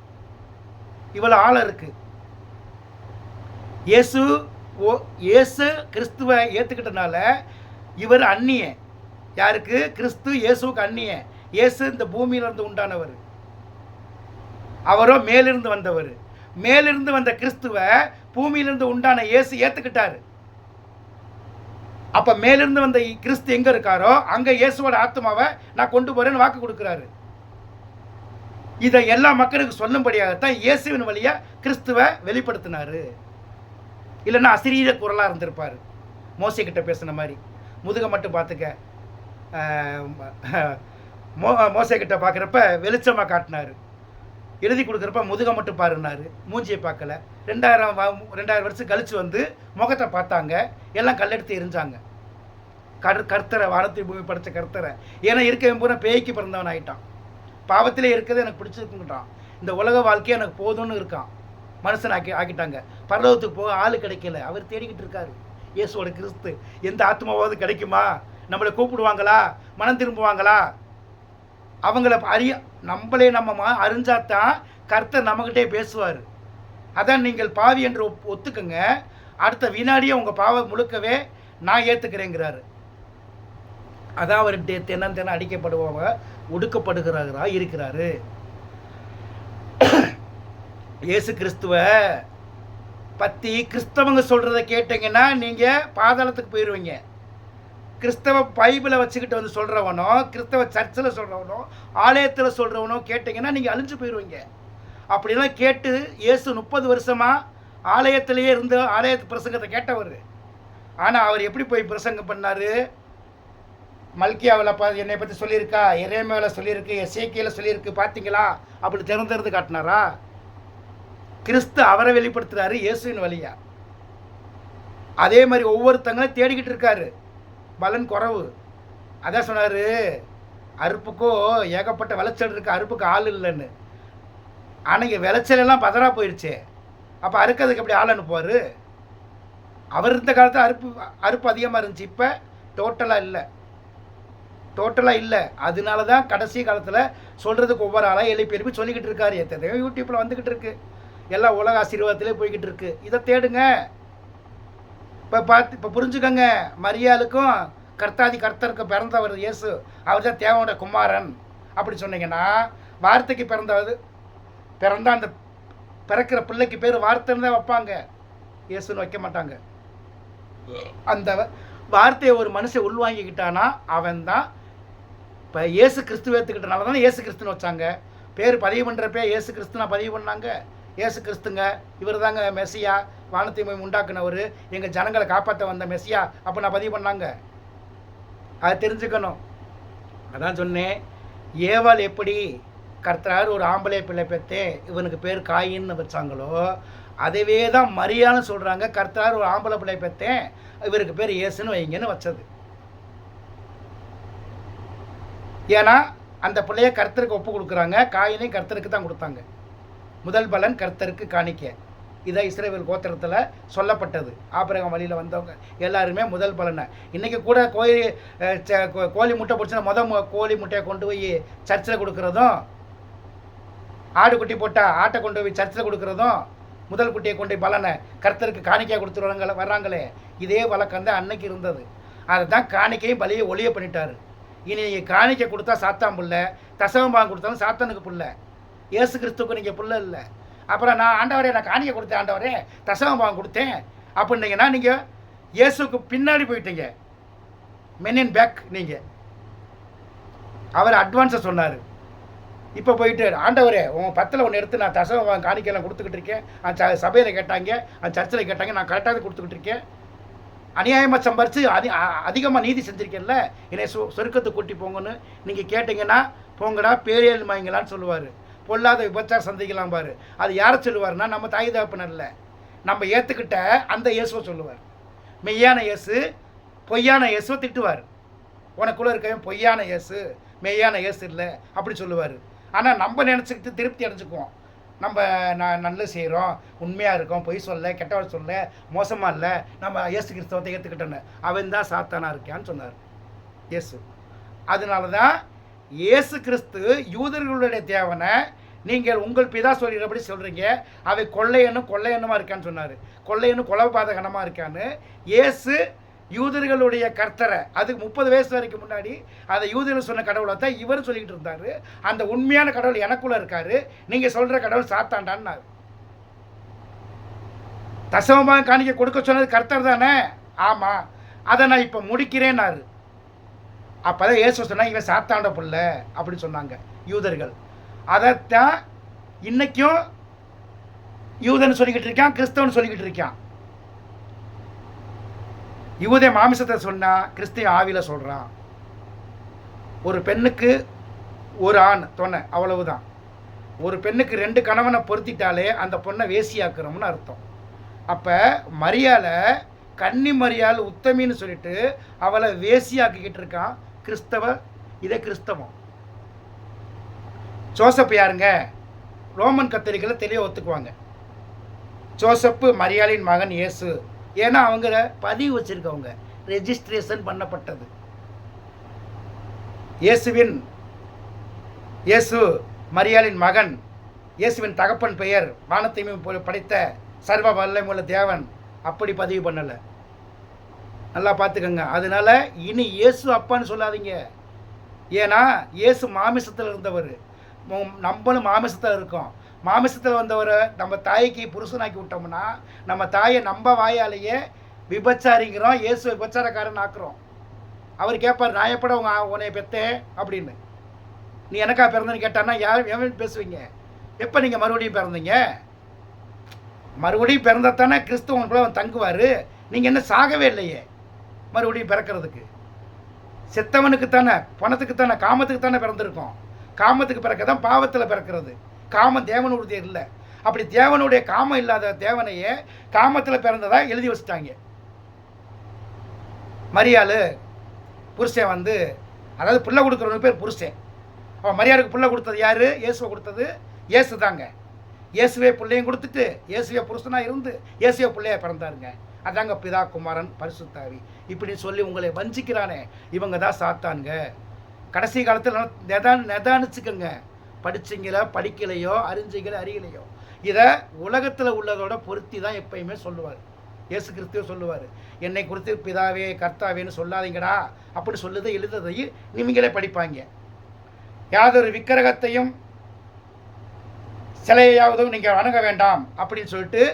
இவ்வளோ ஆழம் இருக்குது. இயேசு கிறிஸ்துவை ஏற்றுக்கிட்டனால இவர் அந்நியன். யாருக்கு? கிறிஸ்து இயேசுவுக்கு அந்நியன். இயேசு இந்த பூமியிலிருந்து உண்டானவர், அவரோ மேலிருந்து வந்தவர். மேலிருந்து வந்த கிறிஸ்துவை பூமியிலிருந்து உண்டான இயேசு ஏற்றுக்கிட்டாரு. அப்போ மேலிருந்து வந்த கிறிஸ்து எங்கே இருக்காரோ அங்கே இயேசுவோட ஆத்மாவை நான் கொண்டு போகிறேன்னு வாக்கு கொடுக்குறாரு. இதை எல்லா மக்களுக்கு சொல்லும்படியாகத்தான் இயேசுவின் வழியாக கிறிஸ்துவை வெளிப்படுத்தினார். இல்லைன்னா அசிரீர குரலாக இருந்திருப்பார். மோசைக்கிட்ட பேசின மாதிரி முதுகை மட்டும் பார்த்துக்க, மோசைக்கிட்ட பார்க்குறப்ப வெளிச்சமாக காட்டினார், எழுதி கொடுக்குறப்ப முதுகை மட்டும் பாருன்னாரு, மூஞ்சியை பார்க்கல. 2000 வருஷம் கழித்து வந்து முகத்தை பார்த்தாங்க, எல்லாம் கல்லெடுத்து எரிஞ்சாங்க. கர்த்தரை, வானத்தை பூமி படைத்த கர்த்தரை. ஏன்னா இருக்கவன் பூரா பேய்க்கு பிறந்தவன் ஆகிட்டான், பாவத்திலே இருக்கிறது எனக்கு பிடிச்சிருக்குட்டான், இந்த உலக வாழ்க்கையை எனக்கு போதும்னு இருக்கான், மனுஷன் ஆக்கிட்டாங்க. பரலோகத்துக்கு போக ஆள் கிடைக்கல, அவர் தேடிக்கிட்டு இருக்காரு. இயேசுவோட கிறிஸ்து எந்த ஆத்மாவாவது கிடைக்குமா? நம்மளை கூப்பிடுவாங்களா? மனம் திரும்புவாங்களா? அவங்கள நம்மளே நம்ம அறிஞ்சாதான் கர்த்தர் நம்மகிட்டே பேசுவார். அதான் நீங்கள் பாவி என்று ஒத்துக்குங்க, அடுத்த வினாடியே உங்கள் பாவம் முழுக்கவே நான் ஏற்றுக்கிறேங்கிறாரு. அதான் அவர் தினம் அடிக்கப்படுவாங்க, ஒடுக்கப்படுகிறாரா இருக்கிறாரு. இயேசு கிறிஸ்துவை பற்றி கிறிஸ்தவங்க சொல்கிறத கேட்டிங்கன்னா நீங்கள் பாதாளத்துக்கு போயிடுவீங்க. கிறிஸ்தவ பைபிளை வச்சுக்கிட்டு வந்து சொல்கிறவனோ, கிறிஸ்தவ சர்ச்சில் சொல்கிறவனோ, ஆலயத்தில் சொல்கிறவனோ கேட்டிங்கன்னா நீங்கள் அழிஞ்சு போயிடுவீங்க. அப்படிலாம் கேட்டு இயேசு 30 வருஷமாக ஆலயத்திலேயே இருந்து ஆலயத்து பிரசங்கத்தை கேட்டவர். ஆனால் அவர் எப்படி போய் பிரசங்கம் பண்ணார்? மல்கியாவில் என்னை பற்றி சொல்லியிருக்கா, எரேமியாவில் சொல்லியிருக்கு, எசேக்கியேல சொல்லியிருக்கு, பார்த்தீங்களா அப்படி திறந்து காட்டினாரா? கிறிஸ்து அவரை வெளிப்படுத்துகிறாரு இயேசுவின் வழியா. அதே மாதிரி ஒவ்வொருத்தங்களும் தேடிக்கிட்டு இருக்காரு, பலன் குறவு. அதான் சொன்னார், அறுப்புக்கோ ஏகப்பட்ட விளைச்சல் இருக்குது, அறுப்புக்கு ஆள் இல்லைன்னு. ஆனால் இங்கே விளைச்சலெல்லாம் பதறாக போயிடுச்சு, அப்போ அறுக்கிறதுக்கு எப்படி ஆள் அனுப்புவார்? அவர் இருந்த காலத்தில் அறுப்பு அதிகமாக இருந்துச்சு, இப்போ டோட்டலாக இல்லை. அதனால தான் கடைசி காலத்தில் சொல்கிறதுக்கு ஒவ்வொரு ஆளாக எழுப்பி சொல்லிக்கிட்டு இருக்காரு. எத்தனையோ யூடியூப்பில் வந்துக்கிட்டு இருக்கு, எல்லாம் உலக ஆசீர்வாதத்திலே போய்கிட்டு இருக்கு. இதை தேடுங்க. இப்போ புரிஞ்சுக்கங்க, மரியாளுக்கும் கர்த்தருக்கு பிறந்தவர் இயேசு, அவர் தான் தேவனோட குமாரன் அப்படி சொன்னீங்கன்னா, வார்த்தைக்கு பிறந்தா அந்த பிறக்கிற பிள்ளைக்கு பேர் வார்த்தைன்னு தான் வைப்பாங்க, இயேசுன்னு வைக்க மாட்டாங்க. அந்த வார்த்தையை ஒரு மனுஷன் உள்வாங்கிக்கிட்டானா அவன் தான். இப்போ இயேசு கிறிஸ்துவ ஏற்றுக்கிட்டனால தானே இயேசு கிறிஸ்துன்னு வச்சாங்க. பேர் பதிவு பண்ணுறப்பே இயேசு கிறிஸ்துனா பதிவு பண்ணாங்க. இயேசு கிறிஸ்துங்க, இவர் தாங்க மெஸ்ஸியா, வானத்தை உண்டாக்குனவர், எங்கள் ஜனங்களை காப்பாற்ற வந்த மெஸ்ஸியா அப்போ நான் பதிவு பண்ணாங்க. அதை தெரிஞ்சுக்கணும். அதான் சொன்னேன், ஏவாள் எப்படி கர்த்தரார் ஒரு ஆம்பளை பிள்ளை பெற்றே இவனுக்கு பேர் காயின்னு வச்சாங்களோ, அதவே தான் மரியான்னு சொல்கிறாங்க, கர்த்தரார் ஒரு ஆம்பளை பிள்ளை பெற்றேன் இவருக்கு பேர் இயேசுன்னு வைங்கன்னு வச்சது. ஏன்னா அந்த பிள்ளைய கர்த்தருக்கு ஒப்பு கொடுக்குறாங்க, காயினையும் கர்த்தருக்கு தான் கொடுத்தாங்க. முதல் பலன் கர்த்தருக்கு காணிக்க. இதை இஸ்ரவேல் கோத்திரத்தில் சொல்லப்பட்டது. ஆபிரகாம் வழியில் வந்தவங்க எல்லாருமே முதல் பலனை. இன்றைக்கி கூட கோழி முட்டை பிடிச்சினா கோழி முட்டையை கொண்டு போய் சர்ச்சில் கொடுக்குறதும், ஆடு குட்டி போட்டால் ஆட்டை கொண்டு போய் சர்ச்சில் கொடுக்குறதும், முதல் குட்டியை கொண்டு போய் பலனை கர்த்தருக்கு காணிக்கையாக கொடுத்துருவாங்க வர்றாங்களே, இதே வழக்கம் தான் அன்னைக்கு இருந்தது. அதை தான் காணிக்கையும் பலியை ஒளிய பண்ணிட்டார். இனி நீங்கள் காணிக்கை கொடுத்தா சாத்தான் புள்ள, தசவம்பாகம் கொடுத்தாலும் சாத்தானுக்கு புள்ள, இயேசு கிறிஸ்துக்கு நீங்கள் புள்ள இல்லை. அப்புறம் நான் ஆண்டவரே நான் காணிக்கை கொடுத்தேன், ஆண்டவரே தசவம்பாகம் கொடுத்தேன் அப்படின்னீங்கன்னா நீங்கள் இயேசுக்கு பின்னாடி போயிட்டீங்க, மென் இன் பேக். நீங்கள் அவர் அட்வான்ஸை சொன்னார். இப்போ போயிட்டு ஆண்டவரே உங்கள் 10ல் ஒன்று எடுத்து நான் தசம காணிக்கையெல்லாம் கொடுத்துக்கிட்டு இருக்கேன், அந்த சபையில் கேட்டாங்க, அந்த சர்ச்சில் கேட்டாங்க, நான் கரெக்டாக கொடுத்துக்கிட்டு இருக்கேன், அநியாயமாக சம்பாரித்து அதிகமாக நீதி செஞ்சுருக்கேன்ல, என்னை சொருக்கத்தை கூட்டி போங்கன்னு நீங்கள் கேட்டிங்கன்னா போங்கடா பேரியல்மாங்களான்னு சொல்லுவார். பொல்லாத விபச்சார சந்திக்கலாம் பாரு. அது யாரை சொல்லுவார்னா நம்ம தாய் தகப்பனர் இல்லை, நம்ம ஏற்றுக்கிட்ட அந்த இயேசுவை சொல்லுவார். மெய்யான இயேசு பொய்யான இயேசுவை திட்டுவார். உனக்குள்ளே இருக்கவன் பொய்யான இயேசு, மெய்யான இயேசு இல்லை அப்படி சொல்லுவார். ஆனால் நம்ம நினச்சிக்கிட்டு திருப்தி அடைஞ்சிக்குவோம். நம்ம நல்லது செய்கிறோம், உண்மையாக இருக்கோம், பொய் சொல்ல, கெட்டவர் சொல்ல, மோசமாக இல்லை, நம்ம இயேசு கிறிஸ்தவத்தை ஏற்றுக்கிட்டோன்னு. அவன் தான் சாத்தானாக இருக்கான்னு சொன்னார் இயேசு. அதனால தான் இயேசு கிறிஸ்து யூதர்களுடைய தேவனை நீங்கள் உங்கள் பிதா சொல்கிறபடி சொல்கிறீங்க, அவை கொள்ளையனுமா இருக்கான்னு சொன்னார். கொள்ளையனும் கொலைபாதகனமாக இருக்கான்னு இயேசு யூதர்களுடைய கர்த்தரை, அதுக்கு 30 வயசு வரைக்கும் முன்னாடி அந்த யூதர்கள் சொன்ன கடவுளை தான் இவர் சொல்லிக்கிட்டு இருந்தார். அந்த உண்மையான கடவுள் எனக்குள்ளே இருக்கார், நீங்கள் சொல்கிற கடவுள் சாத்தாண்டான்னாரு. தசமமாக காணிக்க கொடுக்க சொன்னது கர்த்தர் தானே? ஆமாம், அதை நான் இப்போ முடிக்கிறேன்னாரு. அப்போ தான் இயேசு சொன்னால் இவன் சாத்தாண்ட பிள்ளை அப்படி சொன்னாங்க யூதர்கள். அதைத்தான் இன்றைக்கும் யூதன் சொல்லிக்கிட்டு இருக்கான், கிறிஸ்தவன் சொல்லிக்கிட்டு இருக்கான். யூதே மாமிசத்தை சொன்னால் கிறிஸ்தவ ஆவியில் சொல்கிறான். ஒரு பெண்ணுக்கு ஒரு ஆண் துணை, அவ்வளவுதான். ஒரு பெண்ணுக்கு 2 கணவனை பொருத்திட்டாலே அந்த பொண்ணை வேசியாக்குறோம்னு அர்த்தம். அப்போ மரியாதை கன்னி மரியாள் உத்தமின்னு சொல்லிட்டு அவளை வேசியாக்கிக்கிட்டு இருக்கான் இதே கிறிஸ்தவம். ஜோசப் யாருங்க? ரோமன் கத்தோலிக்கல தெளிவாக ஒத்துக்குவாங்க. ஜோசப்பு மரியாளின் மகன் இயேசு. ஏன்னா அவங்க பதிவு வச்சுருக்கவங்க, ரெஜிஸ்ட்ரேஷன் பண்ணப்பட்டது. இயேசு மரியாளின் மகன், இயேசுவின் தகப்பன் பெயர் வானத்தையும் படைத்த சர்வ வல்லமையுள்ள தேவன், அப்படி பதிவு பண்ணலை. நல்லா பார்த்துக்கோங்க. அதனால் இனி இயேசு அப்பான்னு சொல்லாதீங்க. ஏன்னா இயேசு மாமிசத்தில் இருந்தவர், நம்மளும் மாமிசத்தில் இருக்கோம். மாமிசத்தில் வந்தவரை நம்ம தாய்க்கு புருஷனாக்கி விட்டோம்னா நம்ம தாயை நம்ம வாயாலேயே விபச்சாரிங்கிறோம், இயேசு விபச்சாரக்காரன் ஆக்குறோம். அவர் கேட்பார், நான் எப்பட உன்னை பெற்றேன் அப்படின்னு. நீ எனக்கா பிறந்தன்னு கேட்டான்னா எவன் பேசுவீங்க? எப்போ நீங்கள் மறுபடியும் பிறந்தீங்க? மறுபடியும் பிறந்தாத்தானே கிறிஸ்துவன் கூட அவன் தங்குவார். நீங்கள் என்ன சாகவே இல்லையே மறுபடியும் பிறக்கிறதுக்கு? செத்தவனுக்கு தானே, பணத்துக்கு தானே, காமத்துக்கு தானே பிறந்திருக்கோம். காமத்துக்கு பிறக்க தான் பாவத்தில் பிறக்கிறது. காமம் தேவனுடைய இல்லை. அப்படி தேவனுடைய காமம் இல்லாத தேவனையே காமத்தில் பிறந்ததா எழுதி வச்சுட்டாங்க. மரியாள் புருஷன் வந்து, அதாவது பிள்ளை கொடுக்குறவனுக்கு பேர் புருஷன். அவன் மரியாளுக்கு பிள்ளை கொடுத்தது யார்? இயேசுவை கொடுத்தது இயேசு தாங்க. இயேசுவே பிள்ளையும் கொடுத்துட்டு இயேசுவே புருஷனாக இருந்து இயேசுவே பிள்ளையாக பிறந்தாருங்க. அதாங்க பிதா குமாரன் பரிசுத்தாவி. இப்படி சொல்லி உங்களை வஞ்சிக்கிறானே, இவங்க தான் சாத்தானுங்க. கடைசி காலத்தில் நிதானிச்சுக்கோங்க. படிச்சிங்களோ படிக்கலையோ, அறிஞ்சிங்களோ அறியலையோ, இதை உலகத்தில் உள்ளதோட பொருத்தி தான் எப்பயுமே சொல்லுவார். இயேசு கிறிஸ்துவ சொல்லுவார், என்னை குறித்து பிதாவே கர்த்தாவேன்னு சொல்லாதீங்கடா அப்படி சொல்லுதை எழுதுதையும் நீங்களே படிப்பாங்க. யாதொரு விக்கிரகத்தையும் சிலையாவதும் நீங்கள் வணங்க வேண்டாம் அப்படின்னு சொல்லிட்டு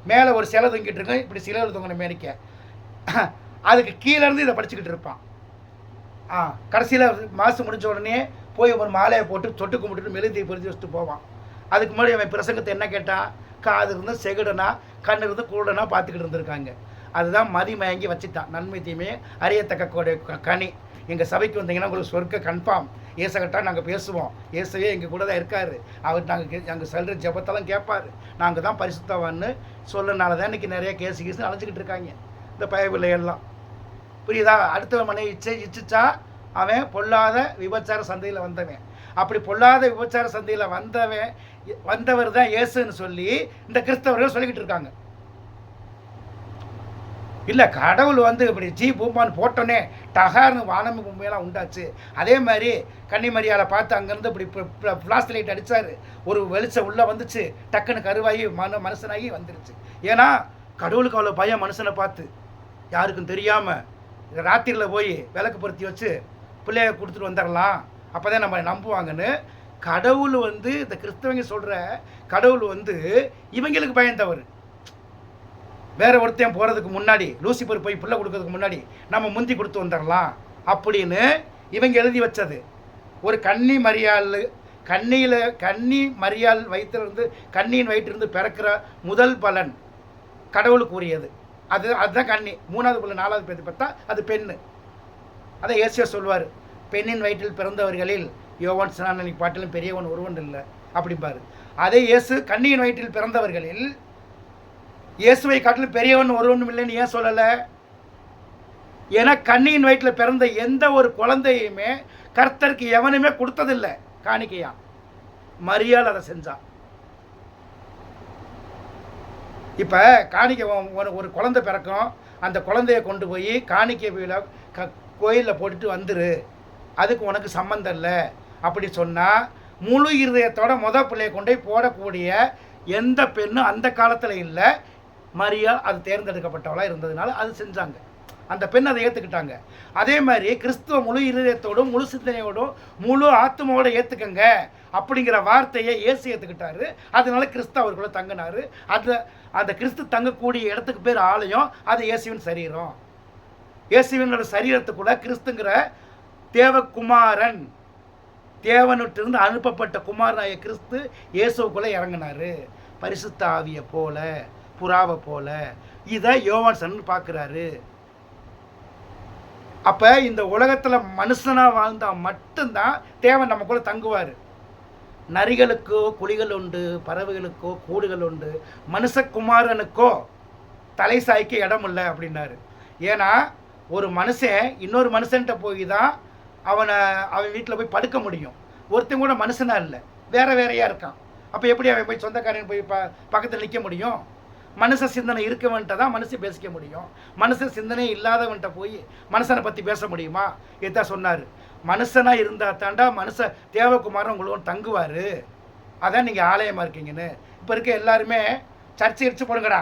மேலே ஒரு சிலை தொங்கிட்டு இருக்கோம். இப்படி சிலை தொங்கின மேனிக்க அதுக்கு கீழேருந்து இதை படிச்சுக்கிட்டு இருப்பான். கடைசியில் மாதம் முடிஞ்ச உடனே போய் ஒரு மாலையை போட்டு தொட்டு கும்பிட்டுட்டு மெழுதி பொருத்தி வச்சுட்டு போவான். அதுக்கு முன்னாடி அவன் பிரசங்கத்தை என்ன கேட்டான்? காது இருந்து செகுடனா கண் இருந்து கூடனா பார்த்துக்கிட்டு இருந்திருக்காங்க. அதுதான் மதி மயங்கி வச்சுட்டான். நன்மை தீமையை அறியத்தக்க கனி. எங்கள் சபைக்கு வந்தீங்கன்னா உங்களுக்கு சொர்க்க கன்ஃபார்ம். ஏசகட்டா நாங்கள் பேசுவோம், இயேசுவே எங்கள் கூட தான் இருக்கார், அவர் நாங்கள் சொல்கிற ஜபத்தெல்லாம் கேட்பார், நாங்கள் தான் பரிசுத்தவான்னு சொல்லனால தான் இன்றைக்கி நிறைய கேஸு அழைச்சிக்கிட்டு இருக்காங்க இந்த பயவில்லையெல்லாம். புரியுதா? அடுத்த மனை இச்சிச்சா அவன் பொல்லாத விபச்சார சந்தையில் வந்தவன். அப்படி பொல்லாத விபச்சார சந்தையில் வந்தவர் தான் இயேசுன்னு சொல்லி இந்த கிறிஸ்தவர்கள் சொல்லிக்கிட்டு இருக்காங்க. இல்லை, கடவுள் வந்து இப்படி பூம்பான்னு போட்டோன்னே டகார்னு வானமி பூமியெல்லாம் உண்டாச்சு. அதே மாதிரி கன்னிமரியாலை பார்த்து அங்கேருந்து இப்படி ஃப்ளாஷ் லைட் அடித்தார், ஒரு வெளிச்சம் உள்ளே வந்துச்சு, டக்குன்னு கருவாகி மனுஷனாகி வந்துருச்சு. ஏன்னா கடவுளுக்கு அவ்வளோ பயம் மனுஷனை பார்த்து. யாருக்கும் தெரியாமல் ராத்திரியில் போய் விளக்கு பொருத்தி வச்சு பிள்ளைய கொடுத்துட்டு வந்துடலாம், அப்போ தான் நம்ம நம்புவாங்கன்னு கடவுள் வந்து இந்த கிறிஸ்தவங்க சொல்கிற கடவுள் வந்து இவங்களுக்கு பயந்தவர். வேற ஒருத்தையும் போகிறதுக்கு முன்னாடி, லூசிபர் போய் பிள்ளை கொடுக்கறதுக்கு முன்னாடி நம்ம முந்தி கொடுத்து வந்துடலாம் அப்படின்னு இவங்க எழுதி வச்சது. ஒரு கன்னி மரியாள் வயிற்றிலிருந்து கன்னியின் வயிற்றிலிருந்து பிறக்கிற முதல் பலன் கடவுளுக்கு உரியது. அதுதான் கன்னி. 3வது பலன் 4வது பேர் பார்த்தா அது பெண்ணு. அதை இயேசு சொல்வார், பெண்ணின் வயிற்றில் பிறந்தவர்களில் யோவான் ஸ்நானன் பாட்டிலும் பெரியவன் ஒருவன் இல்லை அப்படிம்பாரு. அதே இயேசு கன்னியின் வயிற்றில் பிறந்தவர்களில் இயேசுவை காட்டிலும் பெரியவன் ஒருவனும் இல்லைன்னு ஏன் சொல்லலை? ஏன்னா கன்னியின் வயிற்றில் பிறந்த எந்த ஒரு குழந்தையுமே கர்த்தருக்கு எவனுமே கொடுத்ததில்லை காணிக்கையா. மரியாள் அதை செஞ்சான். இப்போ காணிக்கை ஒரு குழந்தை பிறக்கும், அந்த குழந்தைய கொண்டு போய் காணிக்கை கோயிலில் போட்டுட்டு வந்துரு, அதுக்கு உனக்கு சம்மந்தம் இல்லை அப்படி சொன்னால் முழு இருதயத்தோட பிள்ளையை கொண்டு போய் போடக்கூடிய எந்த பெண்ணும் அந்த காலத்தில் இல்லை. மரியாள் அது தேர்ந்தெடுக்கப்பட்டவளாக இருந்ததுனால அது செஞ்சாங்க. அந்த பெண் அதை ஏற்றுக்கிட்டாங்க. அதே மாதிரி கிறிஸ்துவ முழு இருதயத்தோடும் முழு சிந்தனையோடும் முழு ஆத்மாவோடு ஏற்றுக்கங்க அப்படிங்கிற வார்த்தையை இயேசு ஏற்றுக்கிட்டாரு. அதனால கிறிஸ்து அவர்களை தங்கினார். அந்த கிறிஸ்து தங்கக்கூடிய இடத்துக்கு பேர் ஆலயம். அது இயேசுவின் சரீரம். இயேசுவினோட சரீரத்துக்குள்ள கிறிஸ்துங்கிற தேவகுமாரன், தேவனிட்டிருந்து அனுப்பப்பட்ட குமாரனாய கிறிஸ்து இயேசுக்குள்ளே இறங்கினார். பரிசுத்த ஆவியை போல, புறாவை போல. இதை யோவான் சன் பார்க்குறாரு. அப்போ இந்த உலகத்தில் மனுஷனாக வாழ்ந்தால் மட்டும்தான் தேவன் நமக்குள்ளே தங்குவார். நரிகளுக்கோ குழிகள் உண்டு, பறவைகளுக்கோ கூடுகள் உண்டு, மனுஷகுமாரனுக்கோ தலை சாய்க்க இடம் இல்லை அப்படின்னாரு. ஏன்னா ஒரு மனுஷன் இன்னொரு மனுஷன்கிட்ட போய் தான் அவன் வீட்டில் போய் படுக்க முடியும். ஒருத்தன் கூட மனுஷனாக இல்லை, வேறையாக இருக்கான். அப்போ எப்படி அவன் போய் சொந்தக்காரன் போய் பக்கத்தில் நிற்க முடியும்? மனுஷ சிந்தனை இருக்கவன்ட்ட தான் மனுஷன் பேசிக்க முடியும். மனுஷ சிந்தனை இல்லாதவன்ட்ட போய் மனுஷனை பற்றி பேச முடியுமா? இதுதான் சொன்னார். மனுஷனாக இருந்தால் தாண்டா தேவகுமாரன் உங்களுக்கு தங்குவார். அதான் நீங்கள் ஆலயமாக இருக்கீங்கன்னு. இப்போ இருக்க எல்லாருமே சர்ச்சை இடிச்சு போடுங்கடா,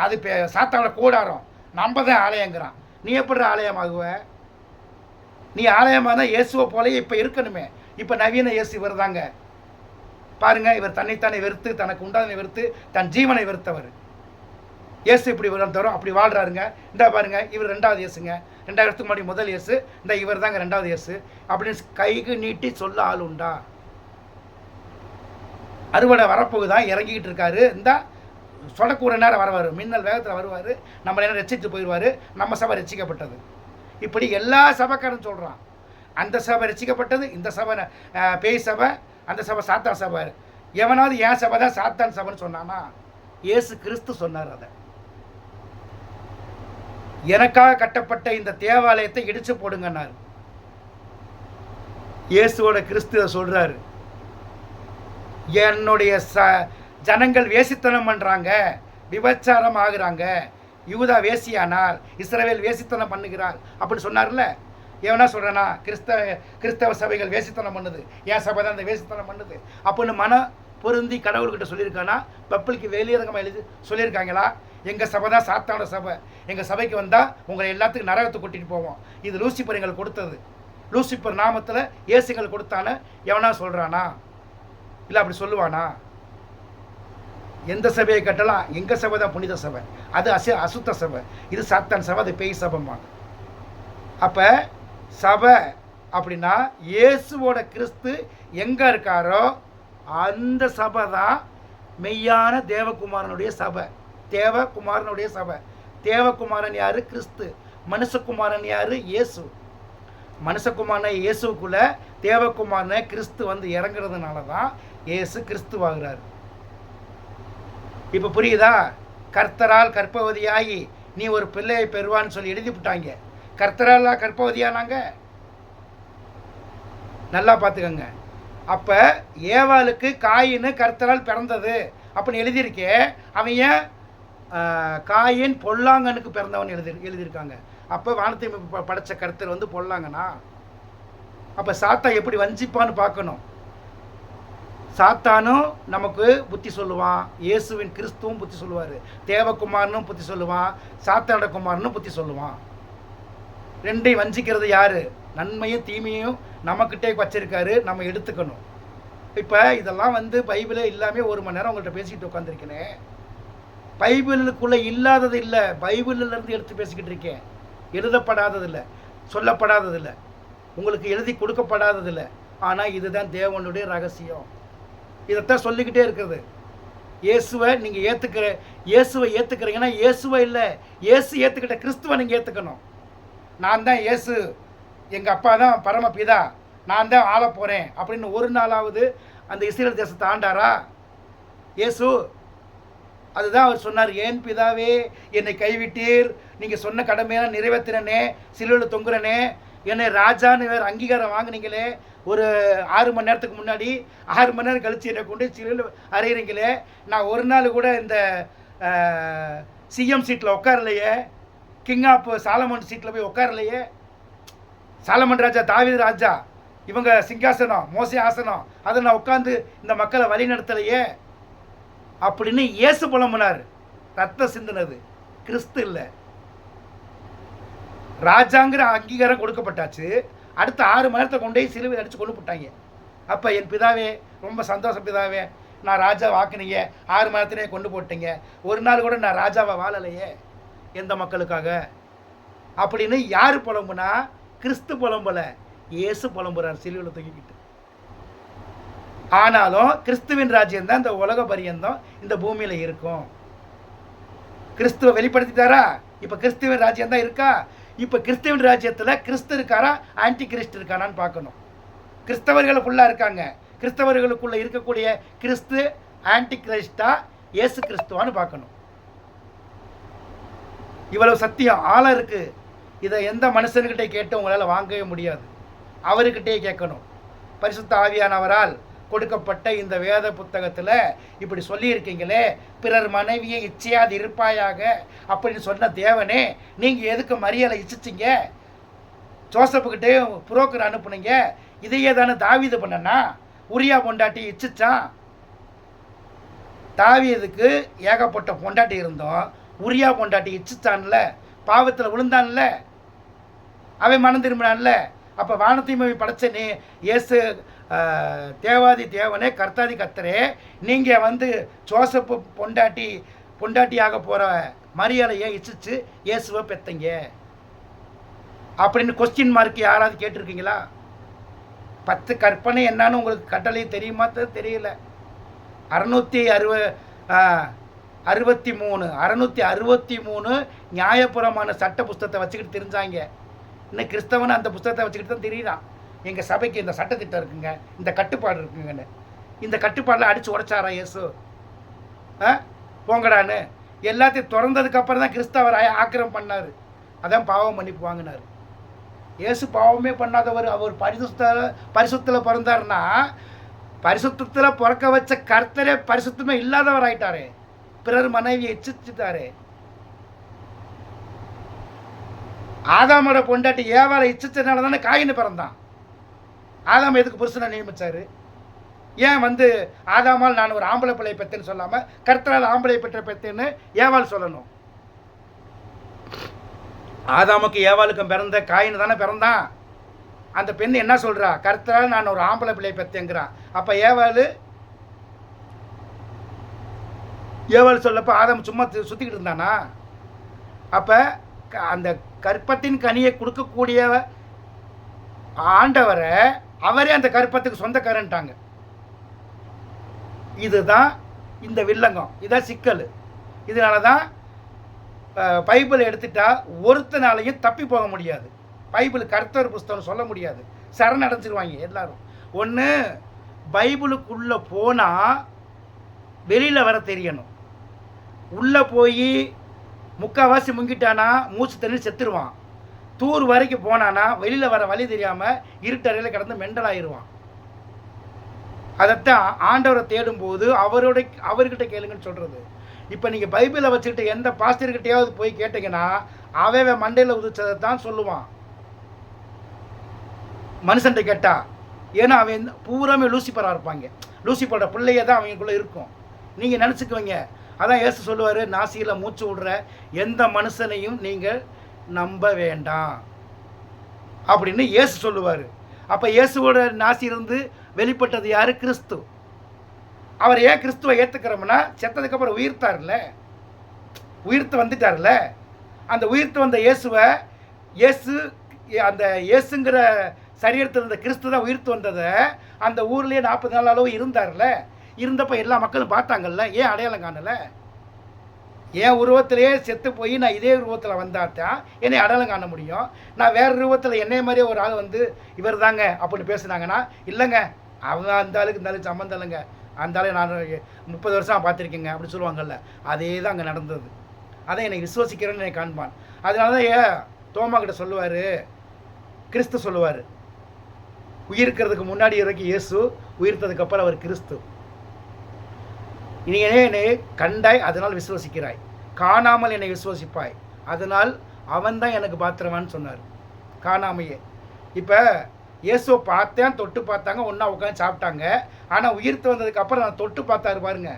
அது சாத்தாவோட கூடாரம், நம்ம தான் ஆலயங்கிறான். நீ எப்படி ஆலயமாகுவ? நீ ஆலயமாக தான் இயேசுவை போலயே இப்போ இருக்கணுமே. இப்போ நவீன இயேசு இவர் தாங்க. பாருங்கள், இவர் தன்னைத்தானே வெறுத்து, தனக்கு உண்டாதனை வெறுத்து, தன் ஜீவனை வெறுத்தவர். இயேசு இப்படி தரும் அப்படி வாழ்கிறாருங்க. இந்த பாருங்கள், இவர் 2வது இயேசுங்க. 2000 வருஷத்துக்கு முன்னாடி முதல் இயேசு, இந்த இவர் தாங்க 2வது இயேசு அப்படின்னு கைக்கு நீட்டி சொல்ல ஆள் உண்டா? அறுவடை வரப்போகுதான், இறங்கிக்கிட்டு இருக்காரு. இந்த சொடக்கூற நேரம் வருவார், மின்னல் வேகத்தில் வருவார், நம்ம நேரம் ரசித்து போயிடுவார். நம்ம சபை ரசிக்கப்பட்டது. இப்படி எல்லா சபைக்காரன் சொல்கிறான். அந்த சபை ரசிக்கப்பட்டது, இந்த சபை பேய் சபை, அந்த சபை சாத்தான் சபை. எவனாவது என் சபை தான் சாத்தான் சபைன்னு சொன்னானா? இயேசு கிறிஸ்து சொன்னார். அதை எனக்காக கட்டப்பட்ட இந்த தேவாலயத்தை இடிச்சு போடுங்கன்னாரு. இயேசுவோட கிறிஸ்துவ சொல்றாரு, என்னுடைய ஜனங்கள் வேசித்தனம் பண்றாங்க, விபச்சாரம் ஆகுறாங்க. யூதா வேசியானால் இஸ்ரவேல் வேசித்தனம் பண்ணுகிறார் அப்படின்னு சொன்னார்ல. எவனா சொல்றானா? கிறிஸ்தவ சபைகள் வேசித்தனம் பண்ணுது, என் சபை தான் இந்த வேசித்தனம் பண்ணுது அப்படின்னு மன பொருந்தி கடவுள்கிட்ட சொல்லியிருக்கானா? பப்பிளுக்கு வெளியரங்கமாக எழுதி சொல்லியிருக்காங்களா? எங்கள் சபை தான் சாத்தான சபை, எங்கள் சபைக்கு வந்தால் உங்களை எல்லாத்துக்கும் நரகத்தை கொட்டிட்டு போவோம். இது லூசிபர் எங்களுக்கு கொடுத்தது, லூசிபர் நாமத்தில் இயேசுங்கள் கொடுத்தானே எவனா சொல்கிறானா? இல்லை அப்படி சொல்லுவானா? எந்த சபையை கட்டலாம்? எங்கள் சபை தான் புனித சபை, அது அசுத்த சபை. இது சாத்தான் சபை, அது பேய் சபைம்பாங்க. அப்போ சபை அப்படின்னா இயேசுவோட கிறிஸ்து எங்கே இருக்காரோ அந்த சபை தான் மெய்யான தேவகுமாரனுடைய சபை. தேவகுமாரனுடைய சபை. தேவகுமாரன் யாரு? கிறிஸ்து. மனுஷகுமாரன் யாரு? இயேசு. மனுஷகுமாரனை இயேசுக்குள்ள தேவகுமாரனை கிறிஸ்து வந்து இறங்குறதுனால தான் இயேசு கிறிஸ்துவாகிறார். இப்போ புரியுதா? கர்த்தரால் கர்ப்பவதியாகி நீ ஒரு பிள்ளையை பெறுவான்னு சொல்லி எழுதிவிட்டாங்க. கர்த்தரால் கர்ப்பவதியானாங்க. நல்லா பார்த்துக்கங்க. அப்போ ஏவாளுக்கு காயின் கர்த்தரால் பிறந்தது அப்படின்னு எழுதியிருக்கே, அவன் ஏன் காயின் பொல்லாங்கனுக்கு பிறந்தவன் எழுதியிருக்காங்க. அப்போ வானத்தை படைச்ச கர்த்தர் வந்து பொல்லாங்கனா? அப்போ சாத்தா எப்படி வஞ்சிப்பான்னு பார்க்கணும். சாத்தானும் நமக்கு புத்தி சொல்லுவான், இயேசுவின் கிறிஸ்துவும் புத்தி சொல்லுவார், தேவகுமாரனும் புத்தி சொல்லுவான், சாத்தானோட குமாரனும் புத்தி சொல்லுவான். ரெண்டையும் வஞ்சிக்கிறது யாரு? நன்மையும் தீமையும் நம்மக்கிட்டே வச்சிருக்காரு, நம்ம எடுத்துக்கணும். இப்போ இதெல்லாம் வந்து பைபிளே இல்லாமல் 1 மணி நேரம் உங்கள்கிட்ட பேசிக்கிட்டு உட்காந்துருக்கேனே. பைபிளுக்குள்ளே இல்லாதது இல்லை, பைபிளிலேருந்து எடுத்து பேசிக்கிட்டு இருக்கேன். எழுதப்படாததில்லை, சொல்லப்படாததில்லை, உங்களுக்கு எழுதி கொடுக்கப்படாததில்லை, ஆனால் இதுதான் தேவனுடைய ரகசியம். இதைத்தான் சொல்லிக்கிட்டே இருக்கிறது. இயேசுவை நீங்கள் இயேசுவை ஏற்றுக்கிறீங்கன்னா இயேசுவை இல்லை, இயேசு ஏற்றுக்கிட்ட கிறிஸ்துவை நீங்கள் ஏற்றுக்கணும். நான் தான் இயேசு, எங்கள் அப்பா தான் பரமபிதா, நான் தான் ஆள போகிறேன் அப்படின்னு ஒரு நாளாவது அந்த இஸ்ரேல் தேசத்தை ஆண்டாரா இயேசு? அதுதான் அவர் சொன்னார், ஏன் பிதாவே என்னை கைவிட்டீர், நீங்கள் சொன்ன கடமையெல்லாம் நிறைவேற்றினே, சிலுவையில் தொங்குறனே, என்னை ராஜான்னு வேறு அங்கீகாரம் வாங்கினீங்களே, ஒரு 6 மணி நேரத்துக்கு முன்னாடி 6 மணி நேரம் கழிச்சு என்னை கொண்டு சிலுவையில் அறையிறீங்களே, நான் ஒரு நாள் கூட இந்த சிஎம் சீட்டில் உட்காரலையே, கிங் ஆஃப் சாலமன் சீட்டில் போய் உட்காரலையே, சாலமன் ராஜா, தாவீது ராஜா, இவங்க சிங்காசனம், மோசே ஆசனம், அதை நான் உட்காந்து இந்த மக்களை வழி நடத்தலையே அப்படின்னு இயேசு புலம்புனார். ரத்த சிந்தினது கிறிஸ்து இல்லை. ராஜாங்கிற அங்கீகாரம் கொடுக்கப்பட்டாச்சு, அடுத்த 6 மணி நேரத்தை கொண்டு போய் சிலுவை அடித்து கொண்டு போட்டாங்க. அப்போ என் பிதாவே ரொம்ப சந்தோஷம் பிதாவே, நான் ராஜா வாக்குனீங்க, 6 மணி நேரத்திலே கொண்டு போட்டீங்க, ஒரு நாள் கூட நான் ராஜாவை வாழலையே எந்த மக்களுக்காக அப்படின்னு யார் புலம்புனா? கிறிஸ்து புலம்பல, இயேசு புலம்புறார் சிலுவையில் தூக்கிக்கிட்டு. ஆனாலும் கிறிஸ்துவின் ராஜ்யம் தான் இந்த உலக பரியந்தம் இந்த பூமியில் இருக்கும். கிறிஸ்துவை வெளிப்படுத்திட்டாரா? இப்போ கிறிஸ்துவின் ராஜ்யம் தான் இருக்கா? இப்போ கிறிஸ்துவின் ராஜ்யத்தில் கிறிஸ்து இருக்காரா, ஆன்டி கிறிஸ்து இருக்காரான்னு பார்க்கணும். கிறிஸ்தவர்களுக்குள்ளே இருக்காங்க, கிறிஸ்தவர்களுக்குள்ளே இருக்கக்கூடிய கிறிஸ்து ஆன்டி கிறிஸ்டா இயேசு கிறிஸ்துவான்னு பார்க்கணும். இவ்வளவு சத்தியம் ஆழம் இருக்குது. இதை எந்த மனுஷன்கிட்ட கேட்டு உங்களால் வாங்கவே முடியாது, அவர்கிட்டே கேட்கணும். பரிசுத்த ஆவியானவரால் கொடுக்கப்பட்ட இந்த வேத புத்தகத்தில் இப்படி சொல்லியிருக்கீங்களே, பிறர் மனைவியை இச்சையாது இருப்பாயாக அப்படின்னு சொன்ன தேவனே, நீங்கள் எதுக்கு மரியாதை இச்சிச்சிங்க? ஜோசப்புக்கிட்டே புரோக்கர் அனுப்புனீங்க, இதையே தானே தாவீது பண்ணனா? உரியா பொண்டாட்டி இச்சிச்சான். தாவீதுக்கு ஏகப்பட்ட பொண்டாட்டி இருந்தோம், உரியா பொண்டாட்டி இச்சிச்சான்ல, பாவத்தில் விழுந்தான்ல, அவன் மனம் திரும்பினான்ல. அப்போ வானத்தையும் படைச்ச நீ இயேசு தேவாதி தேவனே, கர்த்தாதி கர்த்தரே, நீங்கள் ஜோசப்பு பொண்டாட்டியாக போகிற மரியாதையை இச்சிச்சு இயேசுவை பெற்றீங்க அப்படின்னு கொஸ்டின் மார்க் யாராவது கேட்டிருக்கீங்களா? 10 கற்பனை என்னன்னு உங்களுக்கு கட்டளை தெரியுமா? தெரியல. 663 நியாயபுரமான சட்ட புஸ்தகத்தை வச்சுக்கிட்டு தெரிஞ்சாங்க. இன்னும் கிறிஸ்தவன் அந்த புஸ்தகத்தை வச்சுக்கிட்டு தான் தெரியுதான், எங்கள் சபைக்கு இந்த சட்டத்திட்டம் இருக்குங்க, இந்த கட்டுப்பாடு இருக்குங்கன்னு. இந்த கட்டுப்பாடெலாம் அடித்து உடைச்சாரா இயேசு? போங்கடான்னு எல்லாத்தையும் திறந்ததுக்கப்புறம் தான் கிறிஸ்தவர் ஆக்கிரம் பண்ணார். அதான் பாவம் மன்னிப்பு வாங்கினார். இயேசு பாவமே பண்ணாதவர், அவர் பரிசுத்தில் பிறந்தார்னா, பரிசுத்தத்தில் பிறக்க வச்ச கர்த்தரே பரிசுத்தமே இல்லாதவர் ஆயிட்டாரே, பிறர் மனைவியை இச்சிச்சுட்டாரே. ஆதாமோட பொண்டாட்டி ஏவாளை இச்சிச்சதுனால தானே காயின்னு பிறந்தான். ஆதாம் எதுக்கு புருஷனை நியமிச்சாரு? ஏன் ஆதாமால் நான் ஒரு ஆம்பளை பிள்ளை பெற்றேன்னு சொல்லாமல் கர்த்தரால் ஆம்பளை பெற்ற பெற்றேன்னு ஏவாள் சொல்லணும்? ஆதாமுக்கு ஏவாளுக்கும் பிறந்த காயின் தானே பிறந்தான். அந்த பெண் என்ன சொல்கிறா? கர்த்தரால் நான் ஒரு ஆம்பளை பிள்ளை பெற்றேங்கிறான். அப்போ ஏவாள் சொல்லப்போ ஆதாம் சும்மா சுற்றிக்கிட்டு இருந்தானா? அப்போ அந்த கற்பத்தின் கனியை கொடுக்கக்கூடிய ஆண்டவரை அவரே அந்த கற்பத்துக்கு சொந்தக்காரன்ட்டாங்க. இதுதான் இந்த வில்லங்கம், இதான் சிக்கல். இதனால தான் பைபிள் எடுத்துட்டா ஒருத்தனாலையும் தப்பி போக முடியாது. பைபிள் கர்த்தர் புஸ்தகம் சொல்ல முடியாது, சரணடைஞ்சிருவாங்க எல்லாரும். ஒன்று பைபிளுக்குள்ளே போனால் வெளியில் வர தெரியணும். உள்ளே போய் முக்கால்வாசி முங்கிட்டானா மூச்சு தண்ணி செத்துருவான். தூர் வரைக்கும் போனானா வெளியில் வர வழி தெரியாமல் இருட்டறையில் கிடந்து மெண்டலாகிடுவான். அதைத்தான் ஆண்டவரை தேடும்போது அவர்கிட்ட கேளுங்கன்னு சொல்கிறது. இப்போ நீங்கள் பைபிளை வச்சுக்கிட்டு எந்த பாஸ்டர்கிட்டையாவது போய் கேட்டிங்கன்னா அவன் மண்டையில் உதிச்சதை தான் சொல்லுவான் மனுஷன்ட்ட கேட்டா. ஏன்னா அவன் பூராமே லூசிபராக இருப்பாங்க, லூசிபரோட பிள்ளைய தான் அவங்களுக்குள்ளே இருக்கும். நீங்கள் நினச்சிக்குவீங்க. அதான் இயேசு சொல்லுவார், நாசியில் மூச்சு விடுற எந்த மனுஷனையும் நீங்கள் நம்ப வேண்டாம் அப்படின்னு இயேசு சொல்லுவார். அப்போ இயேசுவோட நாசியிலிருந்து வெளிப்பட்டது யார்? கிறிஸ்து. அவர் ஏன் கிறிஸ்துவை ஏற்றுக்கிறோம்னா, செத்ததுக்கப்புறம் உயிர்த்து வந்துட்டார்ல. அந்த உயிர்த்து வந்த இயேசுவை அந்த இயேசுங்கிற சரீரத்தில் இருந்த கிறிஸ்து தான் உயிர்த்து வந்ததை அந்த ஊர்லேயே 40 நாள் அளவு இருந்தார்ல. இருந்தப்போ எல்லா மக்களும் பார்த்தாங்கல்ல. ஏன் அடையாளம் காணலை? என் உருவத்திலேயே செத்து போய் நான் இதே உருவத்தில் வந்தாத்தான் என்னை அடையாளம் காண முடியும். நான் வேறு உருவத்தில் என்னைய மாதிரியே ஒரு ஆள் வந்து இவர் தாங்க அப்படின்னு பேசுனாங்கன்னா, இல்லைங்க அவங்க அந்த ஆளுக்கு இந்த ஆளுக்கு சம்மந்தம் இல்லைங்க, அந்த ஆளு நான் 30 வருஷம் பார்த்துருக்கேங்க அப்படின்னு சொல்லுவாங்கல்ல. அதே தான் அங்கே நடந்தது. அதை என்னை விசுவசிக்கிறேன்னு என்னை காண்பான். அதனால தான் தோமா கிட்ட சொல்லுவார், கிறிஸ்து சொல்லுவார், உயிர்க்கிறதுக்கு முன்னாடி வரைக்கும் இயேசு, உயிர்த்ததுக்கப்புறம் அவர் கிறிஸ்து. நீ என்னை கண்டாய் அதனால் விசுவசிக்கிறாய், காணாமல் என்னை விசுவசிப்பாய், அதனால் அவன் தான் எனக்கு பாத்திரவான்னு சொன்னார். காணாமையே. இப்போ இயேசுவை பார்த்தேன், தொட்டு பார்த்தாங்க, ஒன்றா உட்காந்து சாப்பிட்டாங்க. ஆனால் உயிர்த்து வந்ததுக்கப்புறம் நான் தொட்டு பார்த்தாரு பாருங்க,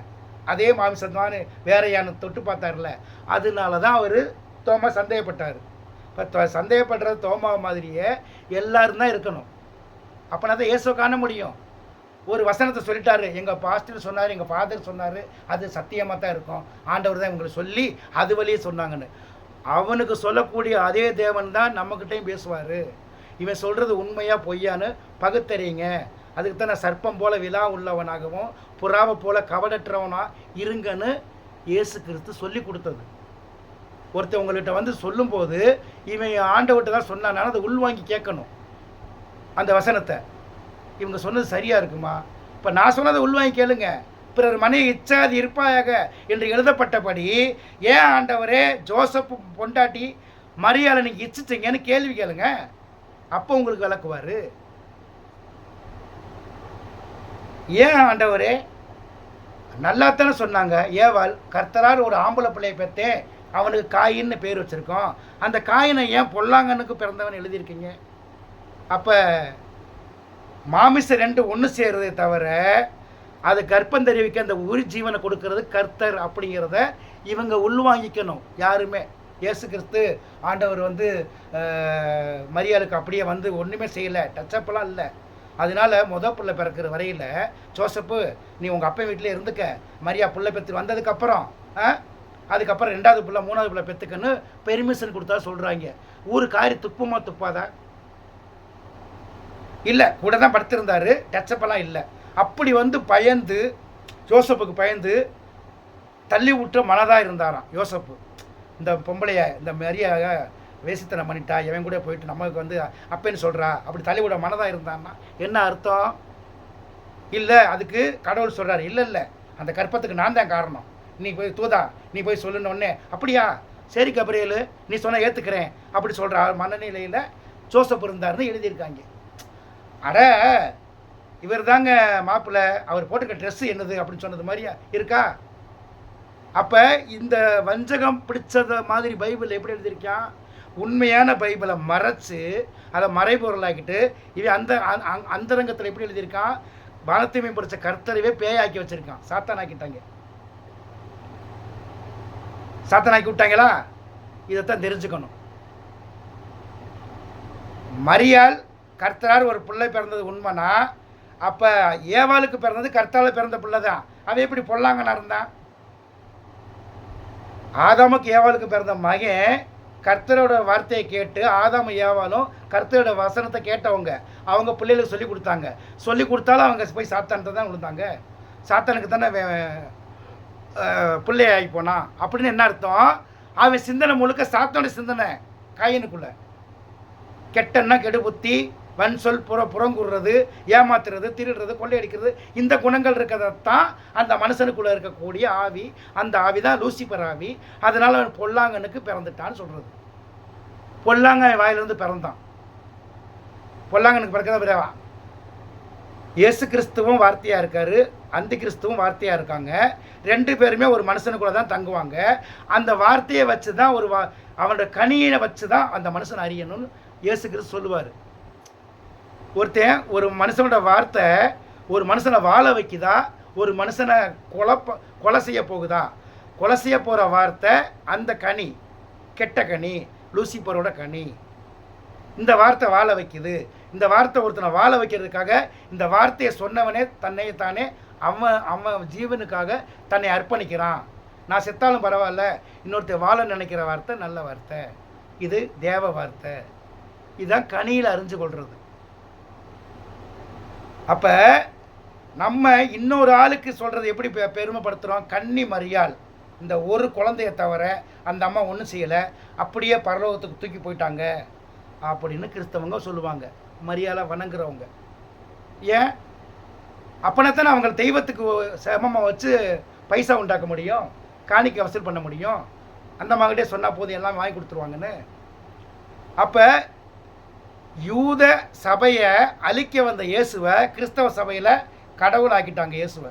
அதே மாமிசத்தான் வேற யானை தொட்டு பார்த்தார்ல. அதனால தான் அவர் தோமா சந்தேகப்பட்டார். இப்போ சந்தேகப்படுறது தோமா மாதிரியே எல்லாரும் தான் இருக்கணும். அப்போனா தான் இயேசுவை காண முடியும். ஒரு வசனத்தை சொல்லிட்டாரு, எங்கள் பாஸ்டர் சொன்னார், எங்கள் ஃபாதர் சொன்னார், அது சத்தியமாக தான் இருக்கும், ஆண்டவர் தான் இவங்களை சொல்லி அது வழியே சொன்னாங்கன்னு. அவனுக்கு சொல்லக்கூடிய அதே தேவன் தான் நம்மக்கிட்டையும் பேசுவார். இவன் சொல்கிறது உண்மையாக பொய்யான்னு பகுத்தறிங்க. அதுக்கு தான் நான் சர்ப்பம் போல விழா உள்ளவனாகவும் புறாவை போல கவடற்றவனாக இருங்கன்னு இயேசு கிறிஸ்து சொல்லி கொடுத்தது. ஒருத்தர் உங்கள்கிட்ட வந்து சொல்லும்போது இவன் ஆண்டவர்கிட்ட தான் சொன்னானா அதை உள்வாங்கி கேட்கணும். அந்த வசனத்தை இவங்க சொன்னது சரியாக இருக்குமா? இப்போ நான் சொன்னதை உள்வாங்கி கேளுங்க. பிறர் மனை இச்சாது இருப்பாயாக என்று எழுதப்பட்டபடி ஏன் ஆண்டவரே ஜோசப் பொண்டாட்டி மரியாதை நீங்கள் இச்சிச்சிங்கன்னு கேள்வி கேளுங்க. அப்போ உங்களுக்கு விளக்குவார். ஏன் ஆண்டவரே நல்லாத்தானே சொன்னாங்க, ஏவாள் கர்த்தரால் ஒரு ஆம்பளை பிள்ளையை பெற்றே அவனுக்கு காயின்னு பேர் வச்சுருக்கோம், அந்த காயினை ஏன் பொல்லாங்கனுக்கு பிறந்தவன் எழுதியிருக்கீங்க? அப்போ மாமிச ரெண்டு ஒன்று சேருதே தவிர அது கர்ப்பம் தெரிவிக்க அந்த உயிர் ஜீவனை கொடுக்கறது கர்த்தர் அப்படிங்கிறத இவங்க உள்வாங்கிக்கணும். யாருமே இயேசு கிறிஸ்து ஆண்டவர் வந்து மரியாளுக்கு அப்படியே வந்து ஒன்றுமே செய்யலை, டச்சப்பெல்லாம் இல்லை. அதனால பிள்ளை பிறக்கிற வரையில் ஜோசப்பு நீ உங்கள் அப்பா வீட்டிலே இருந்துக்க, மரியா பிள்ளை பெற்று வந்ததுக்கப்புறம் அதுக்கப்புறம் 2வது பிள்ளை 3வது பிள்ளை பெற்றுக்கன்னு பெர்மிஷன் கொடுத்தா சொல்கிறாங்க. ஊர் காரி துப்புமா துப்பாதா? இல்லை, கூட தான் படுத்திருந்தார், டச்சப்பெல்லாம் இல்லை. அப்படி வந்து பயந்து ஜோசப்புக்கு பயந்து தள்ளி விட்டு மனதாக இருந்தாராம் யோசப்பு. இந்த பொம்பளைய இந்த மரியா வேசித்தனம் பண்ணிட்டா, இவன் கூட போயிட்டு நமக்கு வந்து அப்பேன்னு சொல்கிறா, அப்படி தள்ளி விட மனதாக இருந்தான்னா என்ன அர்த்தம்? இல்லை, அதுக்கு கடவுள் சொல்கிறார், இல்லை இல்லை அந்த கற்பத்துக்கு நான் தான் காரணம், நீ போய் தூதா நீ போய் சொல்லணுன்னே. அப்படியா, சரி கபிரியேலு நீ சொன்ன ஏற்றுக்கிறேன் அப்படி சொல்கிற மனநிலையில் ஜோசப் இருந்தாருன்னு எழுதியிருக்காங்க. அட இவர் தாங்க மாப்பிள்ளை, அவர் போட்டுக்க ட்ரெஸ்ஸு என்னது அப்படின்னு சொன்னது மாதிரியா இருக்கா? அப்போ இந்த வஞ்சகம் பிடிச்சத மாதிரி பைபிள் எப்படி எழுதியிருக்கான்? உண்மையான பைபிளை மறைச்சு அதை மறைபொருளாக்கிட்டு இவன் அந்தரங்கத்தில் எப்படி எழுதியிருக்கான்? வானத்தீமை பிடிச்ச கர்த்தரவே பேயாக்கி வச்சுருக்கான். சாத்தானாக்கிட்டாங்க. சாத்தானாக்கி விட்டாங்களா? இதைத்தான் தெரிஞ்சுக்கணும். மரியாள் கர்த்தரால் ஒரு பிள்ளை பிறந்தது உண்மைனா, அப்போ ஏவாளுக்கு பிறந்தது கர்த்தால் பிறந்த பிள்ளை தான். அவன் எப்படி பொல்லாங்கனா இருந்தான்? ஆதாமுக்கு ஏவாளுக்கு பிறந்த மகன் கர்த்தரோட வார்த்தையை கேட்டு ஆதாம ஏவாலும் கர்த்தரோட வசனத்தை கேட்டவங்க, அவங்க பிள்ளைகளுக்கு சொல்லி கொடுத்தாங்க. சொல்லி கொடுத்தாலும் அவங்க போய் சாத்தானத்தை தான் விழுந்தாங்க. சாத்தானுக்கு தானே பிள்ளையாகி போனான். அப்படின்னு என்ன அர்த்தம்? அவன் சிந்தனை முழுக்க சாத்தானோட சிந்தனை. காயினுக்குள்ள கெட்டன்னா கெடு புத்தி, வன் சொல் புறங்குறது, ஏமாத்துறது, திருடுறது, கொள்ளையடிக்கிறது, இந்த குணங்கள் இருக்கிறதான் அந்த மனுஷனுக்குள்ளே இருக்கக்கூடிய ஆவி. அந்த ஆவி தான் லூசிபர் ஆவி. அதனால் அவன் பொல்லாங்கனுக்கு பிறந்துட்டான்னு சொல்கிறது. பொல்லாங்க வாயிலிருந்து பிறந்தான். பொல்லாங்கனுக்கு பிறக்கதான் பிறவா. இயேசு கிறிஸ்துவும் வார்த்தையாக இருக்கார், அந்த கிறிஸ்துவும் வார்த்தையாக இருக்காங்க. 2 பேருமே ஒரு மனுஷனுக்குள்ளே தான் தங்குவாங்க. அந்த வார்த்தையை வச்சு தான் அவனோட கனியை வச்சு தான் அந்த மனுஷன் அறியணும்னு இயேசு கிறிஸ்து சொல்லுவார். ஒருத்தன் ஒரு மனுஷனோட வார்த்தை ஒரு மனுஷனை வாழ வைக்குதா, ஒரு மனுஷனை கொலை செய்ய போகுதா? கொலை செய்ய போகிற வார்த்தை அந்த கனி, கெட்ட கனி, லூசிபரோட கனி. இந்த வார்த்தை வாழ வைக்குது. இந்த வார்த்தை ஒருத்தனை வாழ வைக்கிறதுக்காக இந்த வார்த்தையை சொன்னவனே தன்னையே தானே அவன் ஜீவனுக்காக தன்னை அர்ப்பணிக்கிறான். நான் செத்தாலும் பரவாயில்ல, இன்னொருத்தர் வாழ நினைக்கிற வார்த்தை நல்ல வார்த்தை, இது தேவ வார்த்தை. இதுதான் கனியில் அறிஞ்சு கொள்வது. அப்போ நம்ம இன்னொரு ஆளுக்கு சொல்கிறது எப்படி பெருமைப்படுத்துகிறோம்? கன்னி மரியாள் இந்த ஒரு குழந்தைய தவிர அந்த அம்மா ஒன்றும் செய்யலை, அப்படியே பரலோகத்துக்கு தூக்கி போயிட்டாங்க அப்படின்னு கிறிஸ்தவங்க சொல்லுவாங்க, மரியாதை வணங்குறவங்க. ஏன்? அப்பனத்தானே அவங்க தெய்வத்துக்கு சமமாக வச்சு பைசா உண்டாக்க முடியும், காணிக்கை வசூல் பண்ண முடியும். அந்த மகிட்டே சொன்னால் போதும் எல்லாம் வாங்கி கொடுத்துருவாங்கன்னு. அப்போ யூத சபையை அழிக்க வந்த இயேசுவை கிறிஸ்தவ சபையில் கடவுள் ஆக்கிட்டாங்க. இயேசுவை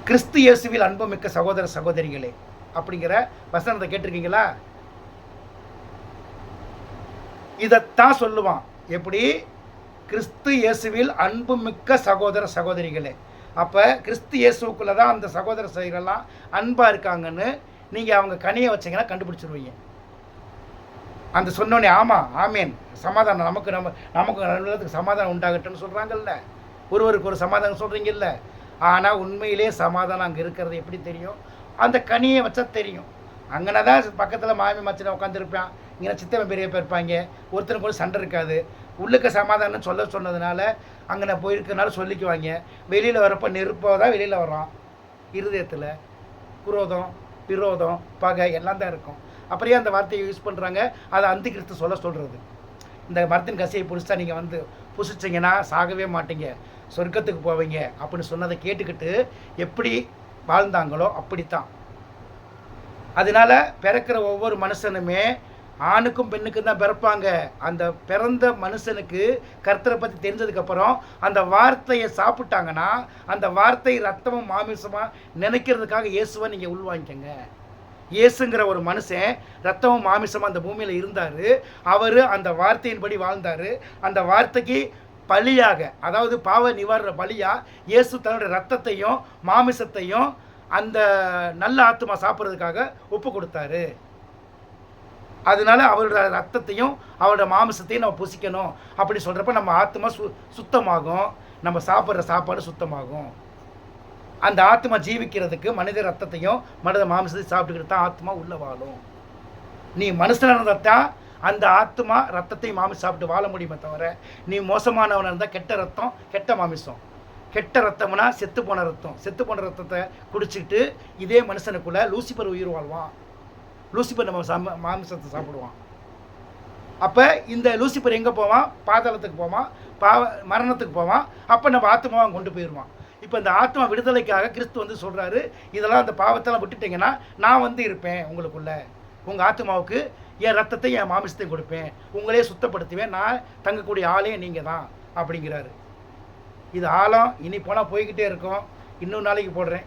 கிறிஸ்து இயேசுவில் அன்புமிக்க சகோதர சகோதரிகளே அப்படிங்கிற வசனத்தை கேட்டிருக்கீங்களா? இதைத்தான் சொல்லுவான். எப்படி? கிறிஸ்து இயேசுவில் அன்புமிக்க சகோதர சகோதரிகளே. அப்போ கிறிஸ்து இயேசுக்குள்ளே தான் அந்த சகோதர சகோதரிகள்லாம் அன்பாக இருக்காங்கன்னு நீங்கள் அவங்க கனியை வச்சிங்கன்னா கண்டுபிடிச்சிருவீங்க. அந்த சொன்னோடனே ஆமாம் ஆமேன் சமாதானம் நமக்கு நல்லதுக்கு சமாதானம் உண்டாகட்டும்னு சொல்கிறாங்கல்ல, ஒருவருக்கு ஒரு சமாதானம் சொல்கிறீங்கல்ல. ஆனால் உண்மையிலே சமாதானம் அங்கே இருக்கிறது எப்படி தெரியும்? அந்த கனியை வச்சா தெரியும். அங்கே தான் பக்கத்தில் மாமி மச்சனை உட்காந்துருப்பான், இங்கே சித்தவன் பெரிய பேர் இருப்பாங்க, ஒருத்தருக்கு கூட சண்டை இருக்காது. உள்ளுக்க சமாதானம் சொன்னதுனால அங்கே நான் போயிருக்கனால சொல்லிக்குவாங்க. வெளியில் வரப்போ நெருப்பாக தான் வெளியில் வரோம். இருதயத்தில் குரோதம் விரோதம் பகை எல்லாம் தான் இருக்கும். அப்படியே அந்த வார்த்தையை யூஸ் பண்ணுறாங்க. அதை அந்தி கிறிஸ்து சொல்கிறது. இந்த மரத்தின் கசியை புடிச்சா நீங்கள் புசிச்சிங்கன்னா சாகவே மாட்டீங்க, சொர்க்கத்துக்கு போவீங்க அப்படின்னு சொன்னதை கேட்டுக்கிட்டு எப்படி வாழ்ந்தாங்களோ அப்படித்தான். அதனால பிறக்கிற ஒவ்வொரு மனுஷனுமே ஆணுக்கும் பெண்ணுக்கும் தான் பிறப்பாங்க. அந்த பிறந்த மனுஷனுக்கு கர்த்தரை பற்றி தெரிஞ்சதுக்கப்புறம் அந்த வார்த்தையை சாப்பிட்டாங்கன்னா அந்த வார்த்தை ரத்தமும் மாமிசமாக நினைக்கிறதுக்காக இயேசுவை நீங்கள் உள்வாங்கிக்கங்க. இயேசுங்கிற ஒரு மனுஷன் ரத்தமும் மாமிசமாக அந்த பூமியில் இருந்தார். அவர் அந்த வார்த்தையின்படி வாழ்ந்தார். அந்த வார்த்தைக்கு பலியாக, அதாவது பாவ நிவாரண பலியாக இயேசு தன்னுடைய ரத்தத்தையும் மாமிசத்தையும் அந்த நல்ல ஆத்மா சாப்பிட்றதுக்காக ஒப்பு கொடுத்தாரு. அதனால அவரோட ரத்தத்தையும் அவரோட மாமிசத்தையும் நம்ம புசிக்கணும் அப்படி சொல்கிறப்ப நம்ம ஆத்மா சுத்தமாகும், நம்ம சாப்பிட்ற சாப்பாடு சுத்தமாகும். அந்த ஆத்மா ஜீவிக்கிறதுக்கு மனித ரத்தத்தையும் மனித மாமிசத்தையும் சாப்பிட்டுக்கிட்டு தான் ஆத்மா உள்ளே வாழும். நீ மனுஷனாக இருந்தால் தான் அந்த ஆத்மா ரத்தத்தையும் மாமிசம் சாப்பிட்டு வாழ முடியுமே தவிர, நீ மோசமானவனாக இருந்தால் கெட்ட ரத்தம் கெட்ட மாமிசம். கெட்ட ரத்தம்னா செத்து போன ரத்தம். செத்து போன ரத்தத்தை குடிச்சிக்கிட்டு இதே மனுஷனுக்குள்ளே லூசிபர் உயிர் வாழ்வான். லூசிபர் நம்ம மாமிசத்தை சாப்பிடுவான். அப்போ இந்த லூசிபர் எங்கே போவான்? பாதாளத்துக்கு போவான், மரணத்துக்கு போவான். அப்போ நம்ம ஆத்மாவை கொண்டு போயிடுவான். இப்போ இந்த ஆத்மா விடுதலைக்காக கிறிஸ்து சொல்கிறாரு, இதெல்லாம் அந்த பாவத்தெல்லாம் விட்டுட்டிங்கன்னா நான் இருப்பேன் உங்களுக்குள்ள. உங்கள் ஆத்மாவுக்கு என் ரத்தத்தையும் என் மாமிசத்தையும் கொடுப்பேன், உங்களே சுத்தப்படுத்துவேன், நான் தங்கக்கூடிய ஆளையும் நீங்கள் தான் அப்படிங்கிறாரு. இது ஆழம். இனி போனால் போய்கிட்டே இருக்கும். இன்னொரு நாளைக்கு போடுறேன்.